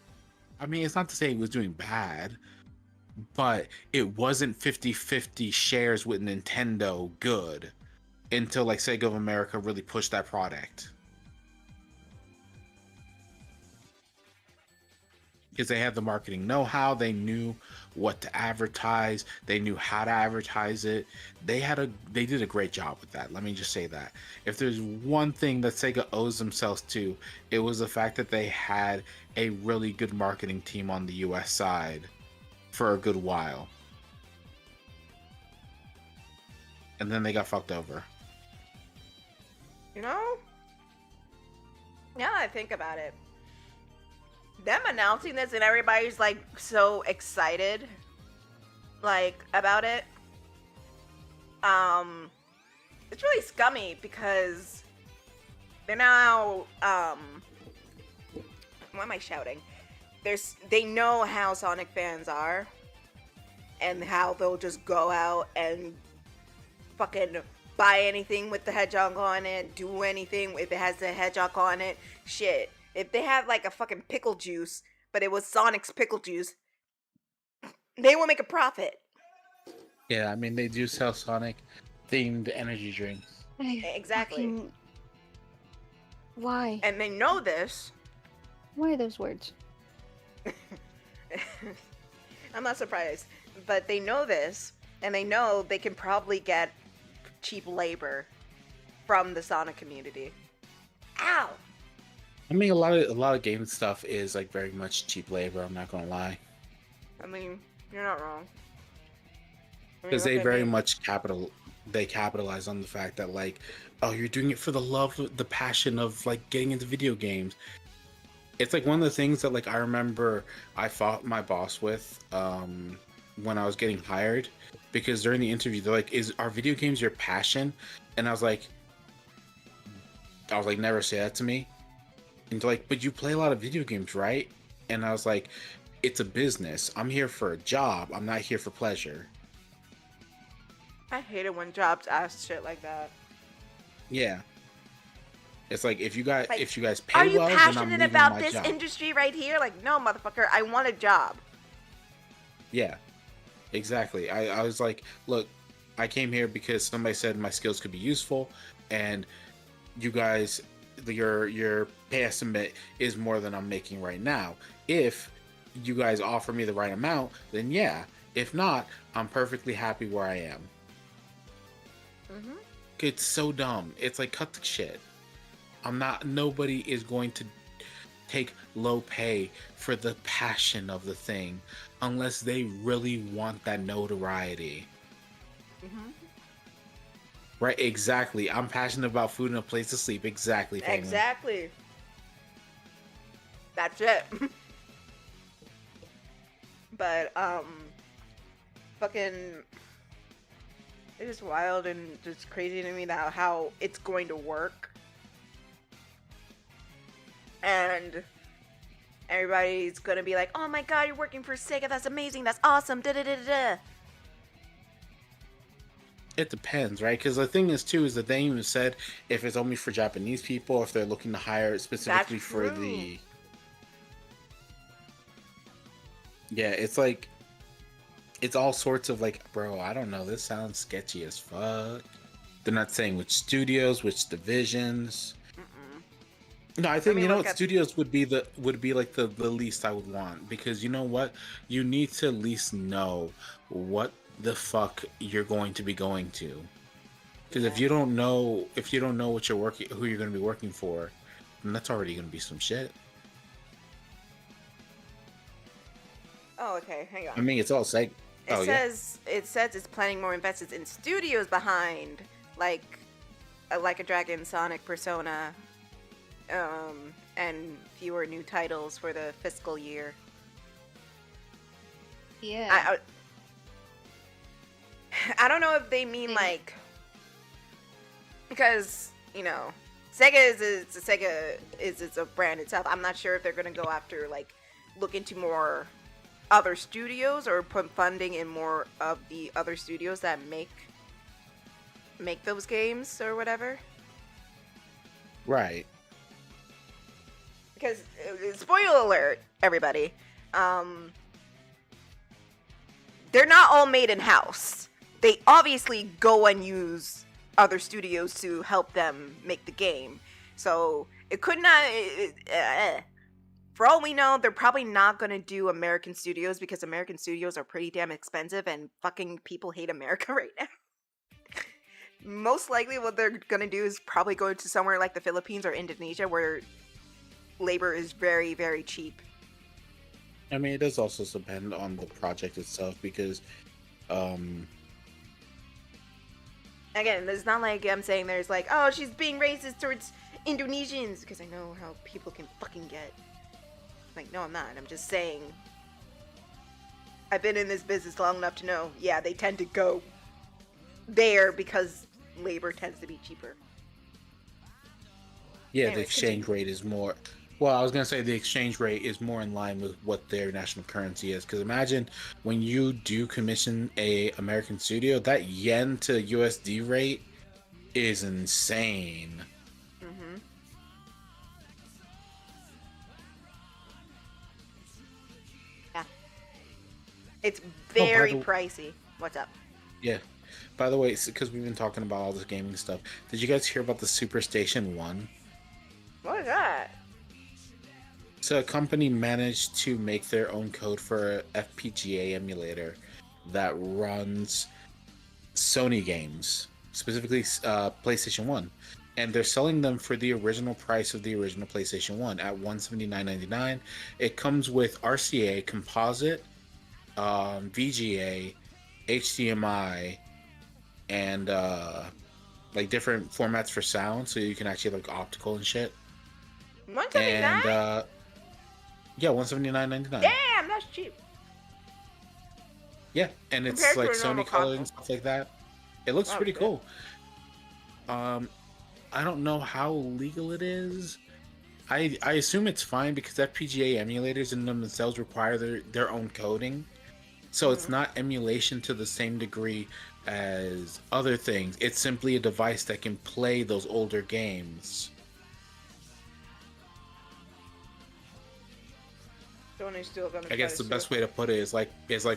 I mean, it's not to say it was doing bad, but it wasn't 50-50 shares with Nintendo good until like Sega of America really pushed that product. Because they had the marketing know-how, they knew what to advertise, they knew how to advertise it. They did a great job with that. Let me just say that. If there's one thing that Sega owes themselves to, it was the fact that they had a really good marketing team on the US side for a good while. And then they got fucked over. You know? Now that I think about it, them announcing this and everybody's like so excited like about it, it's really scummy because they're now why am I shouting? They know how Sonic fans are and how they'll just go out and fucking buy anything with the hedgehog on it, do anything if it has the hedgehog on it. Shit. If they had like a fucking pickle juice, but it was Sonic's pickle juice, they will make a profit. Yeah, I mean, they do sell Sonic themed energy drinks. Exactly. Why? And they know this. Why those words? I'm not surprised. But they know this, and they know they can probably get cheap labor from the Sonic community. Ow! I mean, a lot of game stuff is like very much cheap labor. I'm not gonna lie. I mean, you're not wrong. Because they very much capitalize on the fact that like, oh, you're doing it for the love, the passion of like getting into video games. It's like one of the things that like I remember I fought my boss with when I was getting hired, because during the interview they're like, are video games your passion? And I was like, never say that to me. And they're like, but you play a lot of video games, right? And I was like, it's a business. I'm here for a job. I'm not here for pleasure. I hate it when jobs ask shit like that. Yeah. It's like if you guys pay are you well, passionate then I'm about my this job. industry right here? Like, no, motherfucker, I want a job. Yeah, exactly. I was like, look, I came here because somebody said my skills could be useful, and you guys, your pay estimate is more than I'm making right now. If you guys offer me the right amount, then yeah. If not, I'm perfectly happy where I am. Mm-hmm. It's so dumb. It's like, cut the shit. Nobody is going to take low pay for the passion of the thing unless they really want that notoriety. Mm-hmm. Right, exactly. I'm passionate about food and a place to sleep. Exactly. Family. Exactly. That's it. But, fucking, it is wild and just crazy to me that how it's going to work. and everybody's gonna be like, "Oh my god, you're working for Sega. That's amazing. That's awesome." Da da da da. It depends, right? Because the thing is, too, is that they even said if it's only for Japanese people, if they're looking to hire specifically for the... Yeah, it's like... It's all sorts of like, bro, I don't know, this sounds sketchy as fuck. They're not saying which studios, which divisions. No, I think, you know what, studios would be like the least I would want. Because you know what? You need to at least know what the fuck you're going to be going to. Because if you don't know what you're working, who you're going to be working for, then that's already going to be some shit. Oh, okay, hang on. I mean, it's all like it says it's planning more investments in studios behind like a Dragon, Sonic, Persona, and fewer new titles for the fiscal year. Yeah. I don't know if they mean like, because you know Sega is a brand itself. I'm not sure if they're gonna go after like look into more other studios or put funding in more of the other studios that make those games or whatever. Right. Because spoiler alert, everybody, they're not all made in house. They obviously go and use other studios to help them make the game. So it could not. For all we know, they're probably not going to do American studios because American studios are pretty damn expensive and fucking people hate America right now. Most likely what they're going to do is probably go to somewhere like the Philippines or Indonesia where labor is very, very cheap. I mean, it does also depend on the project itself because, again, it's not like I'm saying there's like, oh, she's being racist towards Indonesians because I know how people can fucking get. Like, no, I'm not. I'm just saying I've been in this business long enough to know, yeah, they tend to go there because labor tends to be cheaper. Yeah, Anyways, the exchange rate is more... Well, I was going to say the exchange rate is more in line with what their national currency is. Because imagine when you do commission a American studio, that yen to USD rate is insane. Mm-hmm. Yeah. It's very pricey. What's up? Yeah. By the way, because we've been talking about all this gaming stuff, did you guys hear about the Superstation 1? What is that? So a company managed to make their own code for an FPGA emulator that runs Sony games, specifically PlayStation 1. And they're selling them for the original price of the original PlayStation 1 at $179.99. It comes with RCA, composite, VGA, HDMI, and like different formats for sound, so you can actually like optical and shit. $179? And yeah, $179.99. Damn, that's cheap. Yeah, and it's Compared like to a normal Sony color console. and stuff like that. It looks pretty cool. I don't know how legal it is. I assume it's fine because FPGA emulators in themselves require their own coding. So it's not emulation to the same degree as other things. It's simply a device that can play those older games. Still gonna I guess the best way to put it is like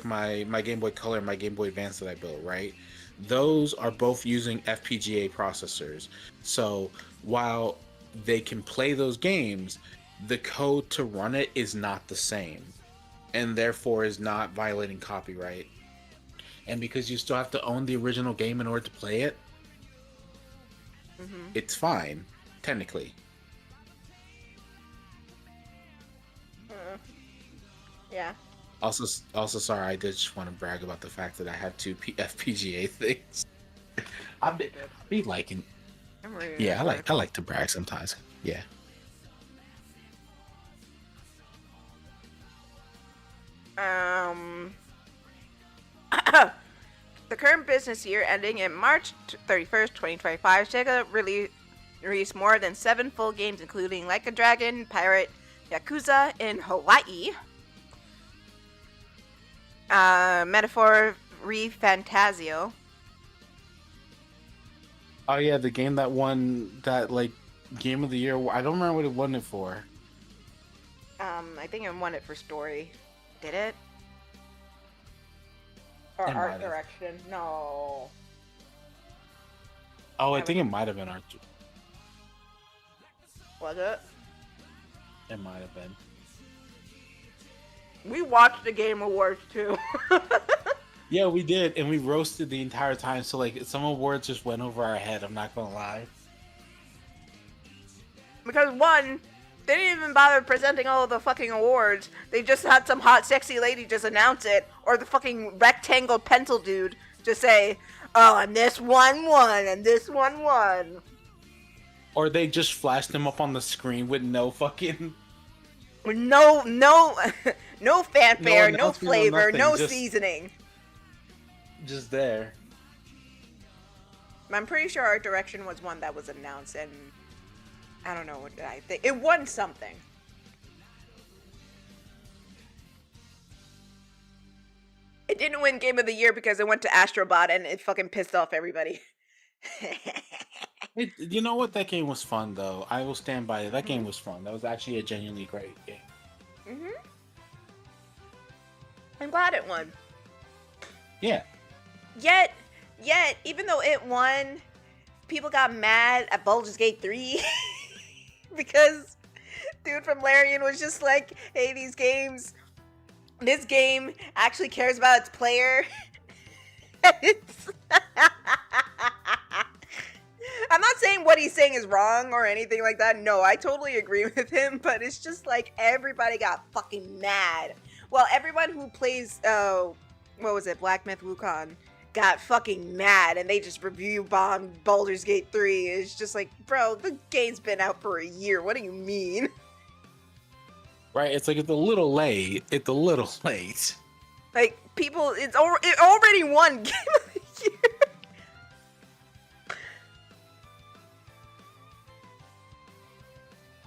my Game Boy Color and my Game Boy Advance that I built, right? Those are both using FPGA processors. So while they can play those games, the code to run it is not the same, and therefore is not violating copyright. And because you still have to own the original game in order to play it, it's fine, technically. Yeah. Also, sorry, I did just want to brag about the fact that I have two FPGA things. I be liking. Yeah, I like to brag sometimes. Yeah. The current business year ending in March 31st, 2025, Sega released more than 7 full games, including Like a Dragon, Pirate, Yakuza in Hawaii, Metaphor ReFantazio. Oh yeah, the game that won that like Game of the Year. I don't remember what it won it for. I think it won it for story. Did it? Or It art might have. direction? No. Oh, I think it might have been art. Was it? It might have been. We watched the Game Awards too. Yeah, we did, and we roasted the entire time. So like, some awards just went over our head. I'm not gonna lie. Because one, they didn't even bother presenting all of the fucking awards. They just had some hot, sexy lady just announce it, or the fucking rectangle pencil dude just say, "Oh, and this one won, and this one won." Or they just flashed them up on the screen with no fucking. No, no fanfare, no announcement, flavor, nothing, no just- seasoning. Just there. I'm pretty sure Art Direction was one that was announced, and I don't know what did I think. It won something. It didn't win Game of the Year because it went to Astrobot and it fucking pissed off everybody. You know what? That game was fun, though. I will stand by it. That game was fun. That was actually a genuinely great game. I'm glad it won. Yeah. Yet, even though it won, people got mad at Baldur's Gate 3 because dude from Larian was just like, hey, this game actually cares about its player. I'm not saying what he's saying is wrong or anything like that. No, I totally agree with him, but it's just like everybody got fucking mad. Well, everyone who plays, what was it, Black Myth Wukong, got fucking mad, and they just review bombed Baldur's Gate 3. It's just like, bro, the game's been out for a year. What do you mean? Right? It's like it's a little late. It's a little late. Like, people, it already won Game of the Year.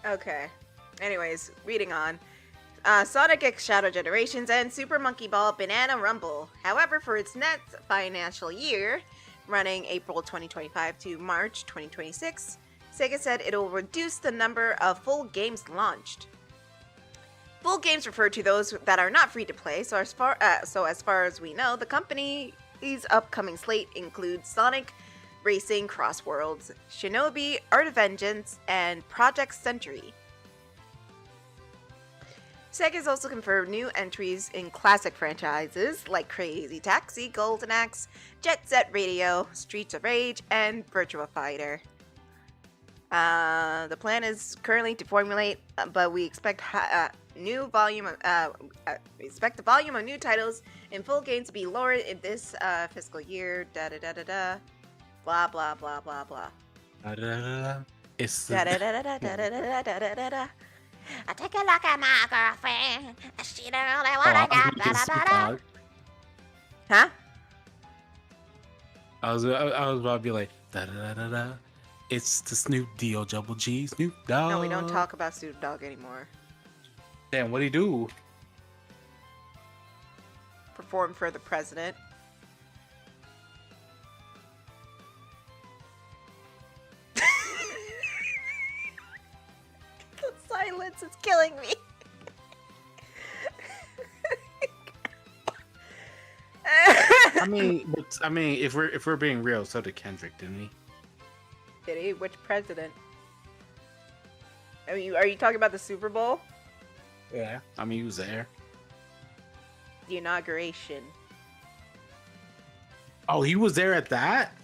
Okay. Anyways, reading on. Sonic X Shadow Generations and Super Monkey Ball Banana Rumble. However, for its next financial year, running April 2025 to March 2026, Sega said it'll reduce the number of full games launched. Full games refer to those that are not free to play, so as far as we know, the company's upcoming slate includes Sonic Racing Cross Worlds, Shinobi, Art of Vengeance, and Project Century. Sega has also confirmed new entries in classic franchises like Crazy Taxi, Golden Axe, Jet Set Radio, Streets of Rage, and Virtua Fighter. The plan is currently to formulate, but we expect the volume of new titles in full games to be lowered in this fiscal year. Da da da da da. Blah blah blah blah blah. It's Da da da da da da da da da da da. I take a look at my girlfriend. She the only one I got. Da, da, da, da. Huh? I was about to be like da da da da da. It's the Snoop D-O Double G Snoop Dogg. No, we don't talk about Snoop Dogg anymore. Damn, what'd he do? Perform for the president. The silence is killing me. I mean, if we're being real, so did Kendrick, didn't he? Did he? Which president? I mean, are you talking about the Super Bowl? Yeah. I mean, he was there. The inauguration. Oh, he was there at that?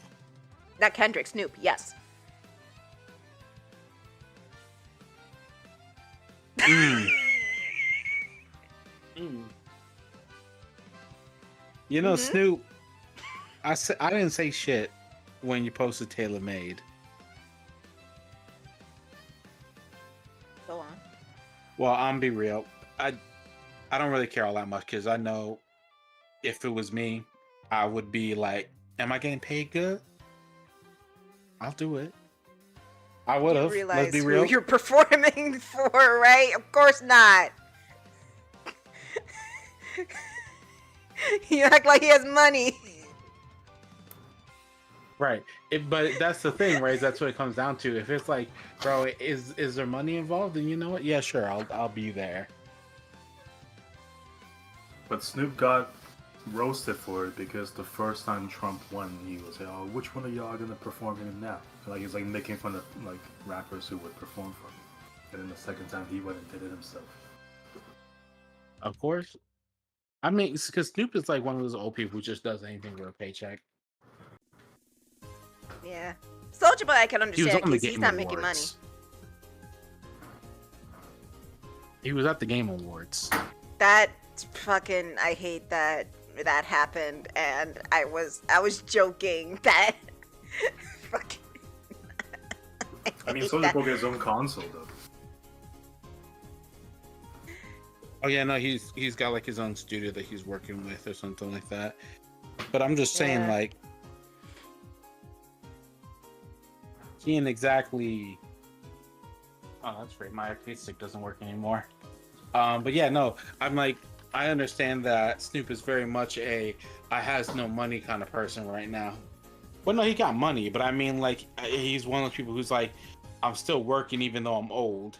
Not Kendrick, Snoop, yes. You know, Snoop, I didn't say shit when you posted Taylor Made. Go on. Well, I'm be real. I don't really care all that much because I know if it was me, I would be like, am I getting paid good? I'll do it. I would You have. Let's realize be who real. you're performing for, right? Of course not. You act like he has money. Right. But that's the thing, right? That's what it comes down to. If it's like, bro, is there money involved? Then you know what? Yeah, sure, I'll be there. But Snoop got roasted for it because the first time Trump won, he was like, "Oh, which one of y'all are gonna perform him now?" Like he's like making fun of like rappers who would perform for him. And then the second time he went and did it himself. Of course. I mean, because Snoop is like one of those old people who just does anything for a paycheck. Yeah. Soulja Boy I can He was understand on the because he's Game not making money. Awards. He was at the Game Awards. That fucking I hate that happened, and I was joking that fucking I mean, Soulja Boy gets his own console though. Oh yeah, no, he's got like his own studio that he's working with or something like that. But I'm just saying, like, he ain't exactly. Oh, that's great. My arcade stick doesn't work anymore. But yeah, no, I'm like, I understand that Snoop is very much a I has no money kind of person right now. Well, no, he got money, but I mean, like, he's one of those people who's like, I'm still working even though I'm old.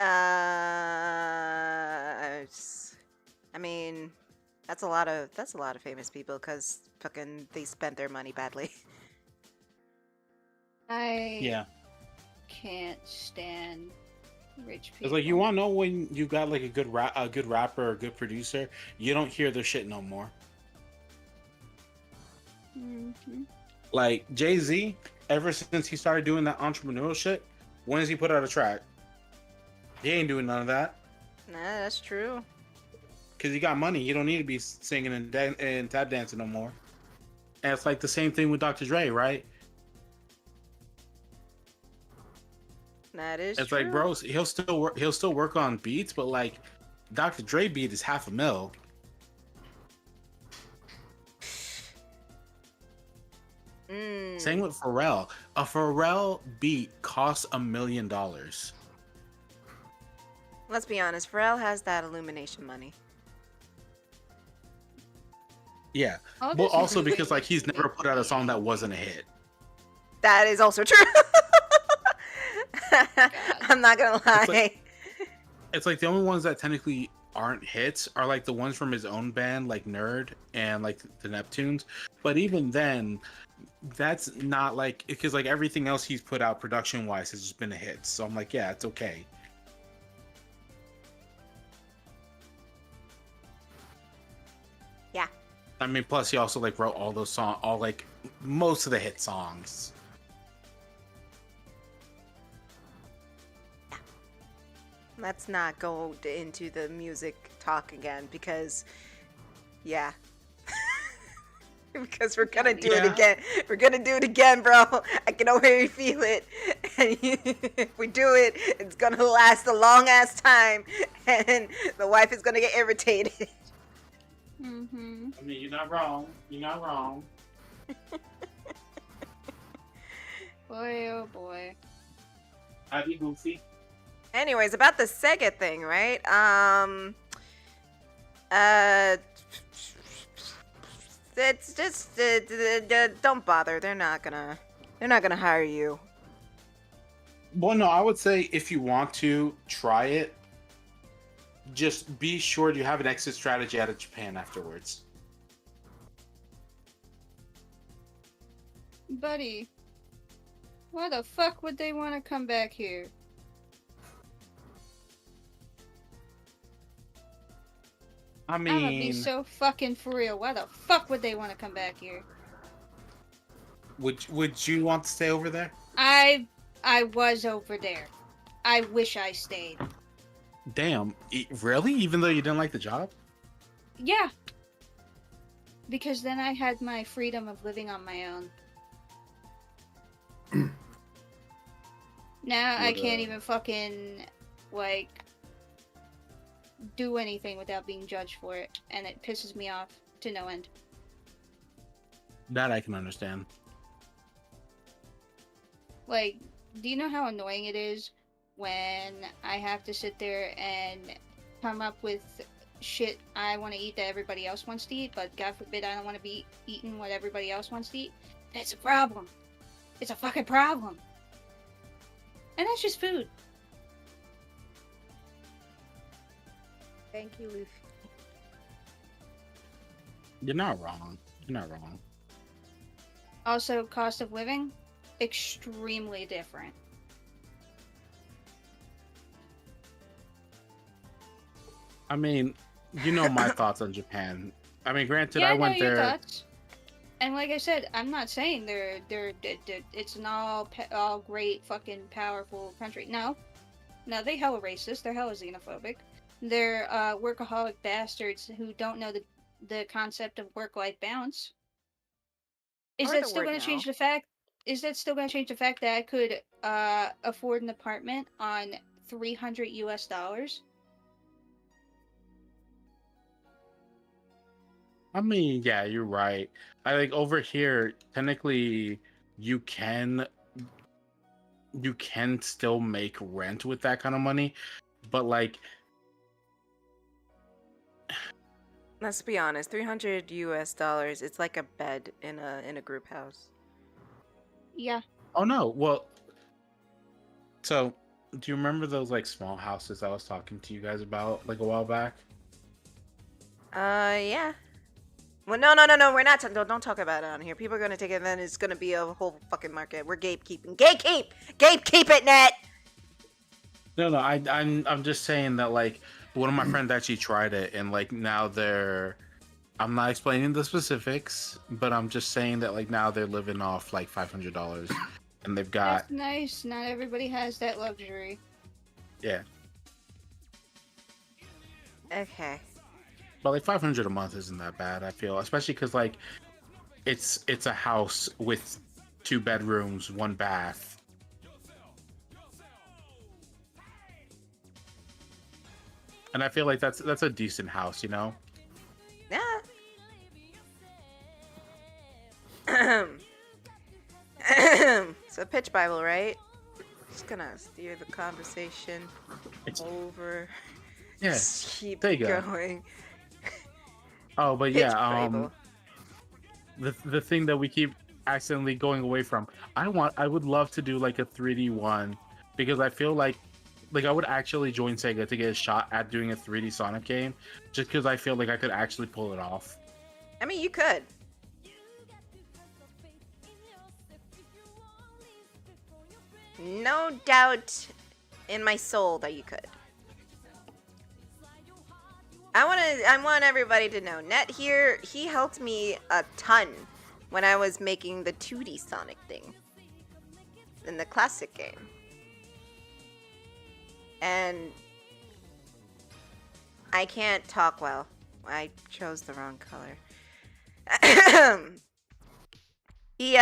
I mean, that's a lot of famous people because fucking they spent their money badly. I can't stand rich people. It's like, you want to know when you got like a good rapper or a good producer, you don't hear their shit no more. Mm-hmm. Like Jay-Z, ever since he started doing that entrepreneurial shit, when does he put out a track? He ain't doing none of that. Nah, that's true. Because he got money. You don't need to be singing and tap dancing no more. And it's like the same thing with Dr. Dre, right? That is it's true. like, bro, he'll still work on beats, but like Dr. Dre beat is $500,000. Same with Pharrell. A Pharrell beat costs $1 million. Let's be honest, Pharrell has that Illumination money. Yeah. Well, also because like he's never put out a song that wasn't a hit. That is also true. I'm not gonna lie. It's like the only ones that technically aren't hits are like the ones from his own band, like Nerd and like the Neptunes. But even then, that's not like, because like everything else he's put out production wise has just been a hit. So I'm like, yeah, it's okay. Yeah. I mean, plus he also like wrote all those songs, all like most of the hit songs. Let's not go into the music talk again because, yeah. Because we're gonna do it again. We're gonna do it again, bro. I can already feel it. And if we do it, it's gonna last a long ass time, and the wife is gonna get irritated. Mm-hmm. I mean, you're not wrong. You're not wrong. Boy, oh boy. Howdy, Goofy. Anyways, about the Sega thing, right? It's just don't bother. They're not gonna hire you. Well, no, I would say if you want to try it, just be sure you have an exit strategy out of Japan afterwards. Buddy, why the fuck would they want to come back here? I mean, I'm gonna be so fucking for real. Why the fuck would they want to come back here? Would you want to stay over there? I was over there. I wish I stayed. Damn, really? Even though you didn't like the job? Yeah. Because then I had my freedom of living on my own. Now I can't even fucking, like, do anything without being judged for it, and it pisses me off to no end. That I can understand. Like, do you know how annoying it is when I have to sit there and come up with shit I want to eat that everybody else wants to eat, but God forbid I don't want to be eating what everybody else wants to eat? That's a problem. It's a fucking problem. And that's just food. Thank you, Luffy. You're not wrong. You're not wrong. Also, cost of living, extremely different. I mean, you know my thoughts on Japan. I mean, granted, Yeah, I went know your there. thoughts. And like I said, I'm not saying it's an all great fucking powerful country. No, they hella racist. They're hella xenophobic. They're workaholic bastards who don't know the concept of work-life balance. Is that still going to change the fact? Is that still going to change the fact that I could afford an apartment on $300 US? I mean, yeah, you're right. I think over here, technically, you can still make rent with that kind of money, but like, Let's be honest, $300 US, it's like a bed in a group house. Yeah. oh no, well, so do you remember those like small houses I was talking to you guys about like a while back? Yeah. Well, no, we're not. Don't talk about it on here. People are gonna take it, and then it's gonna be a whole fucking market. We're gatekeeping. Gatekeep it, Net. No, I'm just saying that like one of my friends actually tried it, and like now they're. I'm not explaining the specifics, but I'm just saying that like now they're living off like $500, and they've got. That's nice. Not everybody has that luxury. Yeah. Okay. But like 500 a month isn't that bad, I feel, especially because like it's a house with 2 bedrooms, 1 bath. And I feel like that's a decent house, you know? Yeah. So pitch Bible, right? Just gonna steer the conversation over. Yeah. Just keep there you go. going. Oh, but Pitch yeah, Bible. the thing that we keep accidentally going away from. I would love to do like a 3D one because I feel like I would actually join Sega to get a shot at doing a 3D Sonic game just because I feel like I could actually pull it off. I mean, you could. No doubt in my soul that you could. I want everybody to know, Net here, he helped me a ton when I was making the 2D Sonic thing in the classic game. And I can't talk well. I chose the wrong color. He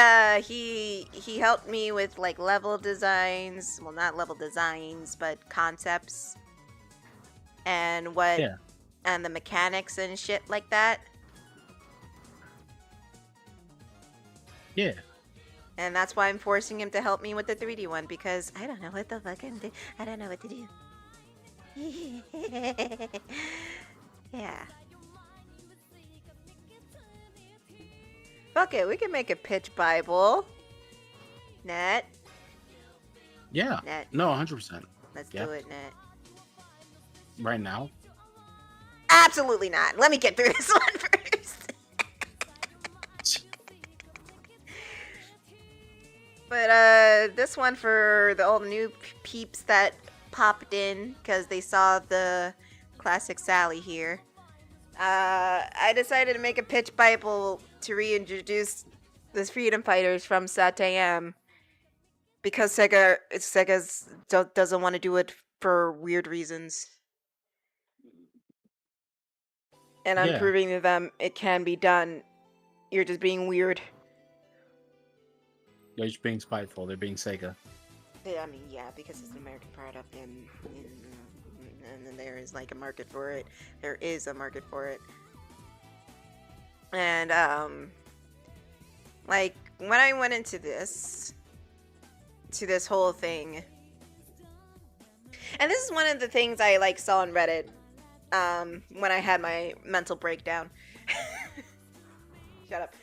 helped me with like level designs, well, not level designs, but concepts and what and the mechanics and shit like that. Yeah. And that's why I'm forcing him to help me with the 3D one, because I don't know what the fuck I'm doing. I don't know what to do. Yeah. Fuck it, we can make a pitch Bible. Net. Yeah. Net. No, 100%. Let's do it, Net. Right now? Absolutely not. Let me get through this one first. But this one for the old new peeps that popped in because they saw the classic Sally here. I decided to make a pitch Bible to reintroduce the Freedom Fighters from Satayam because Sega doesn't want to do it for weird reasons. And I'm proving to them it can be done. You're just being weird. They're just being spiteful. They're being Sega. Yeah, I mean, yeah, because it's an American product, and there is like a market for it. There is a market for it. And Like, when I went into this whole thing, and this is one of the things I like saw on Reddit when I had my mental breakdown. Shut up.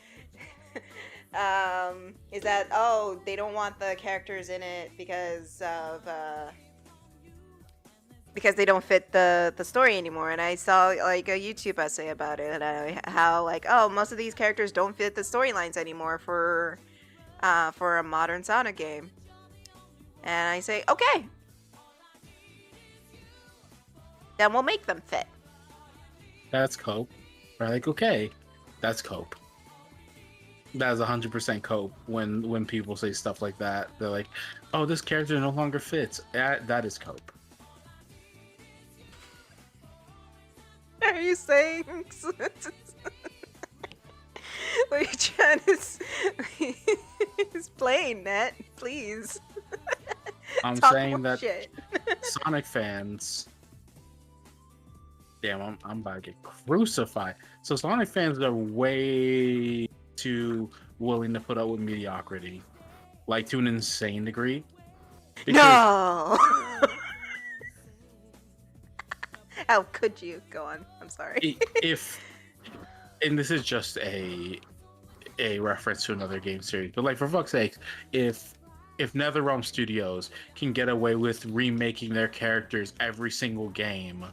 Is that, oh, they don't want the characters in it because they don't fit the story anymore. And I saw like a YouTube essay about it, and how like, oh, most of these characters don't fit the storylines anymore for a modern Sonic game. And I say, okay, then we'll make them fit. That's cope. Or like, okay, that's cope. That is 100% cope when people say stuff like that. They're like, oh, this character no longer fits. That is cope. Are you saying? What are you trying to explain, Net? Please. I'm Talk saying more that shit. Sonic fans. Damn, I'm about to get crucified. So Sonic fans are way too willing to put up with mediocrity, like to an insane degree. No. How could you? Go on. I'm sorry. And this is just a reference to another game series, but like, for fuck's sake, if NetherRealm Studios can get away with remaking their characters every single game,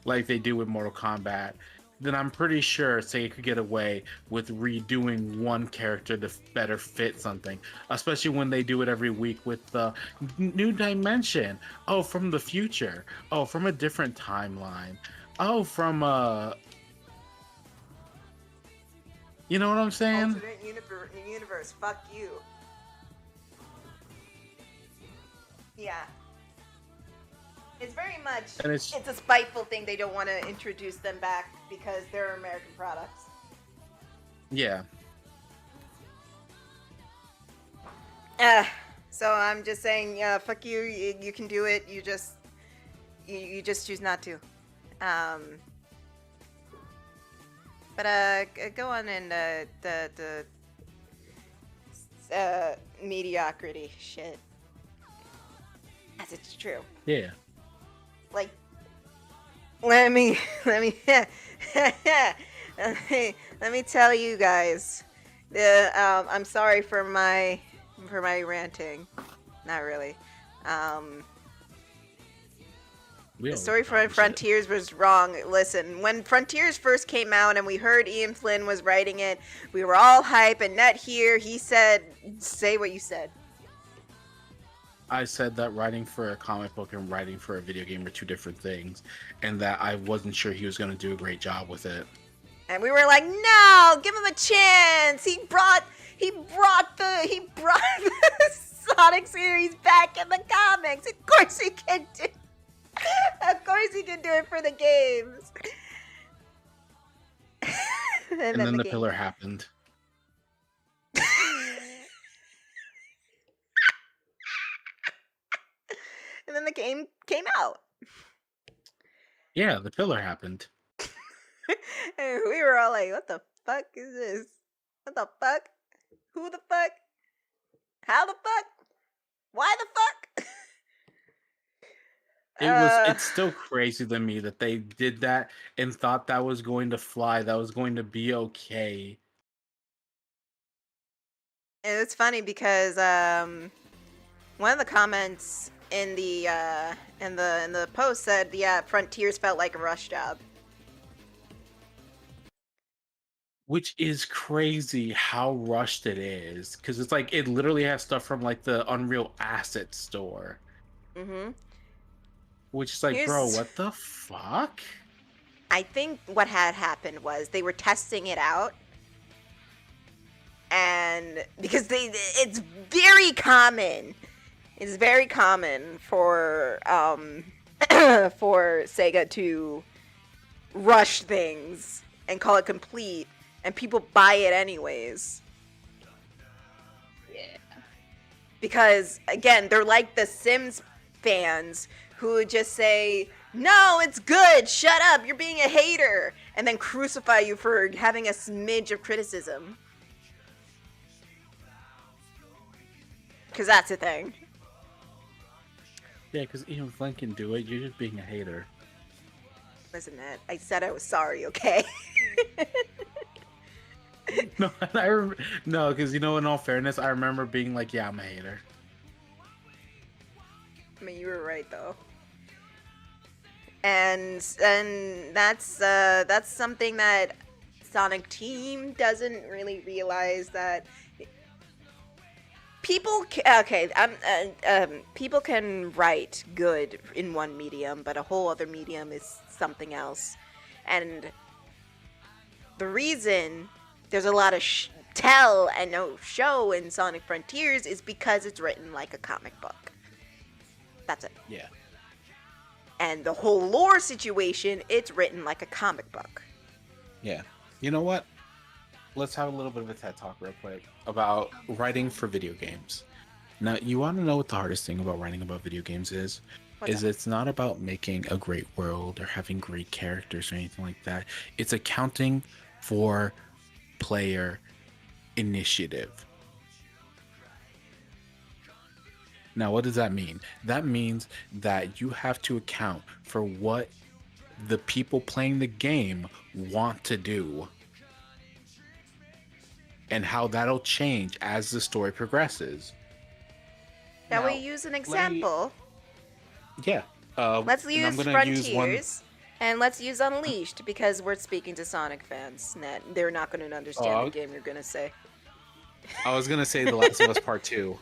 like they do with Mortal Kombat, then I'm pretty sure Sega could get away with redoing one character to better fit something, especially when they do it every week with the new dimension. Oh, from the future. Oh, from a different timeline. Oh, from you know what I'm saying? Alternate universe. Fuck you. Yeah. It's very much, And it's a spiteful thing they don't want to introduce them back because they're American products. Yeah. So I'm just saying, yeah, fuck you, you can do it, you just choose not to. But go on and the mediocrity shit. As it's true. Yeah. Like, let me let me tell you guys. I'm sorry for my ranting. Not really. The story for Frontiers was wrong. Listen, when Frontiers first came out and we heard Ian Flynn was writing it, we were all hype, and Net here, he said, say what you said. I said that writing for a comic book and writing for a video game are two different things, and that I wasn't sure he was going to do a great job with it. And we were like, no, give him a chance. He brought the Sonic series back in the comics. Of course he can do. Of course he can do it for the games. and then the pillar happened. And then the game came out. Yeah, the pillar happened. And we were all like, what the fuck is this? What the fuck? Who the fuck? How the fuck? Why the fuck? It's still crazy to me that they did that and thought that was going to fly, that was going to be okay. And it's funny because one of the comments in the post said, yeah, Frontiers felt like a rush job. Which is crazy how rushed it is, because it's like it literally has stuff from like the Unreal Asset store. Mm-hmm. Which is like, bro, what the fuck? I think what had happened was they were testing it out, and because it's very common. It's very common for for Sega to rush things and call it complete, and people buy it anyways. Yeah. Because again, they're like the Sims fans who would just say, "No, it's good. Shut up. You're being a hater," and then crucify you for having a smidge of criticism. Because that's the thing. Yeah, because even Flynn can do it. You're just being a hater. Listen, Ned, I said I was sorry, okay? No, no, because in all fairness, I remember being like, yeah, I'm a hater. I mean, you were right though. And that's something that Sonic Team doesn't really realize, that people people can write good in one medium, but a whole other medium is something else. And the reason there's a lot of tell and no show in Sonic Frontiers is because it's written like a comic book. That's it. Yeah. And the whole lore situation, it's written like a comic book. Yeah. You know what? Let's have a little bit of a TED Talk real quick about writing for video games. Now, you want to know what the hardest thing about writing about video games is? It's not about making a great world or having great characters or anything like that. It's accounting for player initiative. Now, what does that mean? That means that you have to account for what the people playing the game want to do and how that'll change as the story progresses. Shall we use an example? Yeah. Let's use Frontiers, and let's use Unleashed, because we're speaking to Sonic fans. They're not going to understand the game you're going to say. I was going to say The Last of Us Part 2.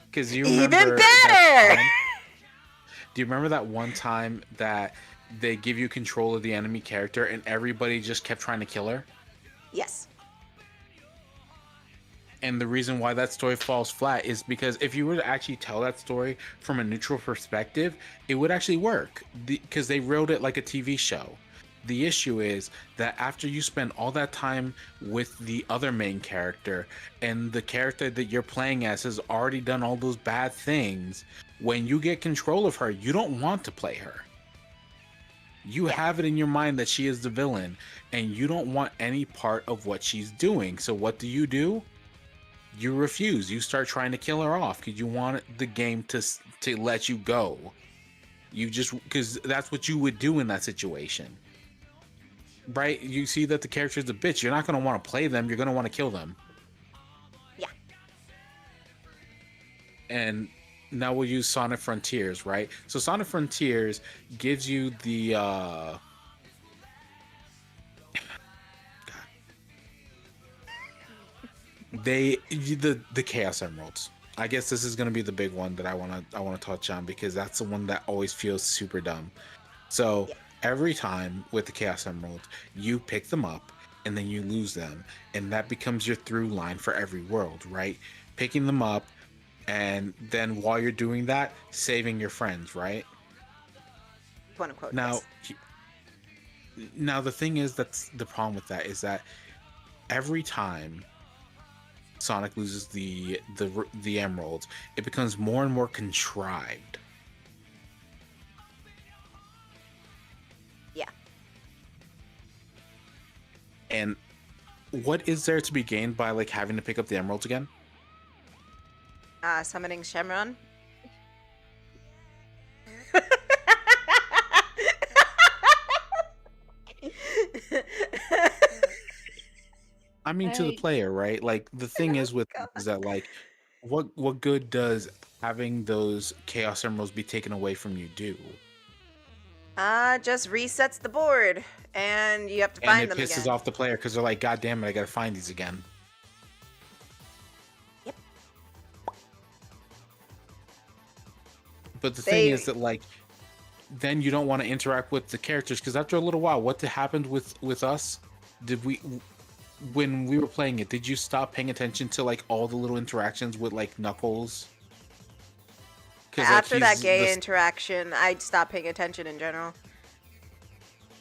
Because you Even remember better! Do you remember that one time that they give you control of the enemy character and everybody just kept trying to kill her? Yes. And the reason why that story falls flat is because if you were to actually tell that story from a neutral perspective, it would actually work, because they wrote it like a TV show. The issue is that after you spend all that time with the other main character and the character that you're playing as has already done all those bad things, when you get control of her, you don't want to play her. You have it in your mind that she is the villain and you don't want any part of what she's doing. So what do? You refuse. You start trying to kill her off because you want the game to let you go. You just, because that's what you would do in that situation. Right? You see that the character is a bitch. You're not going to want to play them. You're going to want to kill them. Yeah. And now we'll use Sonic Frontiers, right? So Sonic Frontiers gives you the the Chaos Emeralds. I guess this is going to be the big one that I want to touch on, because that's the one that always feels super dumb. So every time with the Chaos Emeralds, you pick them up and then you lose them, and that becomes your through line for every world, right? Picking them up, and then while you're doing that, saving your friends, right? Quote unquote. Now, now the thing is, that's the problem with that, is that every time Sonic loses the emeralds, it becomes more and more contrived. Yeah. And what is there to be gained by like having to pick up the emeralds again? Summoning Shenron. I mean, to the player, right? Like, the thing is with is that, like, what good does having those Chaos Emeralds be taken away from you do? Just resets the board, and you have to find them again. And it pisses off the player because they're like, God damn it, I gotta find these again. Yep. But the thing is that, like, then you don't want to interact with the characters, because after a little while, what happened with us? When we were playing it, did you stop paying attention to like all the little interactions with like Knuckles? After that gay interaction, I'd stop paying attention in general.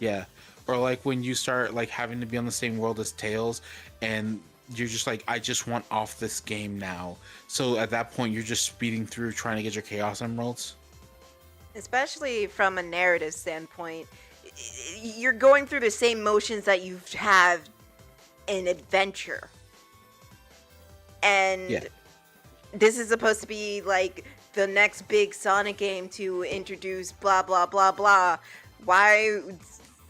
Yeah. Or like when you start like having to be on the same world as Tails, and you're just like, I just want off this game now. So at that point, you're just speeding through trying to get your Chaos Emeralds. Especially from a narrative standpoint, you're going through the same motions that you have in adventure. And this is supposed to be like the next big Sonic game to introduce blah blah blah blah. Why?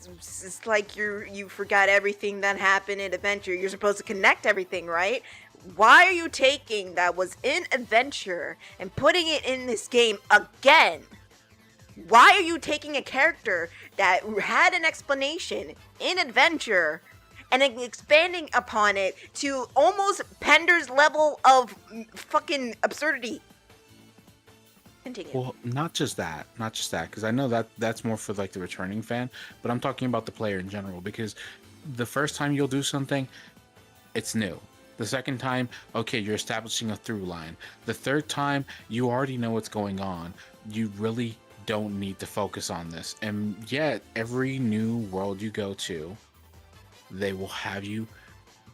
It's like you forgot everything that happened in Adventure. You're supposed to connect everything, right? Why are you taking that was in Adventure and putting it in this game again? Why are you taking a character that had an explanation in Adventure and then expanding upon it to almost Pender's level of fucking absurdity? Continue. Well, not just that, because I know that that's more for like the returning fan, but I'm talking about the player in general, because the first time you'll do something, it's new. The second time, okay, you're establishing a through line. The third time, you already know what's going on. You really don't need to focus on this. And yet, every new world you go to, they will have you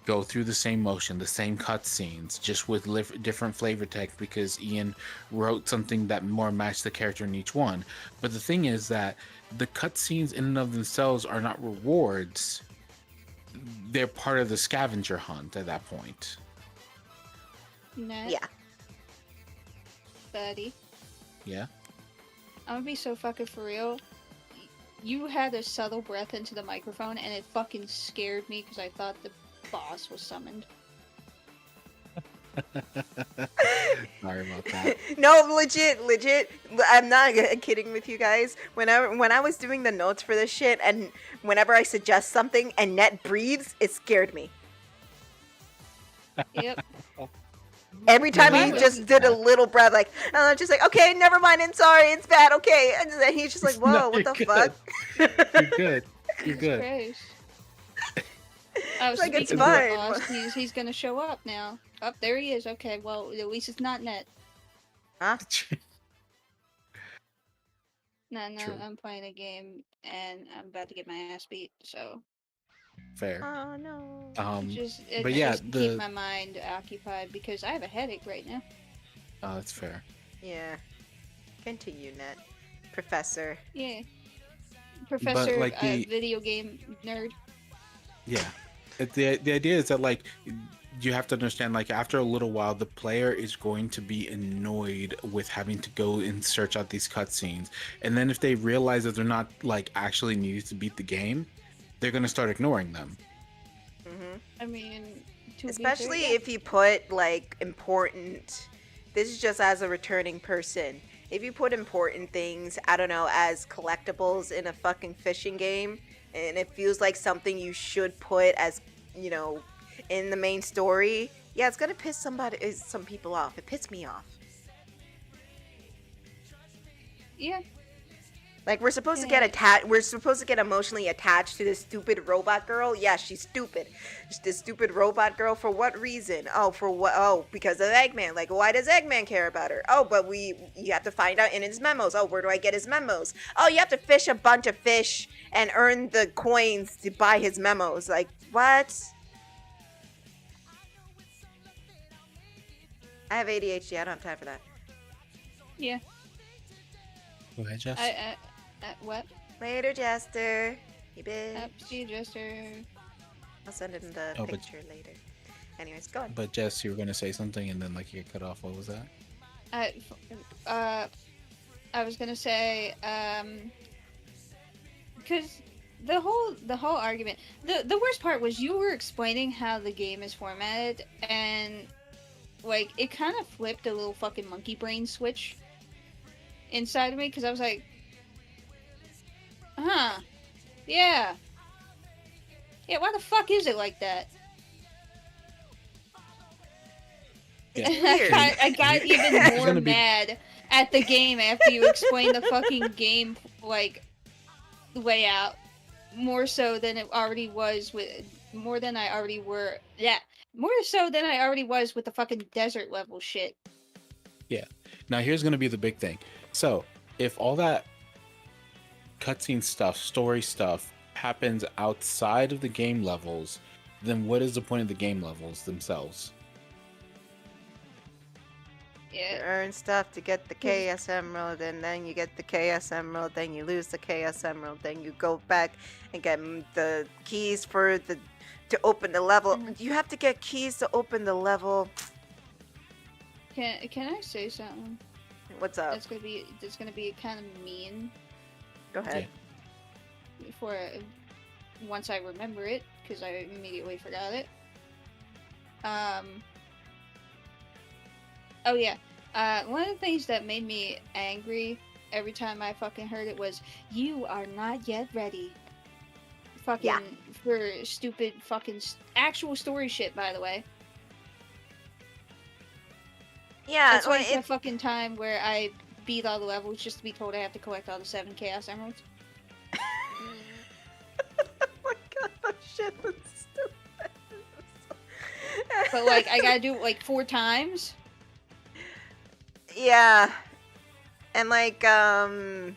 go through the same motion, the same cutscenes, just with different flavor text, because Ian wrote something that more matched the character in each one. But the thing is that the cutscenes in and of themselves are not rewards. They're part of the scavenger hunt at that point. Ned? Yeah. Buddy, Yeah? I'm gonna be so fucking for real. You had a subtle breath into the microphone and it fucking scared me because I thought the boss was summoned. Sorry about that. No, legit. I'm not kidding with you guys. When I was doing the notes for this shit, and whenever I suggest something and Net breathes, it scared me. Yep. Every time he just did a little breath, like, and I'm just like, okay, never mind, I'm sorry, it's bad, okay. And then he's just like, whoa, No, what the you're fuck? You're good. You're good. Christ. I was Like, it's speaking of the fine. boss, he's gonna show up now. Oh, there he is. Okay, well, at least it's not Net. Huh? No, True. I'm playing a game and I'm about to get my ass beat, so Fair. Oh no. But yeah, just keep my mind occupied because I have a headache right now. Oh, that's fair. Yeah. Continue, Net. Professor. Yeah. Professor, like, the- video game nerd. Yeah. The idea is that, like, you have to understand, like, after a little while, the player is going to be annoyed with having to go and search out these cutscenes. And then if they realize that they're not, like, actually needed to beat the game, they're going to start ignoring them. Mm-hmm. I mean, especially if you put, like, important... This is just as a returning person. If you put important things, I don't know, as collectibles in a fucking fishing game, and it feels like something you should put as, you know, in the main story, yeah, it's gonna piss some people off. It pissed me off. Yeah. Like, we're supposed to get attached. We're supposed to get emotionally attached to this stupid robot girl. Yeah, she's stupid. This stupid robot girl. For what reason? Oh, for what? Oh, because of Eggman. Like, why does Eggman care about her? Oh, but you have to find out in his memos. Oh, where do I get his memos? Oh, you have to fish a bunch of fish and earn the coins to buy his memos. Like, what? I have ADHD. I don't have time for that. Yeah. Go ahead, Jess. What? Later, Jester. You bitch. See you, Jester. I'll send him the Oh, but- picture later. Anyways, go on. But Jess, you were going to say something and then, like, you get cut off. What was that? I was gonna say, because the whole argument, the worst part was you were explaining how the game is formatted, and like it kind of flipped a little fucking monkey brain switch inside of me, because I was like, yeah, why the fuck is it like that? Yeah. I got even more mad at the game after you explained the fucking game, like, layout, more so than it already was with, more so than I already was with the fucking desert level shit. Yeah. Now here's going to be the big thing. So, if all that cutscene stuff, story stuff, happens outside of the game levels, then what is the point of the game levels themselves? You earn stuff to get the KS Emerald, and then you get the KS Emerald, then you lose the KS Emerald, then you go back and get the keys for to open the level. You have to get keys to open the level. Can I say something? What's up? That's gonna be kind of mean. Go ahead. For once I remember it, because I immediately forgot it. Oh yeah. One of the things that made me angry every time I fucking heard it was, "You are not yet ready." Fucking for stupid fucking actual story shit, by the way. Yeah, that's like the fucking time where I beat all the levels just to be told I have to collect all the 7 Chaos Emeralds. Oh my god, that shit was stupid. But like, I gotta do it like 4 times. Yeah, and like, now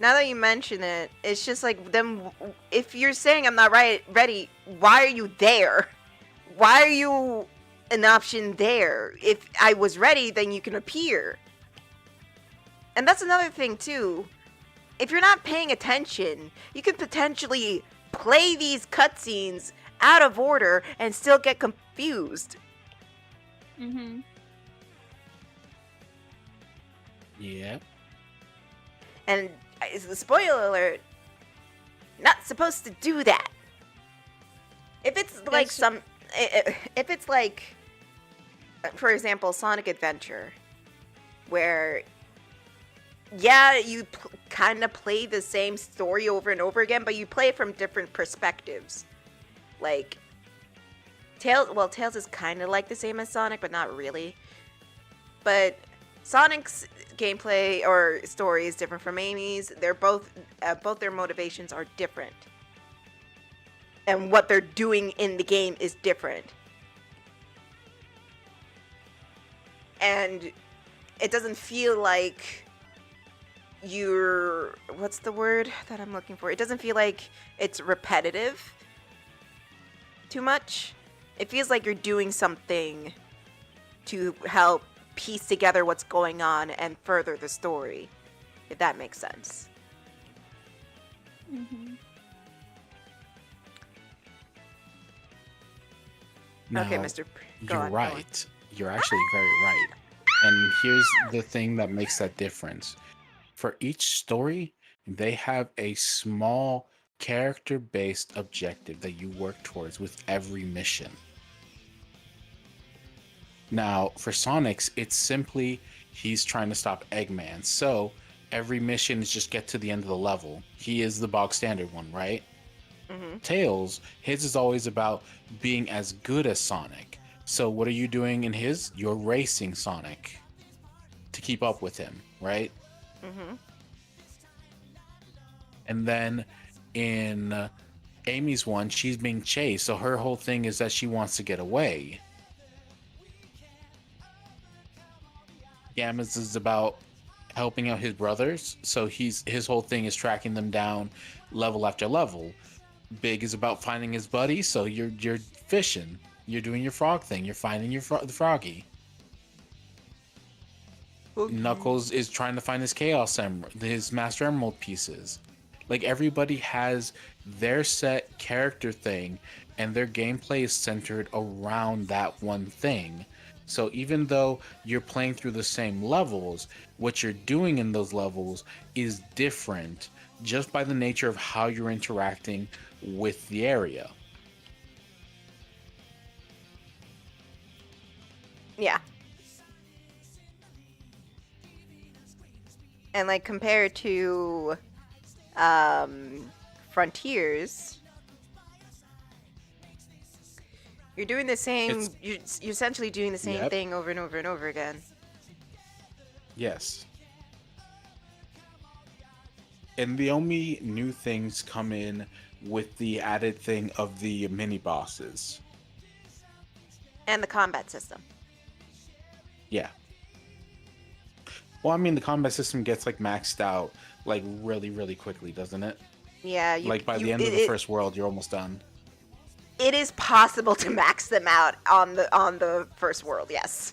that you mention it, it's just like, then if you're saying I'm not ready, why are you there? Why are you an option there? If I was ready, then you can appear. And that's another thing too. If you're not paying attention, you could potentially play these cutscenes out of order and still get confused. Mm-hmm. Yeah. And spoiler alert, not supposed to do that. If it's like if it's like, for example, Sonic Adventure, where you kind of play the same story over and over again, but you play it from different perspectives. Like Tails is kind of like the same as Sonic, but not really. But Sonic's gameplay or story is different from Amy's. They're both their motivations are different, and what they're doing in the game is different. And it doesn't feel like what's the word that I'm looking for? It doesn't feel like it's repetitive too much. It feels like you're doing something to help piece together what's going on and further the story, if that makes sense. Mm-hmm. Now, Okay, Mr. You're right. You're actually very right. And here's the thing that makes that difference. For each story, they have a small character-based objective that you work towards with every mission. Now, for Sonic's, it's simply he's trying to stop Eggman. So every mission is just get to the end of the level. He is the bog standard one, right? Mm-hmm. Tails, his is always about being as good as Sonic. So what are you doing in his? You're racing Sonic to keep up with him, right? Mm-hmm. And then in Amy's one, she's being chased. So her whole thing is that she wants to get away. Gamma's is about helping out his brothers. So his whole thing is tracking them down level after level. Big is about finding his buddy. So you're fishing. You're doing your frog thing. You're finding the froggy. Okay. Knuckles is trying to find his his Master Emerald pieces. Like, everybody has their set character thing, and their gameplay is centered around that one thing. So even though you're playing through the same levels, what you're doing in those levels is different just by the nature of how you're interacting with the area. Yeah. And like, compared to Frontiers, you're doing the same. You're essentially doing the same thing over and over and over again. Yes. And the only new things come in with the added thing of the mini bosses and the combat system. Yeah. Well, I mean, the combat system gets like maxed out like really, really quickly, doesn't it? Yeah. Like by the end of the first world, you're almost done. It is possible to max them out on the first world, yes.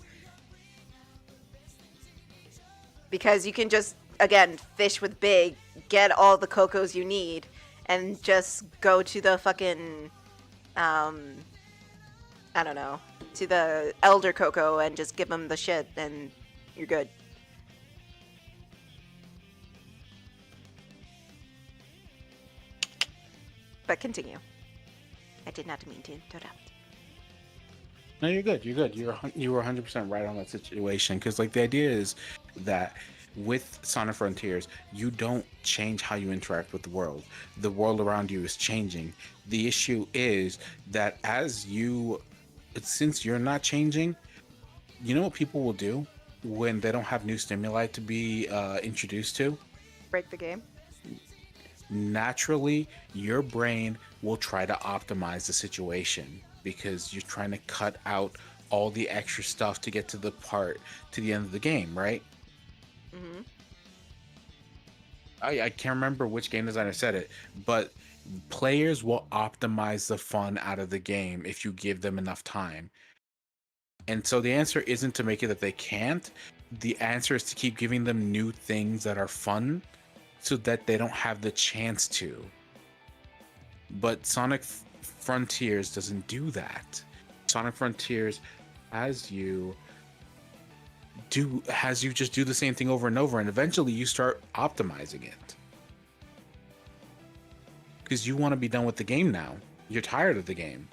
Because you can just, again, fish with Big, get all the cocos you need, and just go to the fucking I don't know, to the Elder Coco and just give him the shit, and you're good. But continue. I did not mean to interrupt. No, you're good. You're good. You were 100% right on that situation. Because like the idea is that with Sonic Frontiers, you don't change how you interact with the world. The world around you is changing. The issue is that since you're not changing, you know what people will do when they don't have new stimuli to be introduced to? Break the game. Naturally, your brain will try to optimize the situation because you're trying to cut out all the extra stuff to get to the end of the game, right? Mm-hmm. I can't remember which game designer said it, but players will optimize the fun out of the game if you give them enough time. And so the answer isn't to make it that they can't. The answer is to keep giving them new things that are fun so that they don't have the chance to. But Sonic Frontiers doesn't do that. Sonic Frontiers has you just do the same thing over and over, and eventually you start optimizing it. Because you want to be done with the game now. You're tired of the game.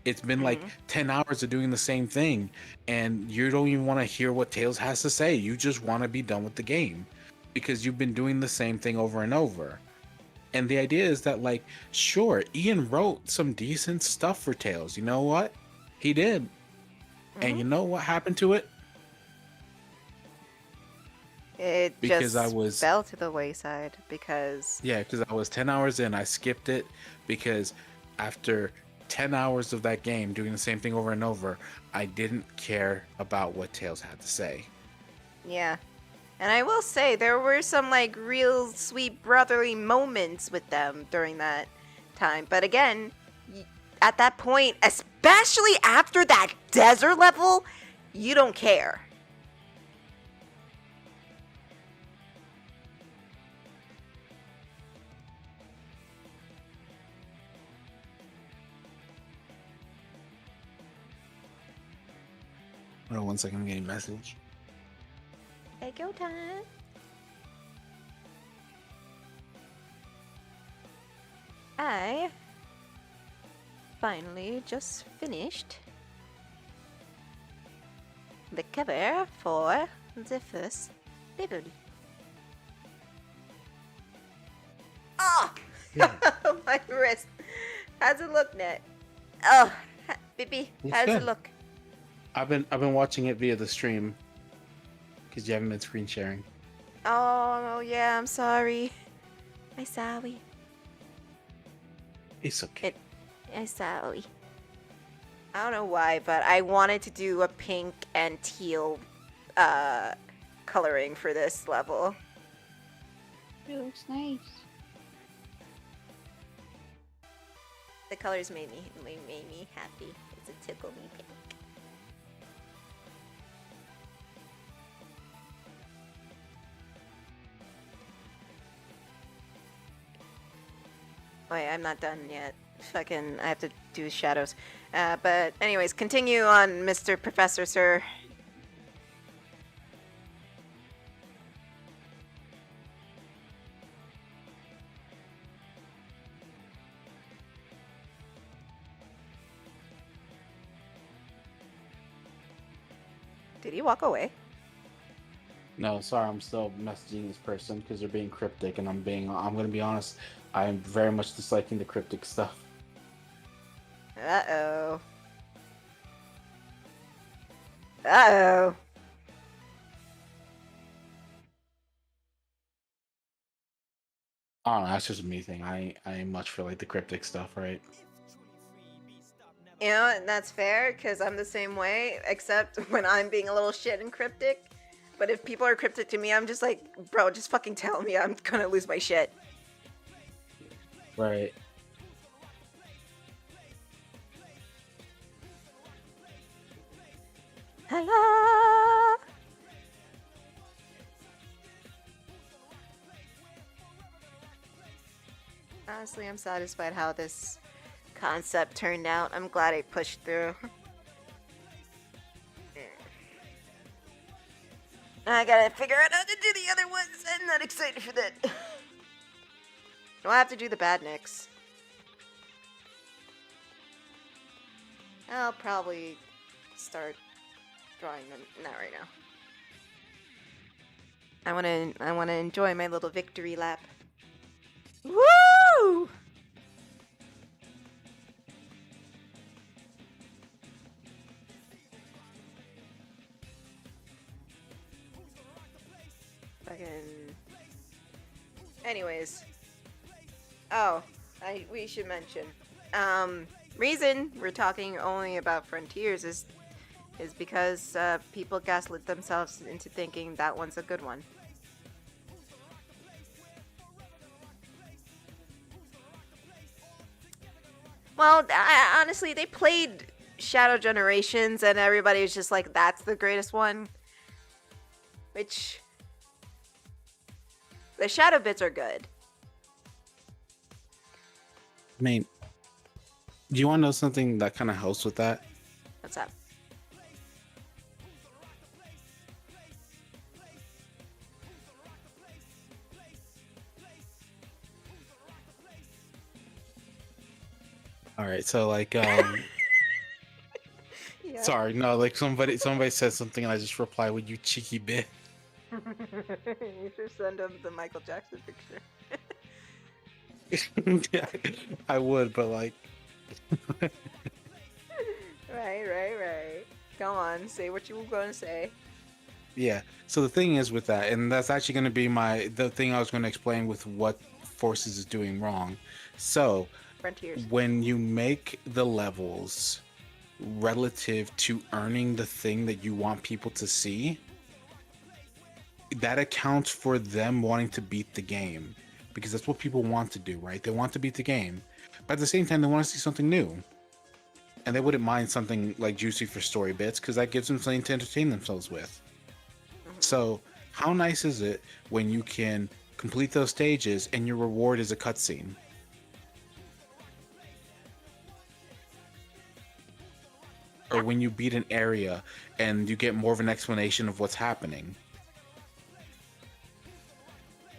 It's been like 10 hours of doing the same thing, and you don't even want to hear what Tails has to say. You just want to be done with the game because you've been doing the same thing over and over. And the idea is that, like, sure, Ian wrote some decent stuff for Tails. You know what? He did. And you know what happened to it? It fell to the wayside because... Yeah, because I was 10 hours in. I skipped it because after 10 hours of that game doing the same thing over and over, I didn't care about what Tails had to say. Yeah. And I will say, there were some, like, real sweet brotherly moments with them during that time. But again, at that point, especially after that desert level, you don't care. Hold on 1 second, I'm getting a message. Take your time. I finally just finished the cover for the first level. Oh! My wrist. How's it look, Net? Oh, Bibi, how's it look? I've been watching it via the stream because you haven't been screen sharing. Oh yeah, I'm sorry. I'm sorry. It's okay. I'm sorry. I don't know why, but I wanted to do a pink and teal coloring for this level. It looks nice. The colors made me happy. It's a tickle me pink. Wait, I'm not done yet. Fucking, I have to do shadows. But anyways, continue on, Mr. Professor, sir. Did he walk away? No, sorry, I'm still messaging this person because they're being cryptic, and I'm gonna be honest, I'm very much disliking the cryptic stuff. Uh-oh. Uh-oh. I don't know, that's just a me thing. I ain't much for like the cryptic stuff, right? You know, and that's fair, because I'm the same way, except when I'm being a little shit and cryptic. But if people are cryptic to me, I'm just like, bro, just fucking tell me, I'm gonna lose my shit. Right. Hello. Honestly, I'm satisfied how this concept turned out. I'm glad I pushed through. I gotta figure out how to do the other ones. I'm not excited for that. Do I have to do the badniks? I'll probably start drawing them. Not right now. I wanna enjoy my little victory lap. Woo! Fucking. Anyways. Oh, we should mention. Reason we're talking only about Frontiers is because people gaslit themselves into thinking that one's a good one. Well, honestly, they played Shadow Generations and everybody was just like, that's the greatest one. Which... the Shadow bits are good. I mean, do you want to know something that kind of helps with that? What's up? All right, so like, Yeah. sorry, no, like somebody said something and I just replied with "you cheeky bit." You should send him the Michael Jackson picture. Yeah, I would, but like, Right. Go on, say what you were going to say. yeah. So the thing is with that, and that's actually going to be the thing I was going to explain with what Forces is doing wrong. So Frontiers. when you make the levels relative to earning the thing that you want people to see, that accounts for them wanting to beat the game, because that's what people want to do, right? They want to beat the game, but at the same time they want to see something new, and they wouldn't mind something like juicy for story bits because that gives them something to entertain themselves with. So how nice is it when you can complete those stages and your reward is a cutscene? Or when you beat an area and you get more of an explanation of what's happening.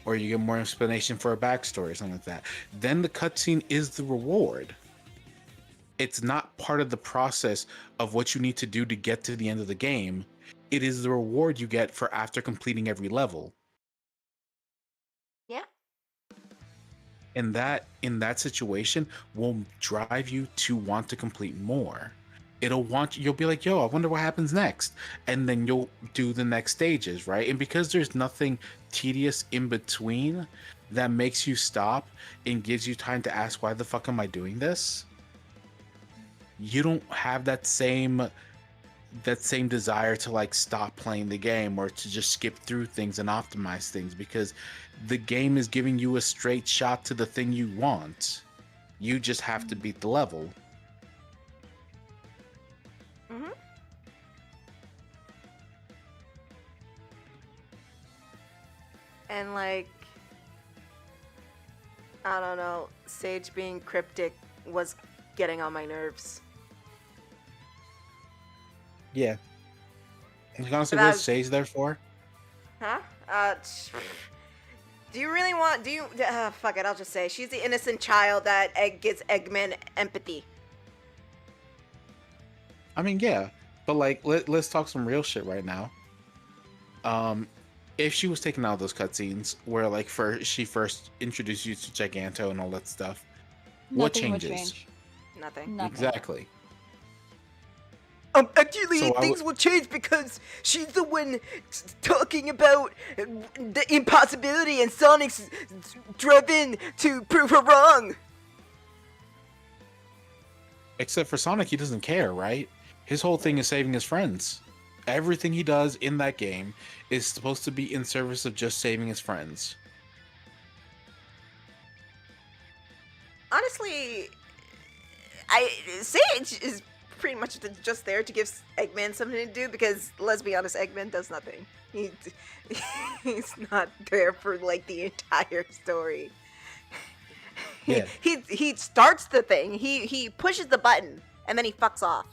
Or you get more explanation for a backstory or something like that. Then the cutscene is the reward. It's not part of the process of what you need to do to get to the end of the game. It is the reward you get for after completing every level. Yeah. And that, in that situation, will drive you to want to complete more. You'll be like, yo, I wonder what happens next. And then you'll do the next stages, right? And because there's nothing tedious in between that makes you stop and gives you time to ask, why the fuck am I doing this? You don't have that same desire to like stop playing the game or to just skip through things and optimize things, because the game is giving you a straight shot to the thing you want. You just have to beat the level. Mm-hmm. And like, I don't know, Sage being cryptic was getting on my nerves. Yeah. Like, honestly, But what is Sage there for? Huh? Do you really want, fuck it, I'll just say, she's the innocent child that gives Eggman empathy. I mean, yeah. But like, let's talk some real shit right now. If she was taking out those cutscenes where like she first introduced you to Giganto and all that stuff, what Nothing would changes? change. Nothing. Exactly. Actually, So things will change because she's the one talking about the impossibility and Sonic's driven to prove her wrong. Except for Sonic, he doesn't care, right? His whole thing is saving his friends. Everything he does in that game is supposed to be in service of just saving his friends. Honestly, Sage is pretty much just there to give Eggman something to do because, let's be honest, Eggman does nothing. He's not there for like the entire story. Yeah. He starts the thing. He pushes the button and then he fucks off.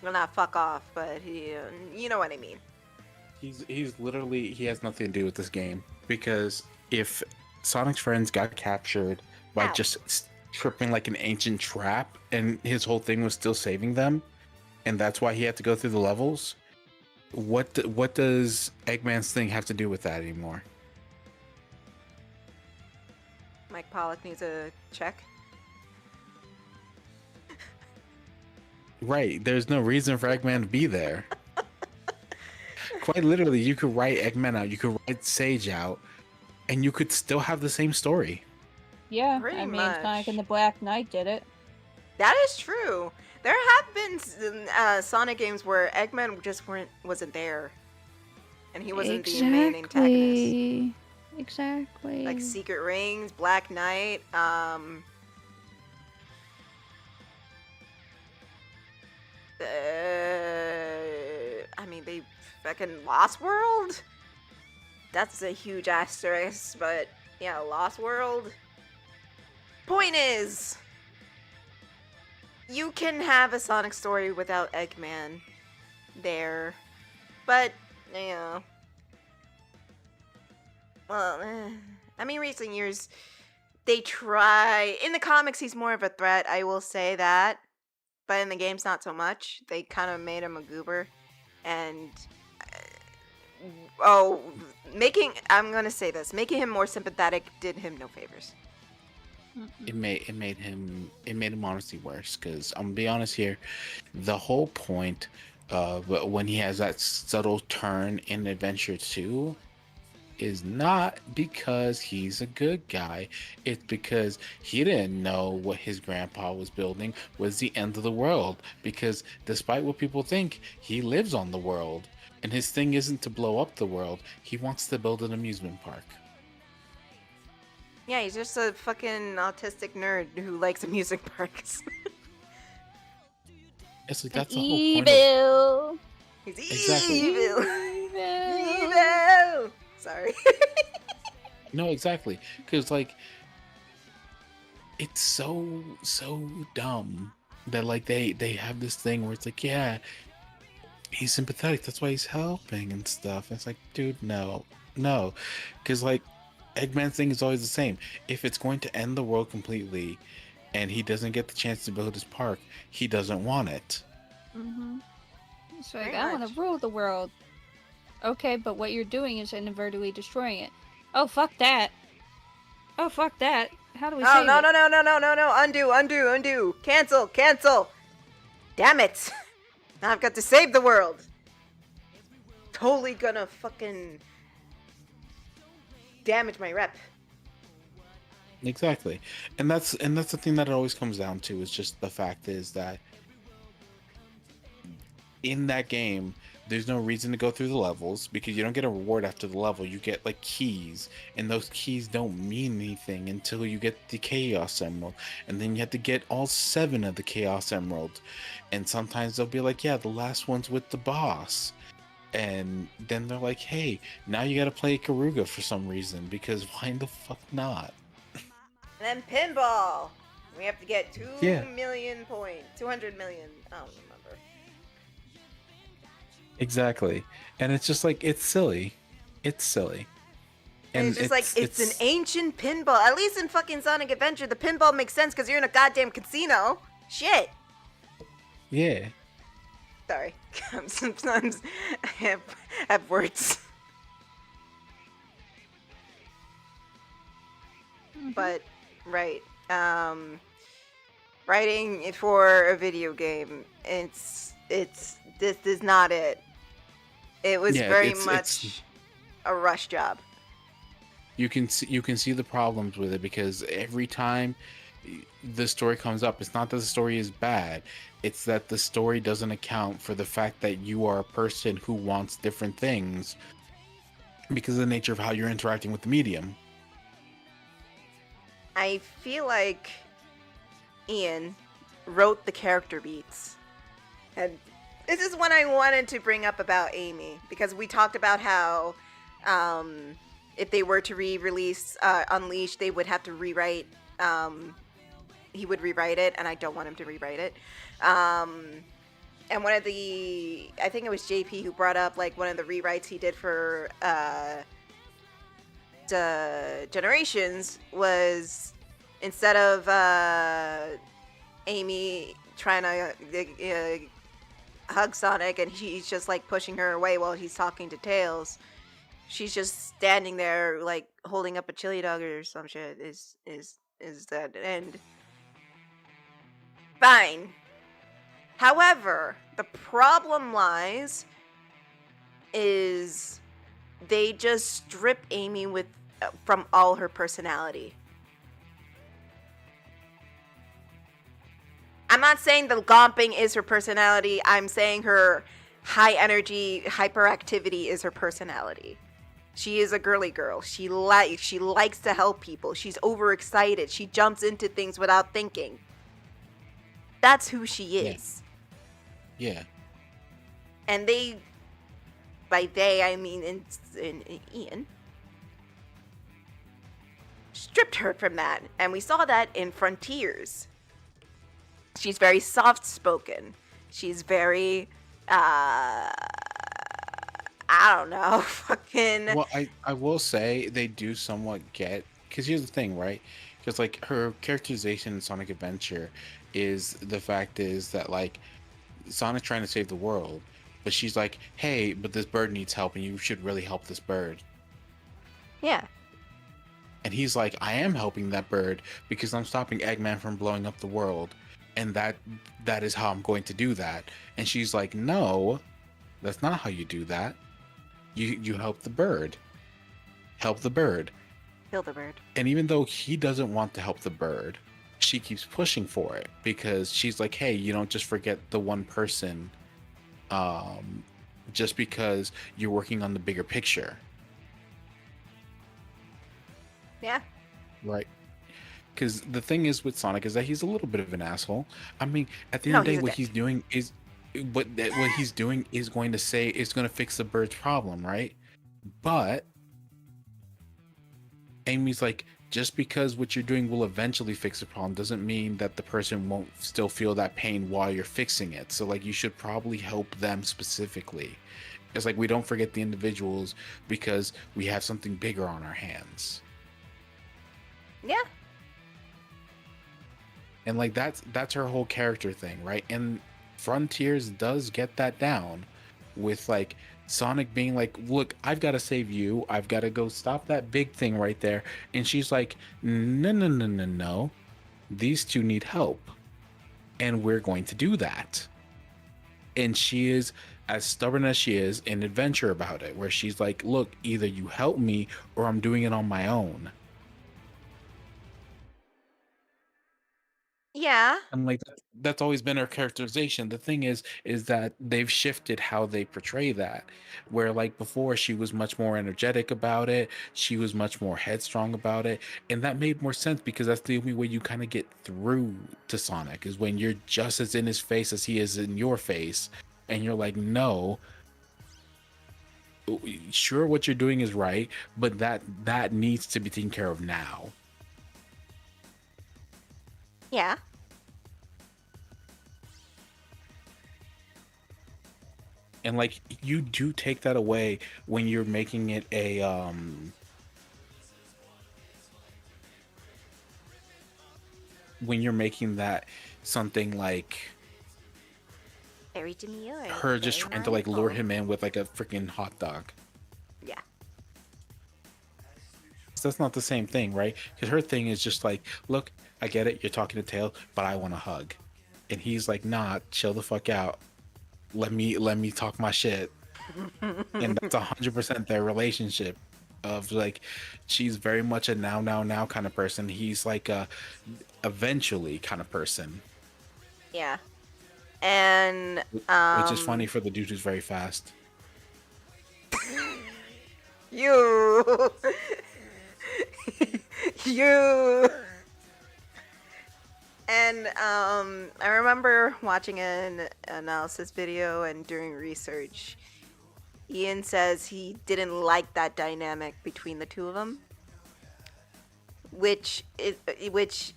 Well, not fuck off, but you know what I mean. He's literally, he has nothing to do with this game, because if Sonic's friends got captured by just tripping like an ancient trap, and his whole thing was still saving them, and that's why he had to go through the levels, what does Eggman's thing have to do with that anymore? Mike Pollock needs a check. Right, there's no reason for Eggman to be there. Quite literally, you could write Eggman out, you could write Sage out, and you could still have the same story. Yeah, Pretty I mean, much. Sonic and the Black Knight did it. That is true. There have been Sonic games where Eggman just wasn't there, and he wasn't the main antagonist. Exactly. Like Secret Rings, Black Knight. I mean, they fucking Lost World. That's a huge asterisk, but yeah, Lost World. Point is, you can have a Sonic story without Eggman there, but you know, well, I mean, recent years they try. In the comics, he's more of a threat. I will say that. But in the games, not so much. They kind of made him a goober. And, I'm going to say this. Making him more sympathetic did him no favors. It made him honestly worse, because I'm gonna be honest here, the whole point when he has that subtle turn in Adventure 2 is not because he's a good guy. It's because he didn't know what his grandpa was building was the end of the world, because despite what people think, he lives on the world, and his thing isn't to blow up the world. He wants to build an amusement park. Yeah, he's just a fucking autistic nerd who likes amusement parks. It's like, that's the whole point of... He's Exactly. evil. Sorry. No, exactly, because like, it's so dumb that like they have this thing where it's like, yeah, he's sympathetic, that's why he's helping and stuff. It's like, dude, no, because like, Eggman's thing is always the same. If it's going to end the world completely and he doesn't get the chance to build his park, he doesn't want it. Mm-hmm. It's like, I want to rule the world. Okay, but what you're doing is inadvertently destroying it. Oh, fuck that. Oh, fuck that. How do we save no, it? no. Undo. Cancel. Damn it. Now I've got to save the world. Totally gonna fucking damage my rep. Exactly. And that's the thing that it always comes down to, is just the fact is that in that game, there's no reason to go through the levels, because you don't get a reward after the level. You get like keys, and those keys don't mean anything until you get the Chaos Emerald, and then you have to get all 7 of the Chaos Emeralds, and sometimes they'll be like, yeah, the last one's with the boss, and then they're like, hey, now you gotta play Karuga for some reason, because why the fuck not? And then pinball. We have to get 2 Yeah. million points. 200 million. I don't remember. Exactly. And it's just like, it's silly. And it's just like, it's an ancient pinball. At least in fucking Sonic Adventure, the pinball makes sense because you're in a goddamn casino. Shit. Yeah. Sorry. Sometimes I have words. But, right. Writing it for a video game, this is not it. It was very much a rush job. You can see the problems with it, because every time the story comes up, it's not that the story is bad, it's that the story doesn't account for the fact that you are a person who wants different things because of the nature of how you're interacting with the medium. I feel like Ian wrote the character beats, and This is what I wanted to bring up about Amy, because we talked about how if they were to re-release Unleashed, they would have to rewrite. He would rewrite it, and I don't want him to rewrite it. And one of the, I think it was JP who brought up like one of the rewrites he did for the Generations was instead of Amy trying to hug Sonic and he's just like pushing her away while he's talking to Tails, she's just standing there like holding up a chili dog or some shit. Is that end? Fine. However, the problem lies is they just strip Amy from all her personality. I'm not saying the gomping is her personality. I'm saying her high energy, hyperactivity is her personality. She is a girly girl. She likes to help people. She's overexcited. She jumps into things without thinking. That's who she is. Yeah. And they, by they, I mean in Ian, stripped her from that. And we saw that in Frontiers. She's very soft-spoken. She's very, I don't know, fucking... Well, I will say they do somewhat get... Because here's the thing, right? Because, like, her characterization in Sonic Adventure is the fact is that, like, Sonic's trying to save the world, but she's like, hey, but this bird needs help, and you should really help this bird. Yeah. And he's like, I am helping that bird because I'm stopping Eggman from blowing up the world, and that is how I'm going to do that. And she's like, no, that's not how you do that. You help the bird. Help the bird. Kill the bird. And even though he doesn't want to help the bird, she keeps pushing for it because she's like, hey, you don't just forget the one person just because you're working on the bigger picture. Yeah. Right. Because the thing is with Sonic is that he's a little bit of an asshole. I mean, at the end of the day, what he's doing is what he's doing is going to fix the bird's problem, right? But Amy's like, just because what you're doing will eventually fix the problem doesn't mean that the person won't still feel that pain while you're fixing it. So like you should probably help them specifically. It's like we don't forget the individuals because we have something bigger on our hands. Yeah. And like that's her whole character thing, right? And Frontiers does get that down with like Sonic being like, look, I've got to save you. I've got to go stop that big thing right there. And she's like, no. These two need help. And we're going to do that. And she is as stubborn as she is in Adventure about it, where she's like, look, either you help me or I'm doing it on my own. Yeah. And like that's always been her characterization. The thing is that they've shifted how they portray that. Where like before she was much more energetic about it, she was much more headstrong about it, and that made more sense because that's the only way you kind of get through to Sonic is when you're just as in his face as he is in your face, and you're like, no, sure, what you're doing is right, but that needs to be taken care of now. Yeah. And like you do take that away when you're making it a when you're making that something like very demure. Her just trying to like lure him in with like a freaking hot dog. Yeah. So that's not the same thing, right? Because her thing is just like, look, I get it, you're talking to Tails, but I want a hug. And he's like, nah, chill the fuck out. Let me talk my shit. And that's 100% their relationship of like, she's very much a now kind of person. He's like a eventually kind of person. Yeah. And which is funny for the dude who's very fast. You. And I remember watching an analysis video and doing research. Ian says he didn't like that dynamic between the two of them, which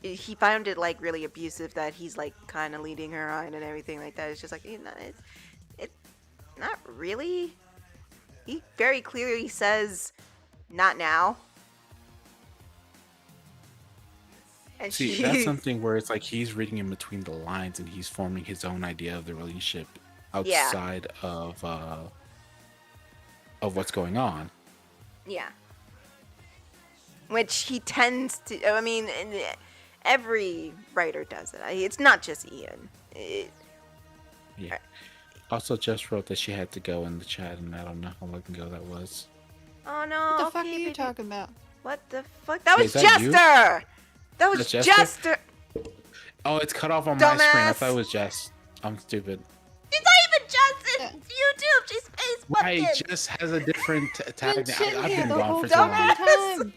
he found it like really abusive that he's like kind of leading her on and everything like that. It's just like it's not really. He very clearly says, "Not now." And See, that's something where it's like he's reading in between the lines and he's forming his own idea of the relationship outside of what's going on. Yeah. Which he tends to. I mean, every writer does it. It's not just Ian. Yeah. Also, just wrote that she had to go in the chat, and I don't know how long ago that was. Oh no! What the fuck are you talking about? What the fuck? That was Wait, is that you? Jester. That was That's Jester. Oh, it's cut off on Dumbass. my screen. I thought it was Jess. I'm stupid. She's not even Jester. It's YouTube. She's Why Facebooking. Jess has a different tag? sitting I've here been the gone whole for so long. time.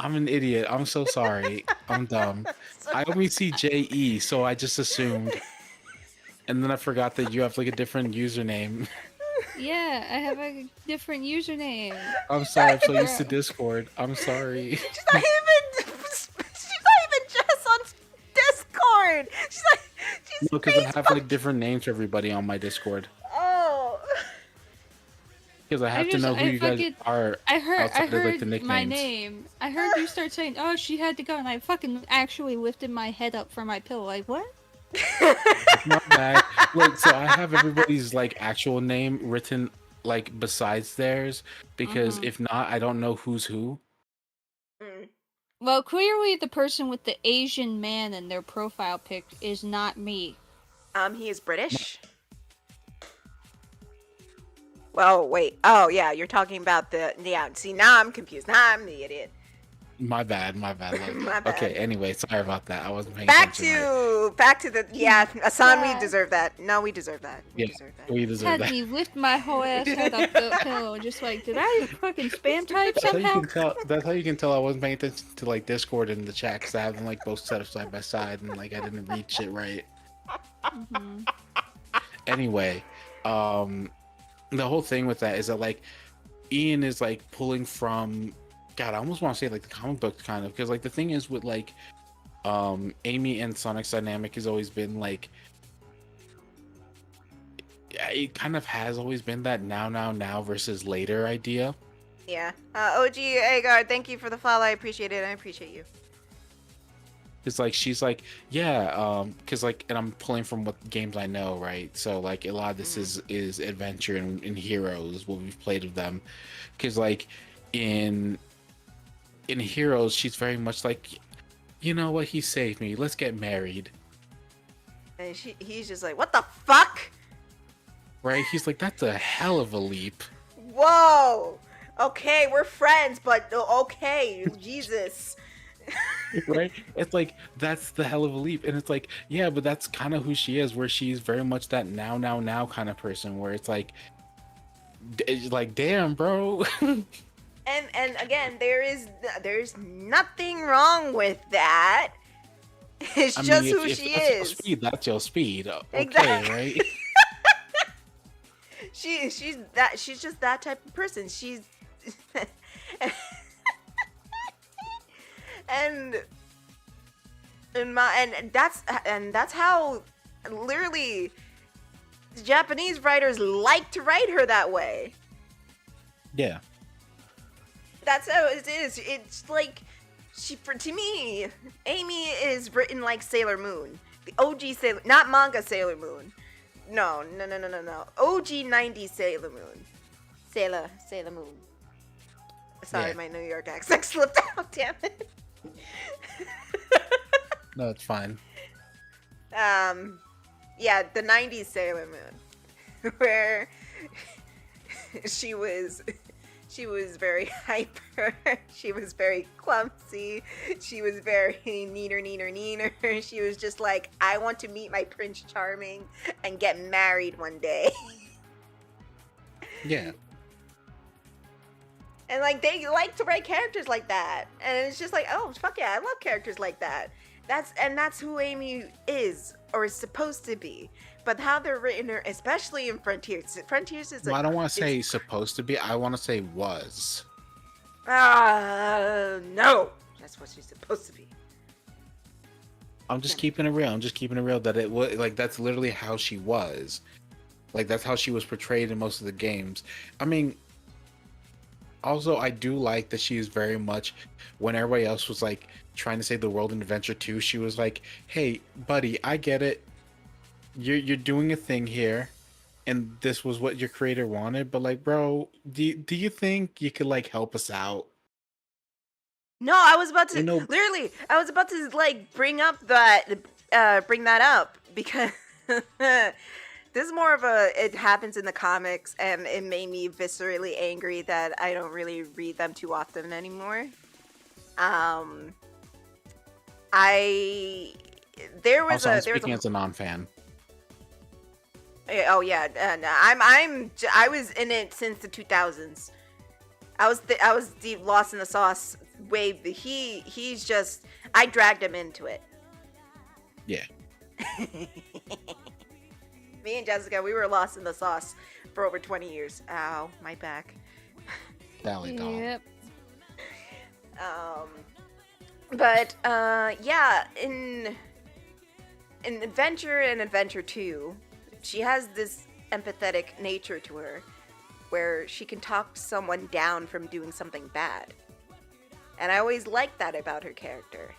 I'm an idiot. I'm so sorry. I'm dumb. I only see JE, so I just assumed. And then I forgot that you have like a different username. Yeah, I have a different username. I'm sorry. I'm so used to Discord. I'm sorry. She's not even Jess on Discord. She's like, No, because I have like different names for everybody on my Discord. oh. Because I have to know who you guys are. I heard outside of, like, the nicknames. my name. I heard you start saying, "Oh, she had to go," and I fucking actually lifted my head up from my pillow. Like, what? My bad. Like, so I have everybody's like actual name written like besides theirs because if not, I don't know who's who. Well, clearly the person with the Asian man in their profile pic is not me. He is British. Well, wait. Oh, yeah, you're talking about the... Yeah, see, now I'm confused. Now I'm the idiot. My bad. Like, My bad. Okay, anyway, sorry about that. I wasn't paying Back attention. to the... Yeah, Asan, Yeah. we deserve that. No, we deserve that. We deserve that. We deserve Had that. me lift my whole ass head up the pillow, just like, did I fucking spam type That's how you somehow? can tell. That's how you can tell I wasn't paying attention to like Discord and the chat because I have them like both set up side by side and like I didn't read shit right. Anyway, the whole thing with that is that like Ian is like pulling from, God, I almost want to say like the comic books kind of, because like the thing is with like Amy and Sonic's dynamic has always been like, it kind of has always been that now versus later idea. Yeah. OG Agar, thank you for the follow. I appreciate it. I appreciate you. It's like she's like, yeah, because like, and I'm pulling from what games I know, right? So like a lot of this is adventure and Heroes, what we've played of them, because like in Heroes, she's very much like, you know what, he saved me, let's get married. And he's just like, what the fuck? Right? He's like, that's a hell of a leap. Whoa. Okay, we're friends, but okay, Jesus. Right? It's like, that's the hell of a leap. And it's like, yeah, but that's kind of who she is, where she's very much that now kind of person, where it's like damn, bro. And again, there's nothing wrong with that. It's just mean, who if she that's your is. speed, that's your speed. Okay, Exactly. right? She's just that type of person. She's and that's how literally Japanese writers like to write her that way. Yeah. That's how it is. It's like to me, Amy is written like Sailor Moon, the OG Sailor, not manga Sailor Moon. No. OG 90s Sailor Moon. Sailor Moon. Sorry, Yeah. my New York accent slipped out. Damn it. No, it's fine. Yeah, the 90s Sailor Moon, where she was very hyper, she was very clumsy, she was very neener. She was just like, I want to meet my Prince Charming and get married one day. Yeah. And like they like to write characters like that, and it's just like, oh fuck yeah, I love characters like that. That's who Amy is or is supposed to be. But how they're written, especially in Frontiers. Frontiers is Well, I don't want to say supposed to be. I want to say was. No, that's what she's supposed to be. I'm just keeping it real. I'm just keeping it real that it was like that's literally how she was. Like that's how she was portrayed in most of the games. I mean, also I do like that she is very much when everybody else was like trying to save the world in Adventure 2, she was like, "Hey, buddy, I get it. You're doing a thing here, and this was what your creator wanted, but like, bro, do you think you could like help us out?" No, I was about to You know- literally. I was about to like bring that up because this is more of a. It happens in the comics, and it made me viscerally angry that I don't really read them too often anymore. There was Also, I'm a speaking as a non-fan. Oh yeah, and I was in it since the 2000s. I was deep lost in the sauce wave. He's just I dragged him into it. Yeah. Me and Jessica, we were lost in the sauce for over 20 years. Ow, my back. Sally doll. Yep. But yeah, in Adventure and Adventure 2, she has this empathetic nature to her where she can talk someone down from doing something bad. And I always liked that about her character.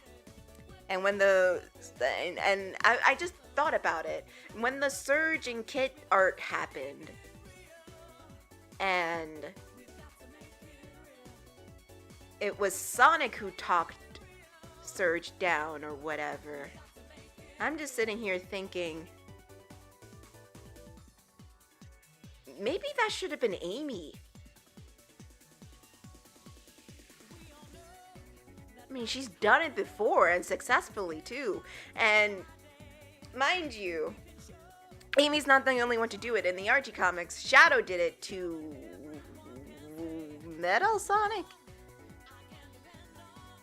And when I just thought about it. When the Surge and Kit art happened, and it was Sonic who talked Surge down or whatever, I'm just sitting here thinking, maybe that should have been Amy. I mean, she's done it before and successfully too. And mind you, Amy's not the only one to do it. In the Archie comics, Shadow did it to Metal Sonic?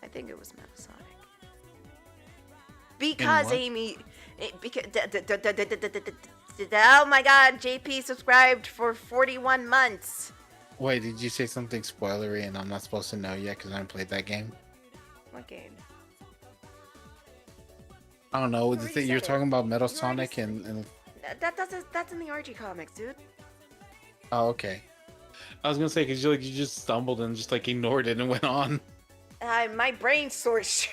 I think it was Metal Sonic. Because Amy... Because, oh my god, JP subscribed for 41 months. Wait, did you say something spoilery and I'm not supposed to know yet because I haven't played that game? What game? I don't know. already You're said it. talking about Metal You already Sonic and That's in the Archie comics, dude. oh, okay. I was gonna say because you just stumbled and just like ignored it and went on. My brain source.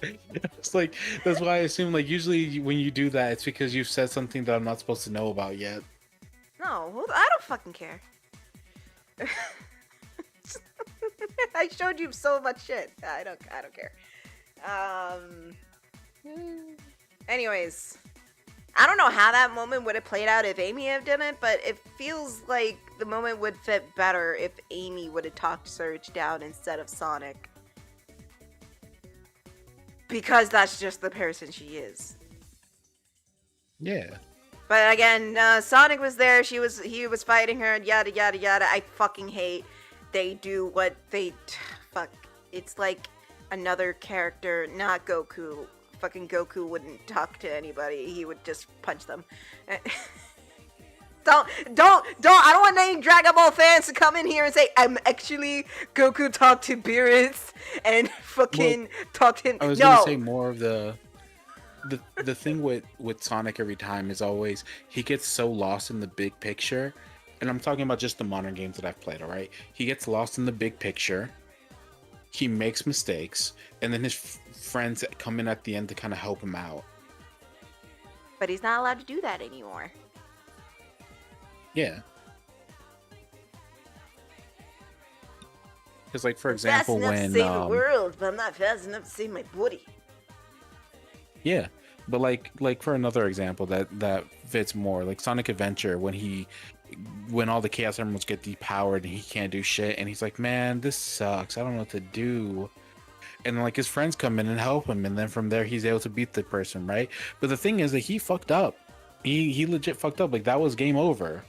It's like that's why I assume like usually when you do that it's because you've said something that I'm not supposed to know about yet. No, well, I don't fucking care. I showed you so much shit. I don't care. Anyways, I don't know how that moment would have played out if Amy had done it, but it feels like the moment would fit better if Amy would have talked Surge down instead of Sonic. Because that's just the person she is. Yeah. But again, Sonic was there. He was fighting her, and yada yada yada. I fucking hate they do what they fuck. It's like another character, not Goku. Fucking Goku wouldn't talk to anybody. He would just punch them. Don't. I don't want any Dragon Ball fans to come in here and say I'm actually Goku talked to Beerus and fucking talked to him. I was No. gonna say more of the thing with Sonic every time is always he gets so lost in the big picture, and I'm talking about just the modern games that I've played. All right, he gets lost in the big picture. He makes mistakes, and then his friends come in at the end to kind of help him out. But he's not allowed to do that anymore. Yeah. Because, like, for example, fast enough when to save the world, but I'm not fast enough to save my booty. yeah, but like for another example that fits more, like Sonic Adventure, when all the Chaos Emeralds get depowered and he can't do shit, and he's like, man, this sucks. I don't know what to do. And then, like, his friends come in and help him, and then from there he's able to beat the person, right? But the thing is that he fucked up. He legit fucked up. Like, that was game over.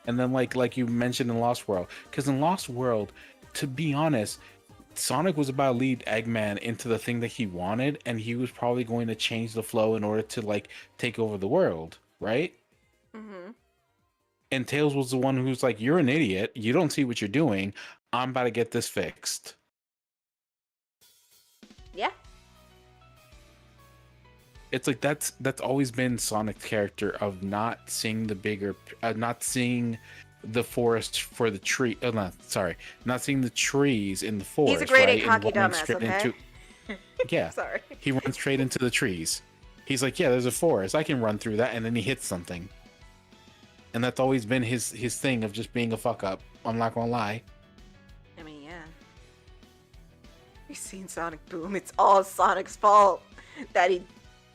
And then like you mentioned in Lost World, because in Lost World, to be honest, Sonic was about to lead Eggman into the thing that he wanted, and he was probably going to change the flow in order to like take over the world, right? Mm-hmm. And Tails was the one who's like, "You're an idiot. You don't see what you're doing. I'm about to get this fixed." Yeah. It's like that's always been Sonic's character of not seeing the bigger, not seeing the forest for the tree. Not seeing the trees in the forest. He's a grade right? A cocky And running dumbass, straight okay? Yeah. Sorry. He runs straight into the trees. He's like, yeah, there's a forest. I can run through that, and then he hits something. And that's always been his thing of just being a fuck up. I'm not gonna lie. I mean, yeah. You've seen Sonic Boom. It's all Sonic's fault that he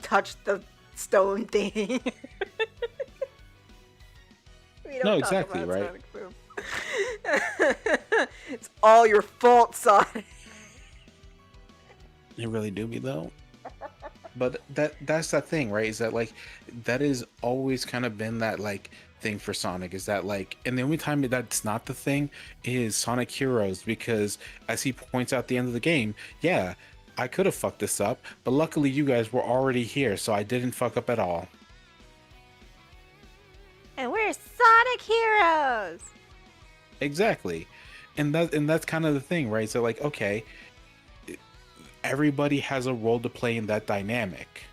touched the stone thing. No, exactly, right? Sonic Boom. It's all your fault, Sonic. You really do be though. But that's that thing, right? Is that like that is always kind of been that like thing for Sonic, is that like, and the only time that's not the thing is Sonic Heroes, because as he points out at the end of the game, yeah, I could have fucked this up, but luckily you guys were already here, so I didn't fuck up at all. And we're Sonic Heroes. Exactly. And that's kind of the thing, right? So like, okay, everybody has a role to play in that dynamic.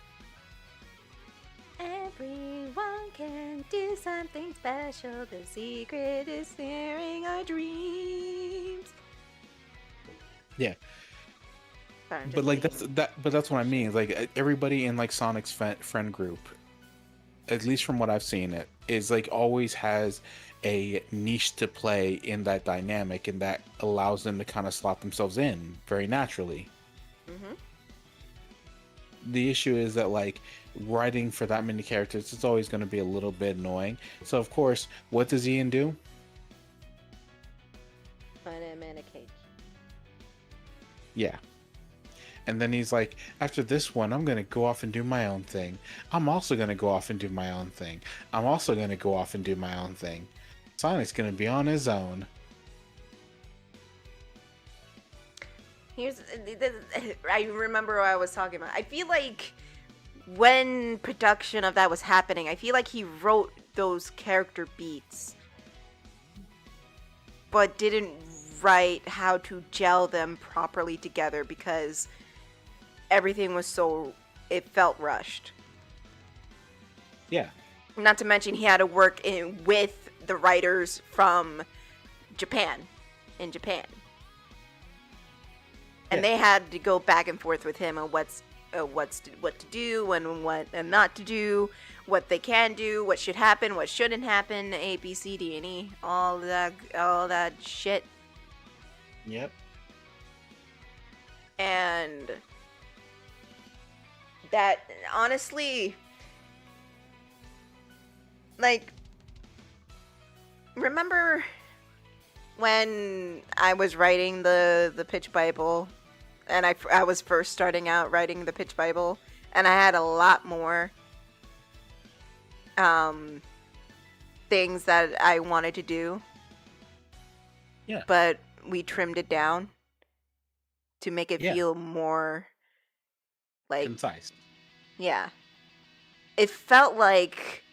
Everyone can do something special. The secret is sharing our dreams. Yeah. Sorry, I'm But just like thinking. that's what I mean. Like everybody in like Sonic's friend group, at least from what I've seen, it is like always has a niche to play in that dynamic, and that allows them to kind of slot themselves in very naturally. Mm-hmm. The issue is that like writing for that many characters, it's always going to be a little bit annoying. So of course, what does Ian do? Put him in a cage. Yeah. And then he's like, after this one, I'm going to go off and do my own thing. I'm also going to go off and do my own thing. I'm also going to go off and do my own thing. Sonic's going to be on his own. I remember what I was talking about. I feel like when production of that was happening, I feel like he wrote those character beats, but didn't write how to gel them properly together because everything was it felt rushed. Yeah. Not to mention he had to work with the writers from Japan, in Japan. And they had to go back and forth with him on what to do and what not to do, what they can do, what should happen, what shouldn't happen, A, B, C, D, and E, all that shit. Yep. And that, honestly, like, remember when I was writing the pitch Bible, and I was first starting out writing the pitch Bible, and I had a lot more things that I wanted to do. Yeah. But we trimmed it down to make it feel more like concise. Yeah. It felt like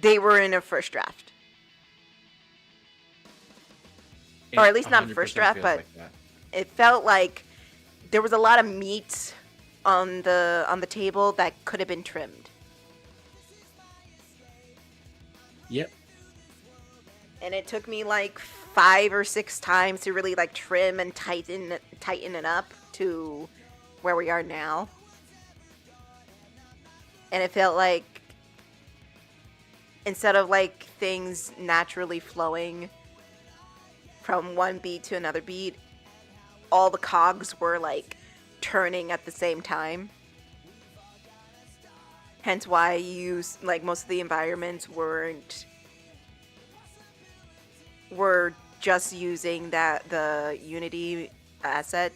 they were in a first draft. Or at least not first draft, but it felt like there was a lot of meat on the table that could have been trimmed. Yep. And it took me like 5 or 6 times to really like trim and tighten it up to where we are now. And it felt like instead of like things naturally flowing from one beat to another beat, all the cogs were like turning at the same time. Hence why like most of the environments were just using the Unity asset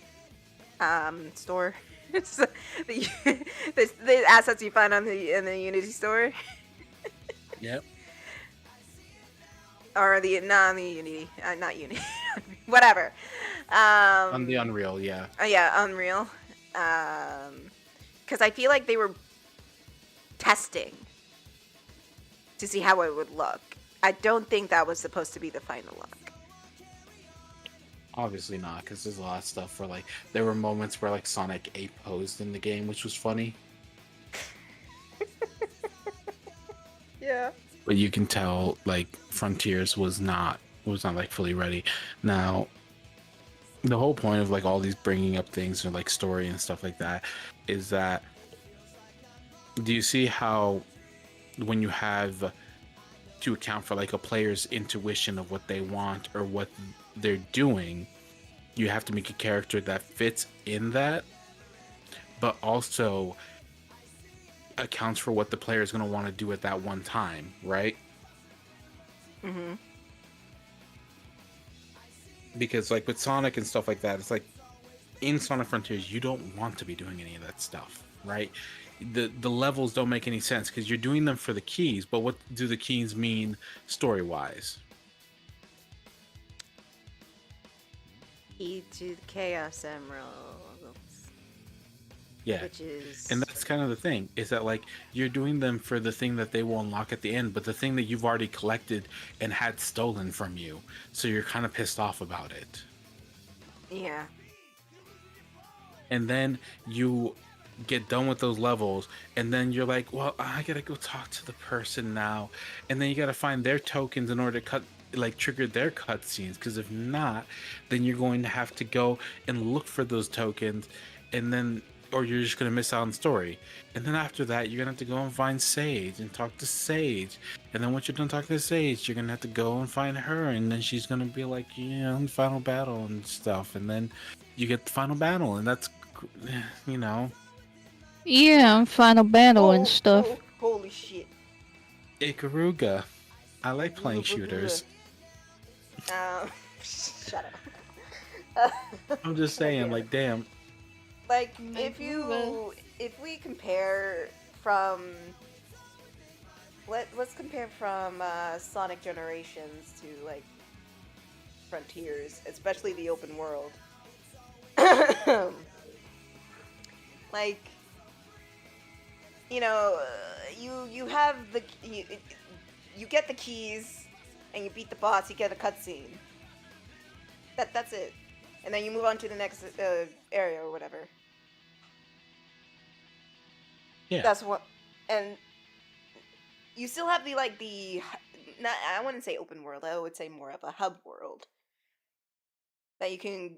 store. So the assets you find in the Unity store. Yep. Or not Unity, whatever. On the Unreal, yeah. Yeah, Unreal. Because I feel like they were testing to see how it would look. I don't think that was supposed to be the final look. Obviously not, because there's a lot of stuff where like there were moments where like Sonic ape posed in the game, which was funny. Yeah. But you can tell like Frontiers was not like fully ready. Now, the whole point of like all these bringing up things or like story and stuff like that is that, do you see how when you have to account for like a player's intuition of what they want or what they're doing, you have to make a character that fits in that, but also accounts for what the player is going to want to do at that one time, right? Mm-hmm. Because like with Sonic and stuff like that, it's like in Sonic Frontiers you don't want to be doing any of that stuff, right? The levels don't make any sense because you're doing them for the keys, but what do the keys mean story wise? Key to the Chaos Emeralds. Yeah, which is... and that's kind of the thing, is that like you're doing them for the thing that they will unlock at the end, but the thing that you've already collected and had stolen from you, so you're kind of pissed off about it. Yeah. And then you get done with those levels, and then you're like, well, I gotta go talk to the person now, and then you gotta find their tokens in order to trigger their cutscenes, because if not, then you're going to have to go and look for those tokens, and then or you're just going to miss out on the story. And then after that, you're going to have to go and find Sage and talk to Sage. And then once you're done talking to Sage, you're going to have to go and find her. And then she's going to be like, yeah, final battle and stuff. And then you get the final battle. And that's, you know. Yeah, final battle and stuff. Oh, holy shit. Ikaruga. I like playing shooters. Shut up. I'm just saying, like, damn. Like, if we compare from, let's compare from Sonic Generations to like Frontiers, especially the open world. Like, you know, you have you get the keys and you beat the boss, you get a cutscene. That's it. And then you move on to the next area or whatever. Yeah. That's what, and you still have the not, I wouldn't say open world. I would say more of a hub world that you can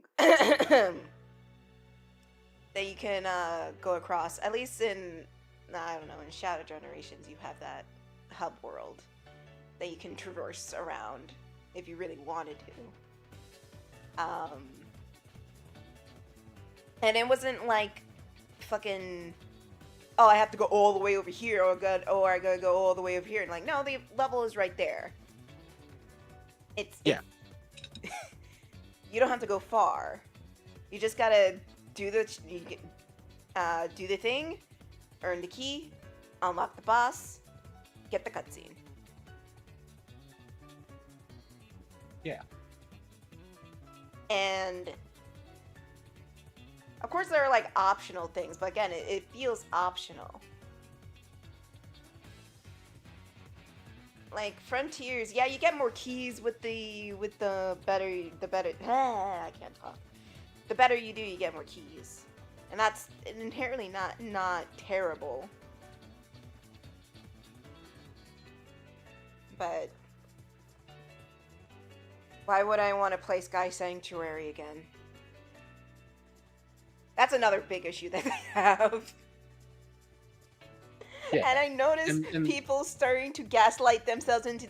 go across. At least in, I don't know, in Shadow Generations, you have that hub world that you can traverse around if you really wanted to. And it wasn't like fucking, oh, I have to go all the way over here, or I gotta go all the way over here. And like, no, the level is right there. Yeah. You don't have to go far. You just gotta do the thing, earn the key, unlock the boss, get the cutscene. Yeah. And of course there are like optional things, but again, it feels optional. Like Frontiers, yeah, you get more keys with the better I can't talk. The better you do, you get more keys. And that's inherently not terrible. But why would I want to play Sky Sanctuary again? That's another big issue that they have. Yeah. And I noticed And people starting to gaslight themselves into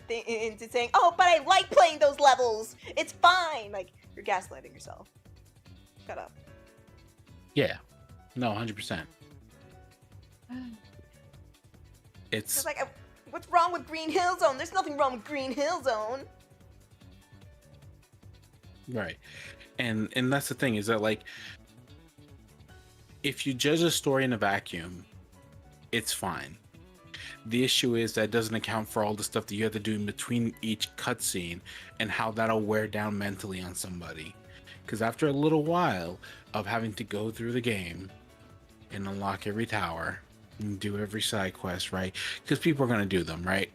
saying, oh, but I like playing those levels. It's fine. Like, you're gaslighting yourself. Shut up. Yeah. No, 100%. It's like, what's wrong with Green Hill Zone? There's nothing wrong with Green Hill Zone. right. And that's the thing, is that like, if you judge a story in a vacuum, it's fine. The issue is that it doesn't account for all the stuff that you have to do in between each cutscene and how that'll wear down mentally on somebody. Because after a little while of having to go through the game and unlock every tower and do every side quest, right? Because people are going to do them, right?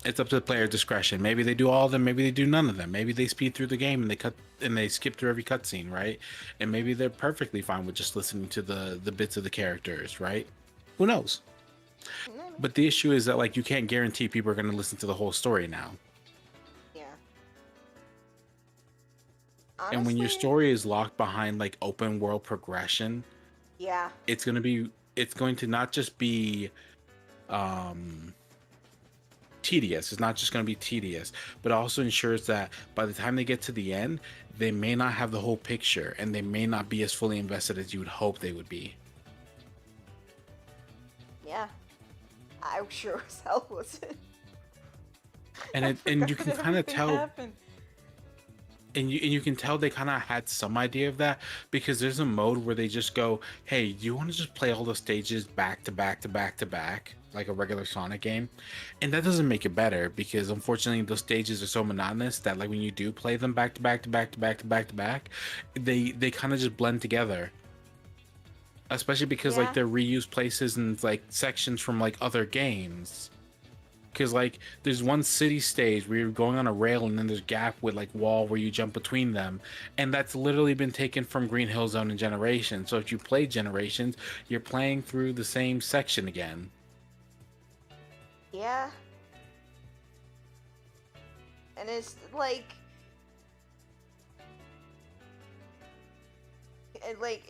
It's up to the player discretion. Maybe they do all of them, maybe they do none of them. Maybe they speed through the game and they skip through every cutscene, right? And maybe they're perfectly fine with just listening to the bits of the characters, right? Who knows? But the issue is that like you can't guarantee people are going to listen to the whole story now. Yeah. And when your story is locked behind like open world progression, yeah, it's going to not just be tedious. It's not just going to be tedious, but also ensures that by the time they get to the end, they may not have the whole picture and they may not be as fully invested as you would hope they would be. Yeah, I sure as hell wasn't. And you can kind of tell. And you can tell they kind of had some idea of that, because there's a mode where they just go, hey, do you want to just play all the stages back to back to back to back like a regular Sonic game? And that doesn't make it better, because unfortunately those stages are so monotonous that like when you do play them back to back to back to back to back to back, they kind of just blend together. Especially because like they're reused places and like sections from like other games. Because like there's one city stage where you're going on a rail and then there's a gap with like wall where you jump between them, and that's literally been taken from Green Hill Zone and Generations. So if you play Generations, you're playing through the same section again. Yeah. And it's like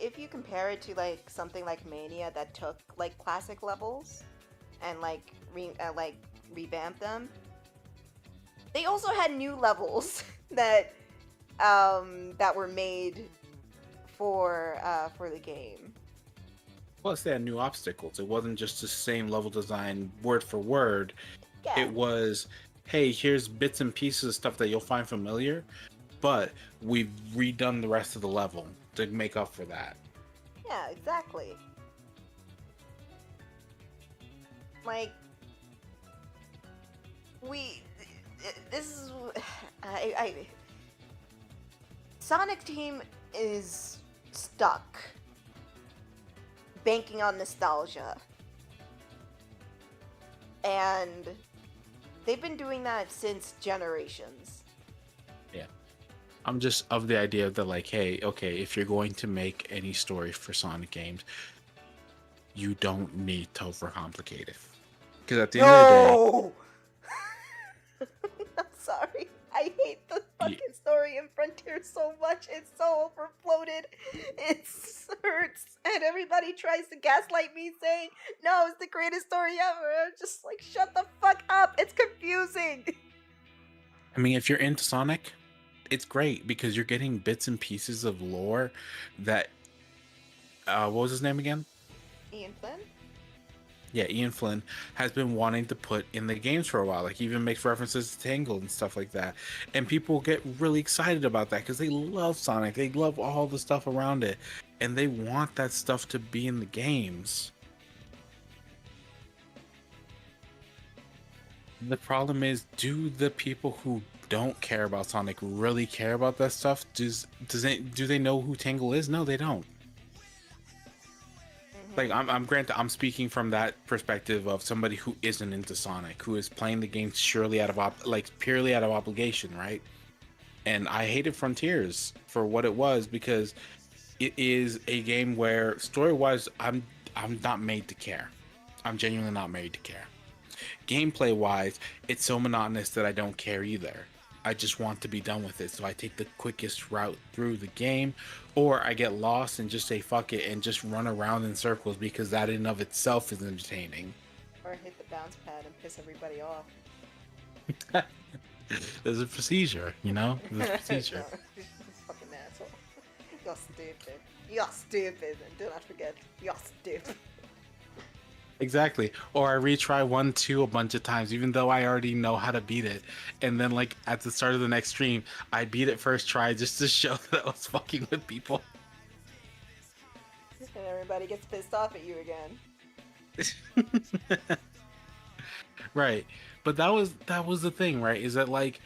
if you compare it to like something like Mania that took like classic levels and like revamp them, they also had new levels that were made for the game. Plus, they had new obstacles. It wasn't just the same level design word for word. Yeah. It was, hey, here's bits and pieces of stuff that you'll find familiar, but we've redone the rest of the level to make up for that. Yeah, exactly. Like, Sonic Team is stuck banking on nostalgia, and they've been doing that since Generations. Yeah, I'm just of the idea that like, hey, okay, if you're going to make any story for Sonic games, you don't need to overcomplicate it, because at the end of the day, I'm sorry. I hate the fucking story in Frontier so much. It's so overbloated. It hurts. And everybody tries to gaslight me saying, no, it's the greatest story ever. I'm just like, shut the fuck up. It's confusing. I mean, if you're into Sonic, it's great because you're getting bits and pieces of lore that, what was his name again? Ian Flynn? Yeah, Ian Flynn has been wanting to put in the games for a while. Like, he even makes references to Tangled and stuff like that. And people get really excited about that because they love Sonic. They love all the stuff around it. And they want that stuff to be in the games. The problem is, do the people who don't care about Sonic really care about that stuff? Do they know who Tangle is? No, they don't. Like, I'm speaking from that perspective of somebody who isn't into Sonic, who is playing the game purely out of obligation, right? And I hated Frontiers for what it was, because it is a game where story-wise, I'm not made to care. I'm genuinely not made to care. Gameplay-wise, it's so monotonous that I don't care either. I just want to be done with it, so I take the quickest route through the game, or I get lost and just say fuck it and just run around in circles, because that in and of itself is entertaining. Or hit the bounce pad and piss everybody off. There's a procedure, you know? There's a procedure. This fucking asshole. You're stupid. You're stupid, and do not forget, you're stupid. Exactly. Or I retry 1-2 a bunch of times, even though I already know how to beat it. And then, like, at the start of the next stream, I beat it first try just to show that I was fucking with people. And everybody gets pissed off at you again. Right. But that was the thing, right? Is that like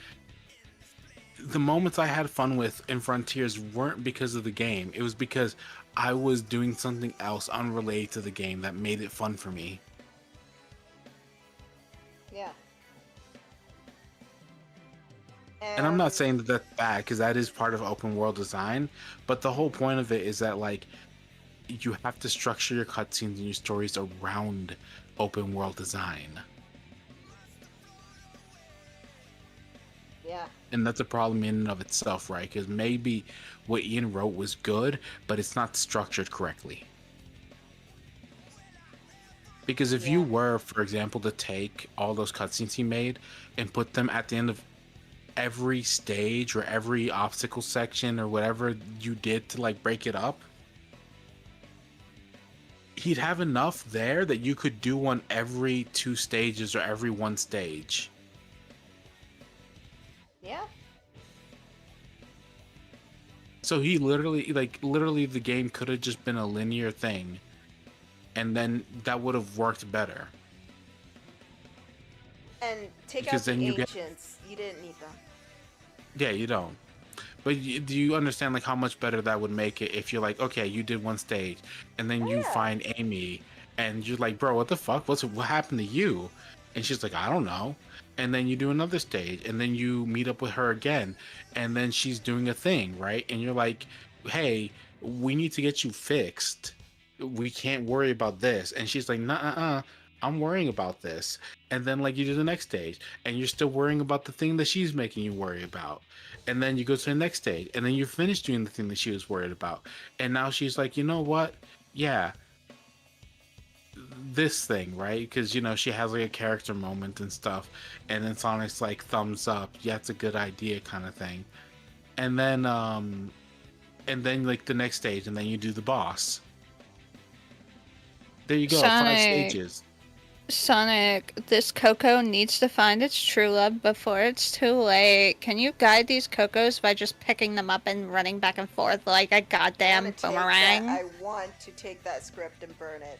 the moments I had fun with in Frontiers weren't because of the game. It was because I was doing something else unrelated to the game that made it fun for me. Yeah. And I'm not saying that that's bad, because that is part of open world design, but the whole point of it is that like you have to structure your cutscenes and your stories around open world design. Yeah. And that's a problem in and of itself, right? Because maybe what Ian wrote was good, but it's not structured correctly. Because if you were, for example, to take all those cutscenes he made and put them at the end of every stage or every obstacle section or whatever you did to like break it up, he'd have enough there that you could do one every 2 stages or every 1 stage. Yeah. So he literally the game could have just been a linear thing, and then that would have worked better. And take Because out the then you get- ancients. You didn't need them. Yeah, you don't. But do you understand like how much better that would make it if you're like, okay, you did 1 stage, and then you find Amy, and you're like, bro, what the fuck? What happened to you? And she's like, I don't know. And then you do another stage, and then you meet up with her again, and then she's doing a thing, right? And you're like, hey, we need to get you fixed. We can't worry about this. And she's like, nah, I'm worrying about this. And then like you do the next stage, and you're still worrying about the thing that she's making you worry about. And then you go to the next stage, and then you finish doing the thing that she was worried about. And now she's like, you know what? Yeah, this thing, right? Because you know she has like a character moment and stuff, and then Sonic's like thumbs up, yeah, it's a good idea kind of thing. And then like the next stage, and then you do the boss. There you go. 5 stages. Sonic, this Coco needs to find its true love before it's too late. Can you guide these Cocos by just picking them up and running back and forth like a goddamn boomerang? I want to take that script and burn it.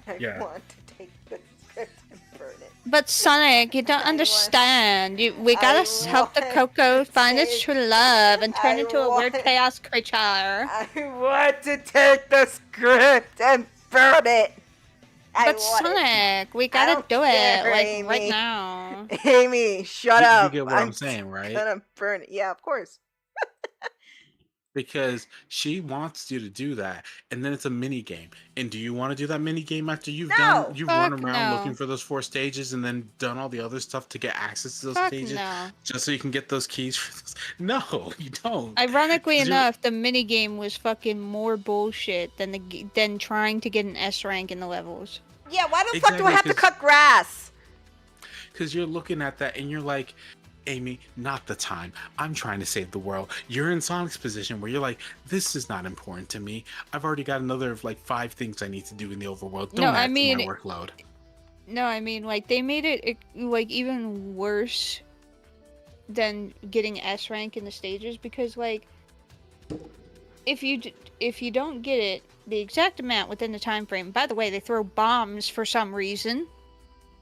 I want to take the script and burn it. But Sonic, you don't understand. We gotta help the Coco find its true love and turn into a weird chaos creature. I want to take the script and burn it. But Sonic, we gotta do it like right now. Amy, shut up. You get what I'm saying, right? Gonna burn it. Yeah, of course. Because she wants you to do that, and then it's a mini game. And do you want to do that mini game after you've run around looking for those 4 stages and then done all the other stuff to get access to those stages, just so you can get those keys for those? No, you don't. Ironically enough, the mini game was fucking more bullshit than trying to get an S rank in the levels. Yeah, why the fuck do I have to cut grass? Because you're looking at that and you're like, Amy, not the time. I'm trying to save the world. You're in Sonic's position where you're like, this is not important to me. I've already got another like 5 things I need to do in the overworld. Don't add to my workload. No, I mean like they made it like even worse than getting S rank in the stages, because like if you don't get it the exact amount within the time frame. By the way, they throw bombs for some reason.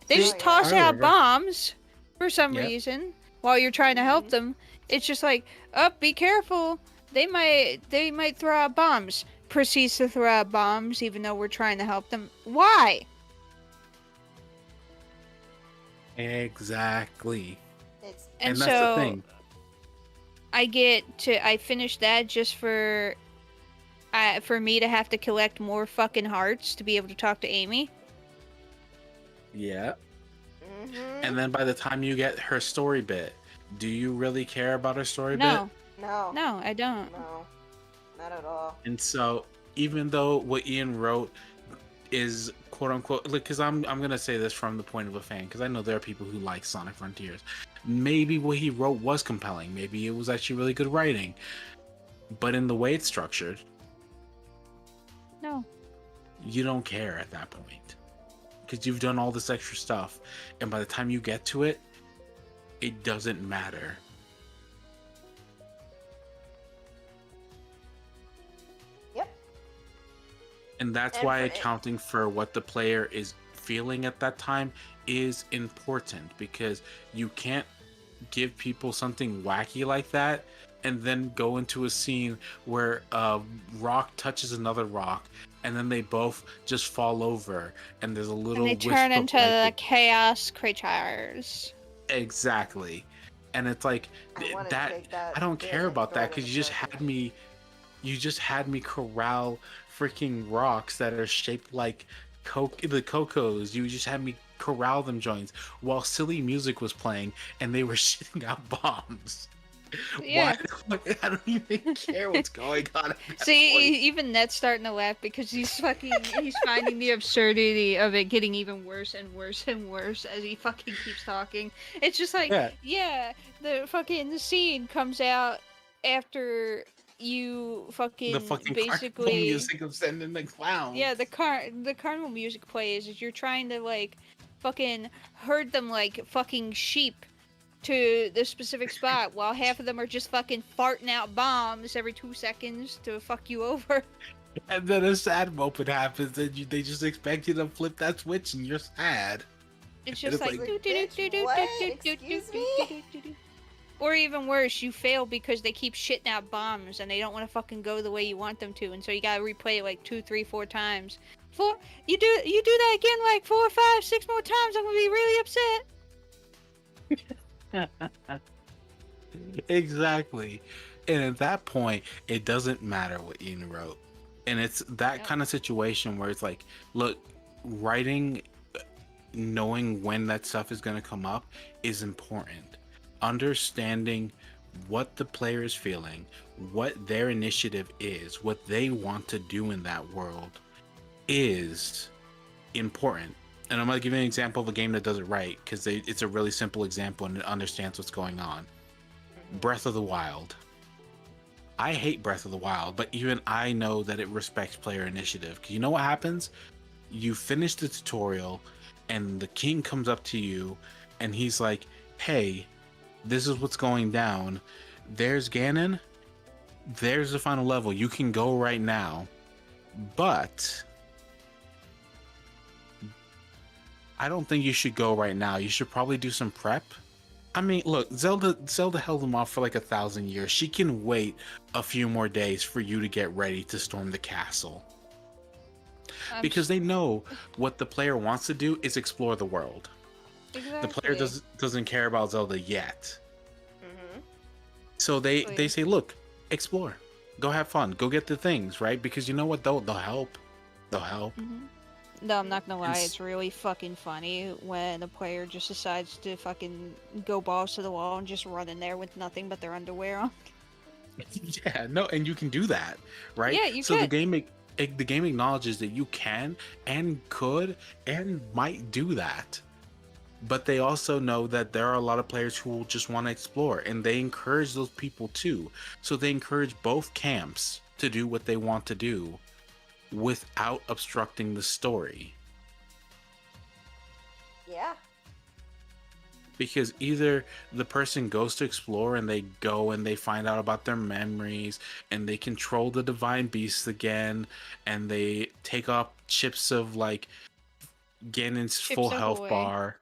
They just toss out bombs for some reason. While you're trying to help them, it's just like, oh, be careful. They might throw out bombs. Proceeds to throw out bombs even though we're trying to help them. Why? Exactly. And that's so the thing. I finished that just for me to have to collect more fucking hearts to be able to talk to Amy. Yeah. And then by the time you get her story bit, do you really care about her story bit? No, I don't. No, not at all. And so, even though what Ian wrote is quote unquote, like, because I'm gonna say this from the point of a fan, because I know there are people who like Sonic Frontiers. Maybe what he wrote was compelling. Maybe it was actually really good writing. But in the way it's structured, no, you don't care at that point. Because you've done all this extra stuff, and by the time you get to it, it doesn't matter. Yep. And that's why accounting for what the player is feeling at that time is important, because you can't give people something wacky like that and then go into a scene where a rock touches another rock and then they both just fall over and there's a little And they wisp turn of into light. the chaos creatures. Exactly. And it's like that I don't care about that, because you just had me corral freaking rocks that are shaped like the cocos. You just had me corral them joints while silly music was playing and they were shitting out bombs. Yeah. Why? I don't even care what's going on. See, even Ned's starting to laugh because he's finding the absurdity of it getting even worse and worse and worse as he fucking keeps talking. It's just like, yeah the scene comes out after you The fucking basically carnival music of sending the clowns. Yeah, the carnival music plays as you're trying to like fucking herd them like fucking sheep to the specific spot while half of them are just fucking farting out bombs every 2 seconds to fuck you over. And then a sad moment happens and they just expect you to flip that switch and you're sad. It's just like Excuse me? or even worse, you fail because they keep shitting out bombs and they don't want to fucking go the way you want them to, and so you gotta replay it like 2, 3, 4 times. You do that again like 4, 5, 6 more times, I'm gonna be really upset. Exactly. And at that point, it doesn't matter what Ian wrote. And it's that kind of situation where it's like, look, writing, knowing when that stuff is going to come up is important. Understanding what the player is feeling, what their initiative is, what they want to do in that world is important. And I'm going to give you an example of a game that does it right, because it's a really simple example and it understands what's going on. Breath of the Wild. I hate Breath of the Wild, but even I know that it respects player initiative. Because you know what happens? You finish the tutorial, and the king comes up to you, and he's like, hey, this is what's going down. There's Ganon. There's the final level. You can go right now. But I don't think you should go right now. You should probably do some prep. I mean, look, Zelda held them off for like 1,000 years. She can wait a few more days for you to get ready to storm the castle. Because they know what the player wants to do is explore the world. Exactly. The player doesn't care about Zelda yet. Mm-hmm. So they say, look, explore. Go have fun. Go get the things, right? Because you know what? They'll help. They'll help. Mm-hmm. No, I'm not gonna lie, it's really fucking funny when a player just decides to fucking go balls to the wall and just run in there with nothing but their underwear on. Yeah, no, and you can do that, right? Yeah, you so could. the game acknowledges that you can and could and might do that. But they also know that there are a lot of players who will just want to explore, and they encourage those people too. So they encourage both camps to do what they want to do without obstructing the story. Yeah. Because either the person goes to explore and they go and they find out about their memories and they control the divine beasts again and they take off chips of like Ganon's full health bar.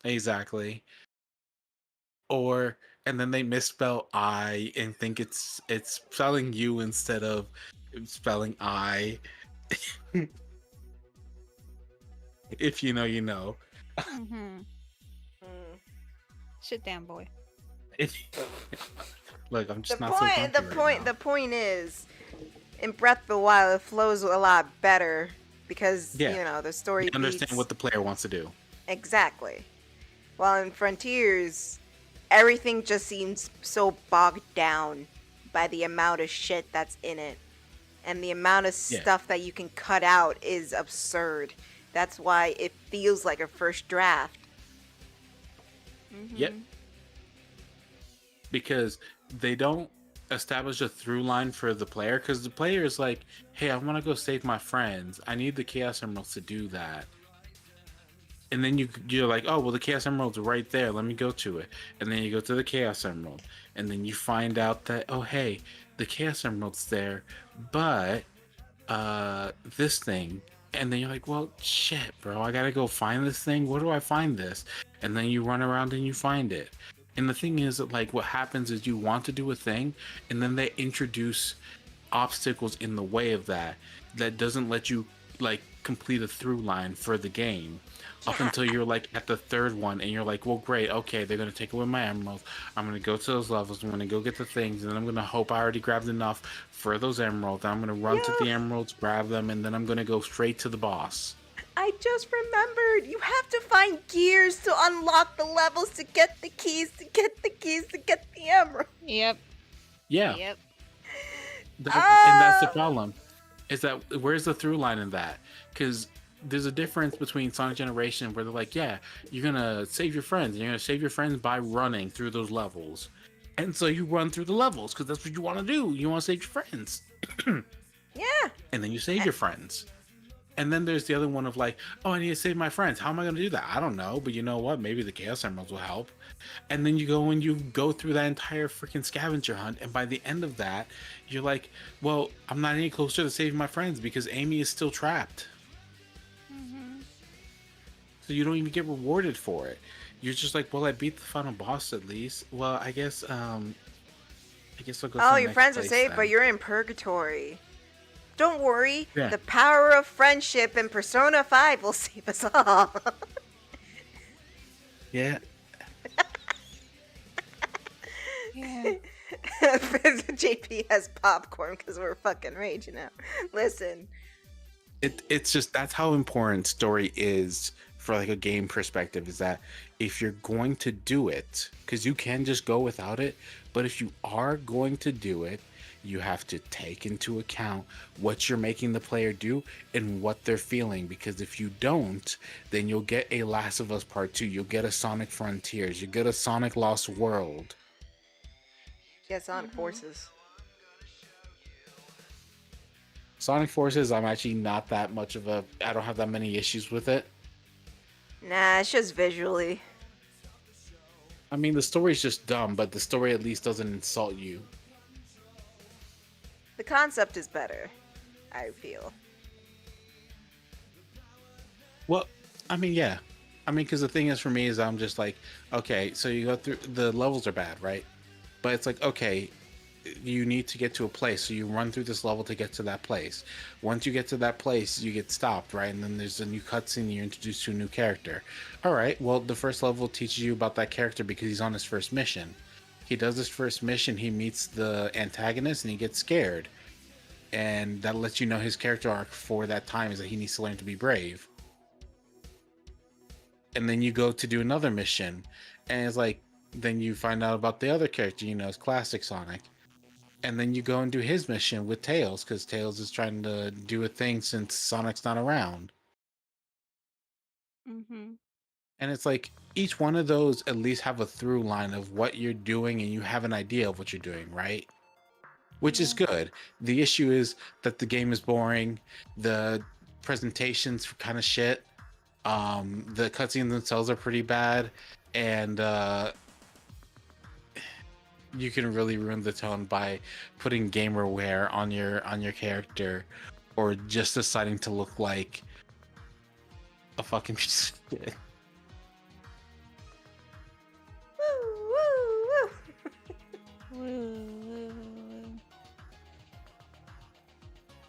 Exactly. And then they misspell I and think it's spelling you instead of spelling I. If you know, you know. Mm-hmm. Sit down, boy. Look, I'm just the point is, in Breath of the Wild, it flows a lot better because you know the story. You understand what the player wants to do. Exactly. While in Frontiers, everything just seems so bogged down by the amount of shit that's in it. And the amount of stuff that you can cut out is absurd. That's why it feels like a first draft. Mm-hmm. Yep. Because they don't establish a through line for the player, because the player is like, hey, I want to go save my friends. I need the Chaos Emeralds to do that. And then you're like, oh, well, the Chaos Emerald's right there. Let me go to it. And then you go to the Chaos Emerald. And then you find out that, oh, hey, the Chaos Emerald's there, but this thing. And then you're like, well, shit, bro, I gotta go find this thing. Where do I find this? And then you run around and you find it. And the thing is that, like, what happens is you want to do a thing, and then they introduce obstacles in the way of that doesn't let you, like, complete a through line for the game. Up until you're, like, at the third one, and you're like, well, great, okay, they're gonna take away my emeralds. I'm gonna go to those levels, I'm gonna go get the things, and then I'm gonna hope I already grabbed enough for those emeralds. I'm gonna run to the emeralds, grab them, and then I'm gonna go straight to the boss. I just remembered, you have to find gears to unlock the levels, to get the keys, to get the emerald. Yep. Yeah. Yep. And that's the problem. Is that where's the through line in that? Because there's a difference between Sonic Generation where they're like, yeah, you're gonna save your friends. You're gonna save your friends by running through those levels, and so you run through the levels because that's what you want to do. You want to save your friends. Yeah. And then you save your friends. And then there's the other one of like, oh, I need to save my friends. How am I going to do that? I don't know. But you know what? Maybe the Chaos Emeralds will help. And then you go through that entire freaking scavenger hunt. And by the end of that, you're like, well, I'm not any closer to saving my friends because Amy is still trapped. Mm-hmm. So you don't even get rewarded for it. You're just like, well, I beat the final boss at least. Well, I guess I'll go. Oh, your friends are safe, but you're in purgatory. Don't worry, the power of friendship in Persona 5 will save us all. Yeah. Yeah. JP has popcorn because we're fucking raging out. Listen. It's just, that's how important story is for like a game perspective, is that if you're going to do it, because you can just go without it, but if you are going to do it, you have to take into account what you're making the player do and what they're feeling, because if you don't, then you'll get a Last of Us Part 2, you'll get a Sonic Frontiers, you get a Sonic Lost World. Yeah, Sonic Forces. Sonic Forces, I'm actually not that much of a, I don't have that many issues with it. Nah, it's just visually. I mean, the story's just dumb, but the story at least doesn't insult you. The concept is better, I feel. Well, I mean, yeah. I mean, because the thing is for me is I'm just like, okay, so you go through, the levels are bad, right? But it's like, okay, you need to get to a place, so you run through this level to get to that place. Once you get to that place, you get stopped, right? And then there's a new cutscene, you're introduced to a new character. All right, well, the first level teaches you about that character because he's on his first mission. He does his first mission, he meets the antagonist, and he gets scared. And that lets you know his character arc for that time is that he needs to learn to be brave. And then you go to do another mission, and it's like, then you find out about the other character, you know, it's classic Sonic. And then you go and do his mission with Tails, because Tails is trying to do a thing since Sonic's not around. Mm-hmm. And it's like, each one of those at least have a through line of what you're doing, and you have an idea of what you're doing, right? Which is good. The issue is that the game is boring, the presentation's kind of shit, the cutscenes themselves are pretty bad, and you can really ruin the tone by putting gamerware on your character, or just deciding to look like a fucking piece of shit.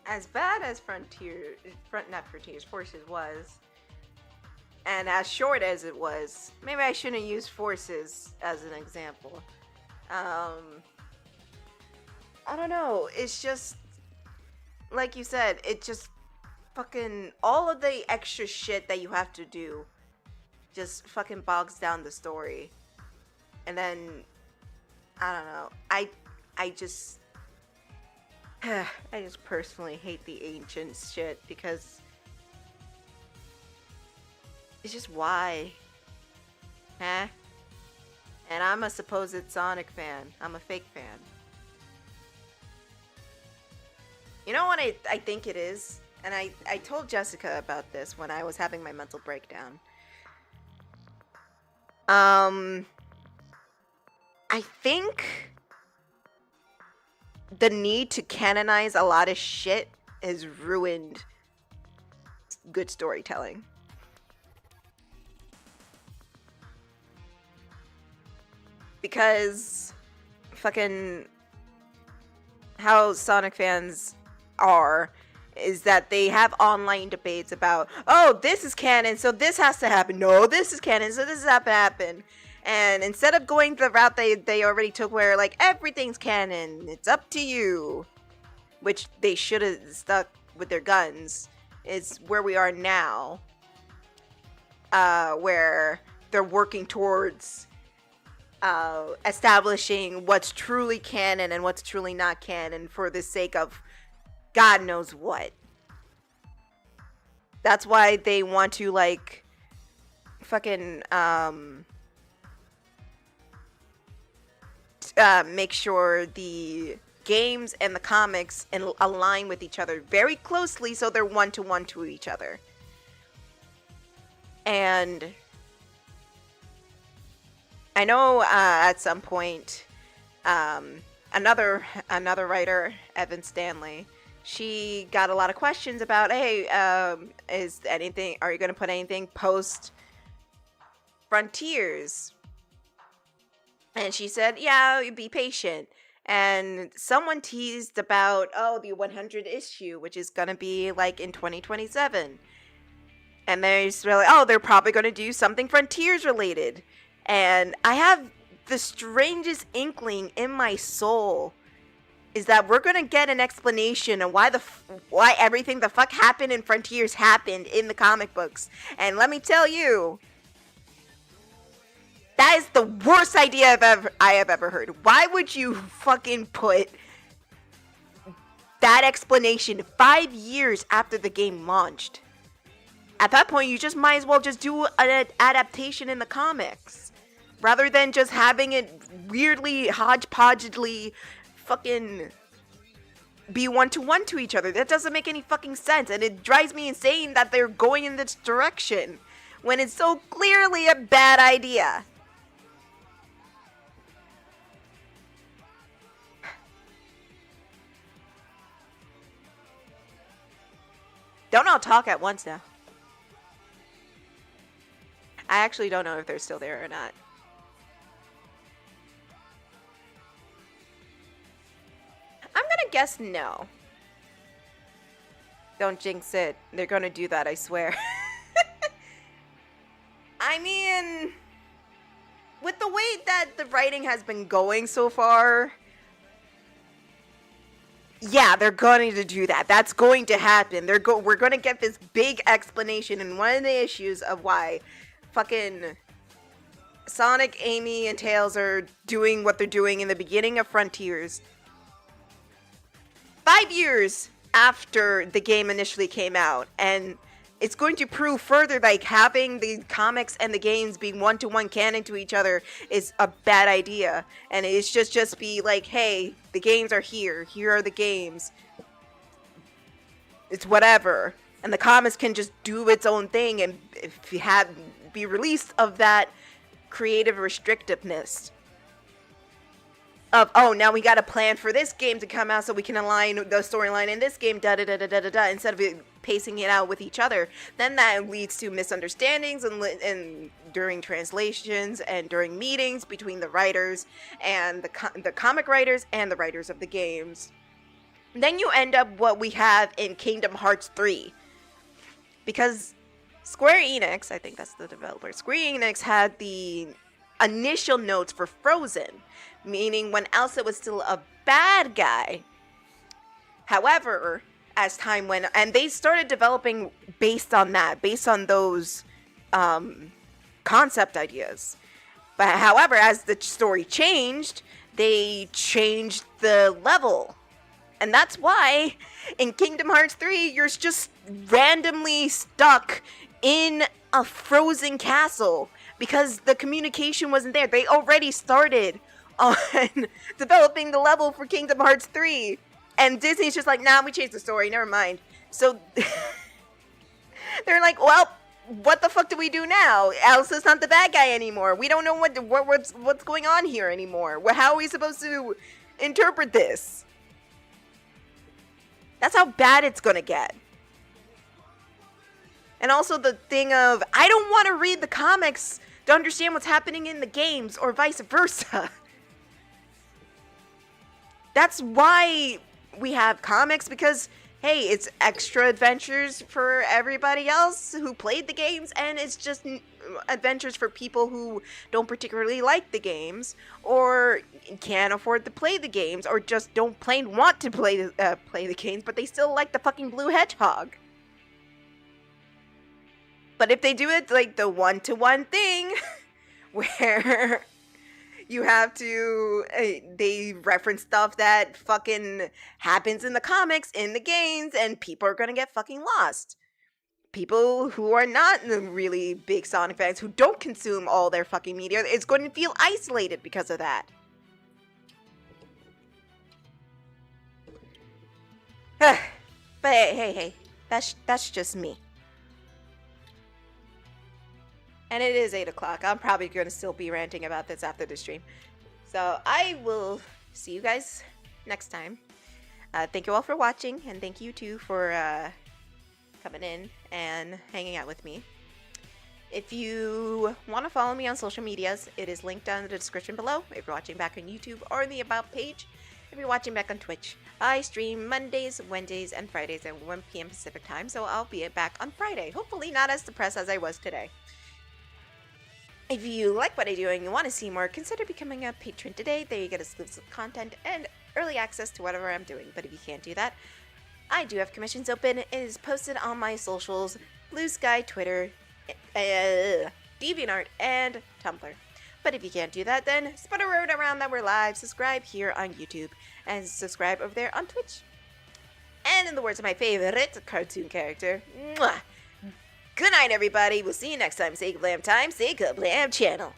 As bad as Forces was, and as short as it was, maybe I shouldn't use Forces as an example. I don't know, it's just, like you said, it just fucking, all of the extra shit that you have to do just fucking bogs down the story. And then, I don't know, I just personally hate the ancient shit because it's just why? Huh? And I'm a supposed Sonic fan. I'm a fake fan. You know what I think it is? And I told Jessica about this when I was having my mental breakdown. I think the need to canonize a lot of shit has ruined good storytelling. Because fucking how Sonic fans are is that they have online debates about, oh, this is canon, so this has to happen. No, this is canon, so this has to happen. And instead of going the route they already took where, like, everything's canon, it's up to you, which they should have stuck with their guns, is where we are now, where they're working towards establishing what's truly canon and what's truly not canon for the sake of God knows what. That's why they want to, like, fucking make sure the games and the comics align with each other very closely, so they're one-to-one to each other. And I know at some point another writer, Evan Stanley, she got a lot of questions about, hey, are you going to put anything post Frontiers? And she said, yeah, be patient. And someone teased about, the 100 issue, which is going to be like in 2027. And they're like, they're probably going to do something Frontiers related. And I have the strangest inkling in my soul is that we're going to get an explanation of why everything the fuck happened in Frontiers happened in the comic books. And let me tell you, that is the worst idea I have ever heard. Why would you fucking put that explanation 5 years after the game launched? At that point, you just might as well just do an adaptation in the comics, rather than just having it weirdly hodgepodgely fucking be one-to-one to each other. That doesn't make any fucking sense, and it drives me insane that they're going in this direction when it's so clearly a bad idea. Don't all talk at once now. I actually don't know if they're still there or not. I'm gonna guess no. Don't jinx it. They're gonna do that, I swear. I mean, with the way that the writing has been going so far, yeah, they're going to do that. That's going to happen. We're going to get this big explanation in one of the issues of why fucking Sonic, Amy, and Tails are doing what they're doing in the beginning of Frontiers. 5 years after the game initially came out, and it's going to prove further like having the comics and the games being one-to-one canon to each other is a bad idea. And it's just be like, hey, the games are here. Here are the games. It's whatever. And the comics can just do its own thing and be released of that creative restrictiveness. Of, now we got a plan for this game to come out so we can align the storyline in this game, da-da-da-da-da-da, instead of pacing it out with each other. Then that leads to misunderstandings and during translations and during meetings between the writers and the comic writers and the writers of the games. Then you end up what we have in Kingdom Hearts 3. Because Square Enix, I think that's the developer, Square Enix had the initial notes for Frozen, meaning when Elsa was still a bad guy. However, as time went, and they started developing based on those concept ideas. But however, as the story changed, they changed the level. And that's why in Kingdom Hearts 3, you're just randomly stuck in a frozen castle because the communication wasn't there. They already started on developing the level for Kingdom Hearts 3. And Disney's just like, nah, we changed the story, never mind. So they're like, well, what the fuck do we do now? Elsa's not the bad guy anymore. We don't know what's going on here anymore. How are we supposed to interpret this? That's how bad it's gonna get. And also the thing of, I don't want to read the comics to understand what's happening in the games, or vice versa. That's why we have comics, because, hey, it's extra adventures for everybody else who played the games, and it's just adventures for people who don't particularly like the games, or can't afford to play the games, or just don't plain want to play the games, but they still like the fucking blue hedgehog. But if they do it like the one-to-one thing, where you have to, they reference stuff that fucking happens in the comics, in the games, and people are gonna get fucking lost. People who are not really big Sonic fans, who don't consume all their fucking media, is going to feel isolated because of that. But hey, that's just me. And it is 8 o'clock. I'm probably going to still be ranting about this after the stream. So I will see you guys next time. Thank you all for watching, and thank you too for coming in and hanging out with me. If you want to follow me on social medias, it is linked down in the description below. If you're watching back on YouTube, or in the About page. If you're watching back on Twitch, I stream Mondays, Wednesdays, and Fridays at 1 p.m. Pacific time, so I'll be back on Friday. Hopefully not as depressed as I was today. If you like what I do and you want to see more, consider becoming a patron today. There you get exclusive content and early access to whatever I'm doing. But if you can't do that, I do have commissions open. It is posted on my socials, Blue Sky, Twitter, DeviantArt, and Tumblr. But if you can't do that, then spread a word around that we're live, subscribe here on YouTube, and subscribe over there on Twitch. And in the words of my favorite cartoon character, mwah, good night, everybody. We'll see you next time. Say Kablam time. Say Kablam channel.